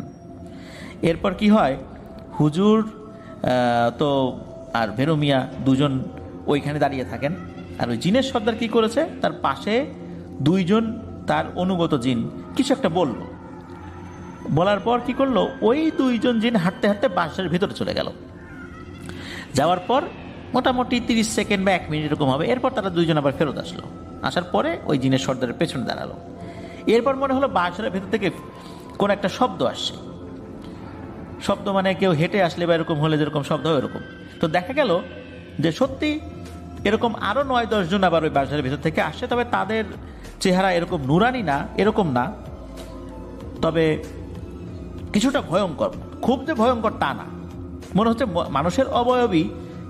এরপর কি হয়, হুজুর তো আর ভেরু মিয়া দুজন ওইখানে দাঁড়িয়ে থাকেন। আর ওই জিনের সর্দার কি করেছে, তার পাশে দুইজন তার অনুগত জিন কিছু একটা বলার পর কি করলো, ওই দুইজন জিন হাঁটতে হাঁটতে বাসার ভিতরে চলে গেল। যাওয়ার পর মোটামুটি 30 সেকেন্ড বা 1 মিনিট এরকম হবে। এরপর তারা দুইজন আবার ফেরত আসলো। আসার পরে ওই জিনের সর্দারের পেছনে দাঁড়ালো। এরপর মনে হলো বাসারের ভেতর থেকে কোন একটা শব্দ আসছে। শব্দ মানে কেউ হেঁটে আসলে বা এরকম হলে যেরকম শব্দ হয় এরকম। তো দেখা গেল যে সত্যি এরকম আরো 9-10 জন আবার ওই বাসারের ভেতর থেকে আসছে। তবে তাদের চেহারা এরকম নুরানি না, এরকম না, তবে কিছুটা ভয়ঙ্কর। খুব যে ভয়ঙ্কর তা না, মনে হচ্ছে মানুষের অবয়বই,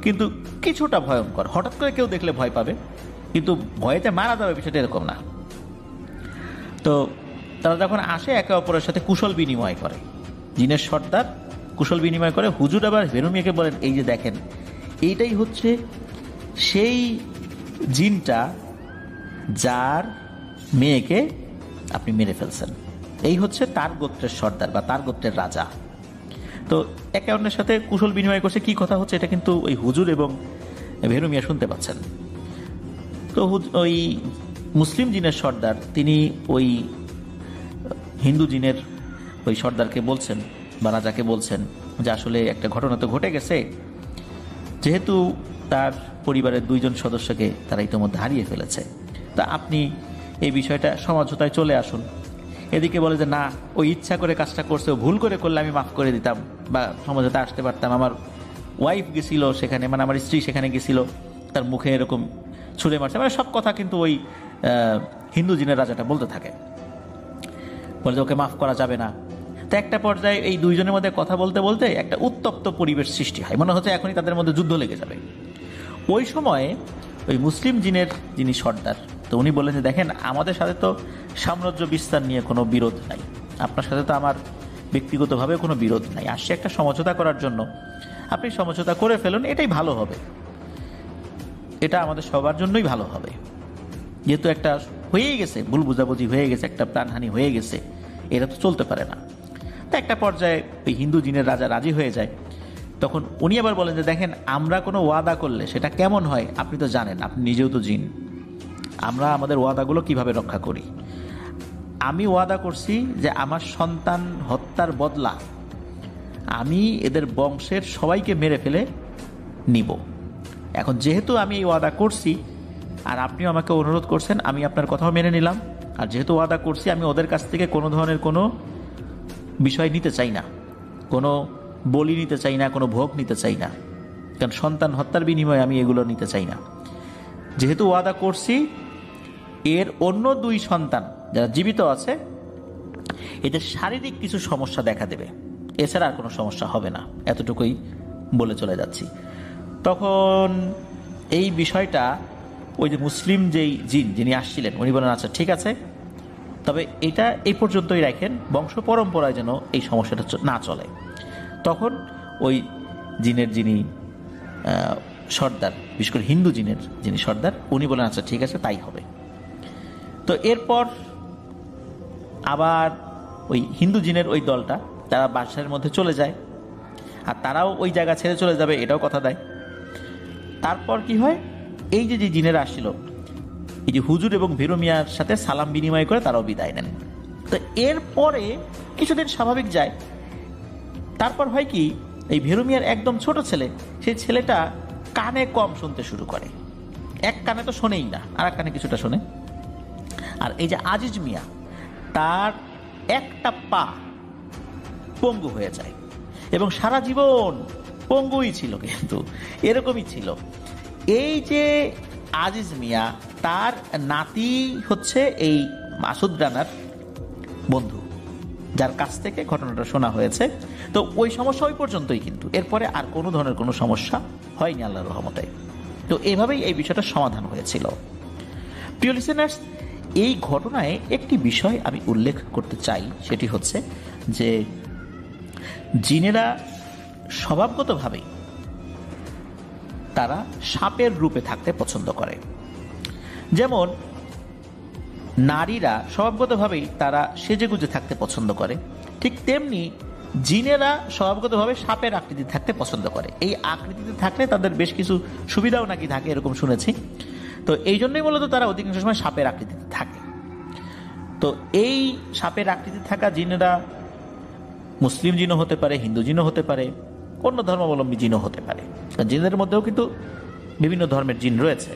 কিন্তু কিছুটা ভয়ঙ্কর। হঠাৎ করে কেউ দেখলে ভয় পাবে, কিন্তু ভয়েতে মারা যাবে বিষয়টা এরকম না। তো তারা যখন আসে একে অপরের সাথে কুশল বিনিময় করে, জিনের সর্দার কুশল বিনিময় করে। হুজুর আবার ভেরু মিয়াকে বলেন এই যে দেখেন, এইটাই হচ্ছে সেই জিনটা যার মেয়েকে আপনি মেরে ফেলছেন, এই হচ্ছে তার গোত্রের সর্দার বা তার গোত্রের রাজা। তো একে অন্যের সাথে কুশল বিনিময় করছে, কি কথা হচ্ছে এটা কিন্তু ওই হুজুর এবং ভেরু মিয়া শুনতে পাচ্ছেন। তো ওই মুসলিম জিনের সর্দার তিনি ওই হিন্দু জিনের ওই সর্দারকে বলছেন বা রাজাকে বলছেন যে আসলে একটা ঘটনা তো ঘটে গেছে, যেহেতু তার পরিবারের 2 জন সদস্যকে তারা ইতিমধ্যে হারিয়ে ফেলেছে, তা আপনি এই বিষয়টা সমঝোতায় চলে আসুন। এদিকে বলে যে না, ওই ইচ্ছা করে কাজটা করছে, ও ভুল করলে আমি মাফ করে দিতাম বা সমঝোতায় আসতে পারতাম। আমার ওয়াইফ গেছিল সেখানে, মানে আমার স্ত্রী সেখানে গেছিল, তার মুখে এরকম ছুঁড়ে মারছে, মানে সব কথা কিন্তু ওই হিন্দু জিনের রাজাটা বলতে থাকে। বলে যে ওকে মাফ করা যাবে না। তো একটা পর্যায়ে এই 2 জনের মধ্যে কথা বলতে বলতে একটা উত্তপ্ত পরিবেশ সৃষ্টি হয়, মনে হচ্ছে এখনই তাদের মধ্যে যুদ্ধ লেগে যাবে। ওই সময়ে ওই মুসলিম জিনের যিনি সর্দার, তো উনি বললেন যে দেখেন, আমাদের সাথে তো সাম্রাজ্য বিস্তার নিয়ে কোনো বিরোধ নাই, আপনার সাথে তো আমার ব্যক্তিগতভাবে কোনো বিরোধ নাই, আসছে একটা সমঝোতা করার জন্য, আপনি সমঝোতা করে ফেলুন, এটাই ভালো হবে, এটা আমাদের সবার জন্যই ভালো হবে। যেহেতু একটা হয়েই গেছে, ভুল বুঝাবুঝি হয়ে গেছে, একটা প্রাণহানি হয়ে গেছে, এটা তো চলতে পারে না। তো একটা পর্যায়ে ওই হিন্দু জিনের রাজা রাজি হয়ে যায়। তখন উনি আবার বলেন যে দেখেন, আমরা কোনো ওয়াদা করলে সেটা কেমন হয় আপনি তো জানেন, আপনি নিজেও তো জিন, আমরা আমাদের ওয়াদাগুলো কিভাবে রক্ষা করি। আমি ওয়াদা করছি যে আমার সন্তান হত্যার বদলা আমি এদের বংশের সবাইকে মেরে ফেলে নিব। এখন যেহেতু আমি এই ওয়াদা করছি আর আপনিও আমাকে অনুরোধ করছেন, আমি আপনার কথাও মেনে নিলাম। আর যেহেতু ওয়াদা করছি, আমি ওদের কাছ থেকে কোনো ধরনের কোনো বিষয় নিতে চাই না, কোনো বলি নিতে চাই না, কোনো ভোগ নিতে চাই না, কারণ সন্তান হত্যার বিনিময়ে আমি এগুলো নিতে চাই না। যেহেতু ওয়াদা করছি, এর অন্য 2 সন্তান যারা জীবিত আছে এদের শারীরিক কিছু সমস্যা দেখা দেবে, এছাড়া আর কোনো সমস্যা হবে না, এতটুকুই বলে চলে যাচ্ছি। তখন এই বিষয়টা ওই যে মুসলিম যেই জিন যিনি আসছিলেন উনি বলেন আচ্ছা ঠিক আছে, তবে এটা এই পর্যন্তই রাখেন, বংশ পরম্পরায় যেন এই সমস্যাটা না চলে। তখন ওই জিনের যিনি সর্দার, বিশেষ করে হিন্দু জিনের যিনি সর্দার, উনি বলেন আচ্ছা ঠিক আছে তাই হবে। তো এরপর আবার ওই হিন্দু জিনের ওই দলটা তারা বাদশাহের মধ্যে চলে যায়, আর তারাও ওই জায়গা ছেড়ে চলে যাবে এটাও কথা দেয়। তারপর কি হয়, এই যে যে জিনেরা আসছিল, এই যে হুজুর এবং ভীরু মিয়ার সাথে সালাম বিনিময় করে তারাও বিদায় নেন। তো এরপরে কিছুদিন স্বাভাবিক যায়। তারপর হয় কি, এই ভীরু মিয়ার একদম ছোট ছেলে, সেই ছেলেটা কানে কম শুনতে শুরু করে, এক কানে তো শোনেই না, আর এক কানে কিছুটা শোনে। আর এই যে আজিজ মিয়া, তার একটা পা পঙ্গু হয়ে যায় এবং সারা জীবন পঙ্গুই ছিল, কিন্তু এরকমই ছিল। এই যে আজিজ মিয়া, তার নাতি হচ্ছে এই মাসুদ রানার বন্ধু, যার কাছ থেকে ঘটনাটা শোনা হয়েছে। তো ওই সমস্যা ওই পর্যন্তই, কিন্তু এরপরে আর কোনো ধরনের কোনো সমস্যা হয়নি আল্লাহর রহমতে। তো এভাবেই এই বিষয়টা সমাধান হয়েছিল। প্রিয় লিসেনার্স, এই ঘটনায় একটি বিষয় আমি উল্লেখ করতে চাই, সেটি হচ্ছে যে জিনেরা স্বভাবগতভাবেই তারা সাপের রূপে থাকতে পছন্দ করে। যেমন নারীরা স্বভাবগতভাবেই তারা সেজেগুজে থাকতে পছন্দ করে, ঠিক তেমনি জিনেরা স্বভাবগতভাবে সাপের আকৃতি থাকতে পছন্দ করে। এই আকৃতিতে থাকলে তাদের বেশ কিছু সুবিধাও নাকি থাকে, এরকম শুনেছি। তো এই জন্যই মূলত তারা অধিকাংশ সময় সাপের আকৃতিতে থাকে। তো এই সাপের আকৃতি থাকা জিনেরা মুসলিম জিনও হতে পারে, হিন্দু জিনও হতে পারে, অন্য ধর্মাবলম্বী জিনও হতে পারে। জিনদের মধ্যেও কিন্তু বিভিন্ন ধর্মের জিন রয়েছে।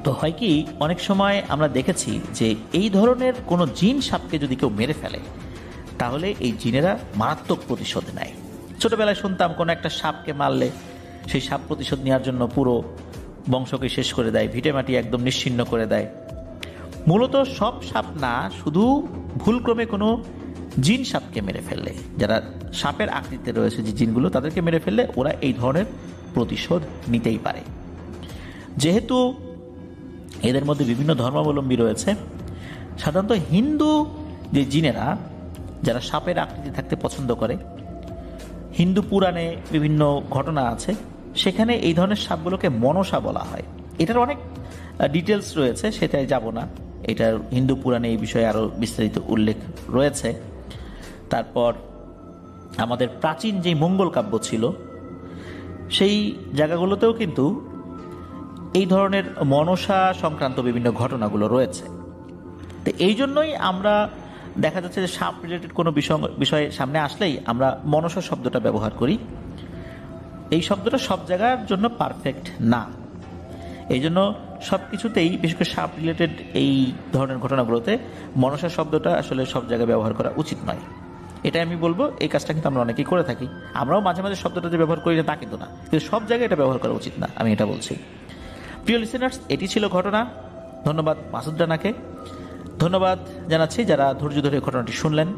তো হয় কি, অনেক সময় আমরা দেখেছি যে এই ধরনের কোনো জিন সাপকে যদি কেউ মেরে ফেলে, তাহলে এই জিনেরা মারাত্মক প্রতিশোধ নেয়। ছোটবেলায় শুনতাম কোনো একটা সাপকে মারলে সেই সাপ প্রতিশোধ নেওয়ার জন্য পুরো বংশকে শেষ করে দেয়, ভিটেমাটি একদম নিশ্চিহ্ন করে দেয়। মূলত সব সাপ না, শুধু ভুলক্রমে কোনো জিন সাপকে মেরে ফেললে, যারা সাপের আকৃতিতে রয়েছে যে জিনগুলো, তাদেরকে মেরে ফেললে ওরা এই ধরনের প্রতিশোধ নিতেই পারে। যেহেতু এদের মধ্যে বিভিন্ন ধর্মাবলম্বী রয়েছে, সাধারণত হিন্দু যে জিনেরা যারা সাপের আকৃতি থাকতে পছন্দ করে, হিন্দু পুরাণে বিভিন্ন ঘটনা আছে, সেখানে এই ধরনের সাপগুলোকে মনসা বলা হয়। এটার অনেক ডিটেলস রয়েছে, সেটাই যাব না। এটার হিন্দু পুরাণে এই বিষয়ে আরও বিস্তারিত উল্লেখ রয়েছে। তারপর আমাদের প্রাচীন যে মঙ্গল কাব্য ছিল, সেই জায়গাগুলোতেও কিন্তু এই ধরনের মনসা সংক্রান্ত বিভিন্ন ঘটনাগুলো রয়েছে। তো এই জন্যই আমরা দেখা যাচ্ছে যে সাপ রিলেটেড কোনো বিষয়ে সামনে আসলেই আমরা মনসা শব্দটা ব্যবহার করি। এই শব্দটা সব জায়গার জন্য পারফেক্ট না, এই জন্য সব কিছুতেই, বিশেষ করে সাপ রিলেটেড এই ধরনের ঘটনাগুলোতে মনসা শব্দটা আসলে সব জায়গায় ব্যবহার করা উচিত নয়। এটাই আমি বলবো, এই কাজটা কিন্তু আমরা অনেকেই করে থাকি। আমরাও মাঝে মাঝে শব্দটা যে ব্যবহার করি না তা কিন্তু না, কিন্তু সব জায়গায় এটা ব্যবহার করা উচিত না, আমি এটা বলছি। প্রিয় লিসেনার্স, এটি ছিল ঘটনা। ধন্যবাদ মাসুদ রানাকে, ধন্যবাদ জানাচ্ছি যারা ধৈর্য ধরে ঘটনাটি শুনলেন।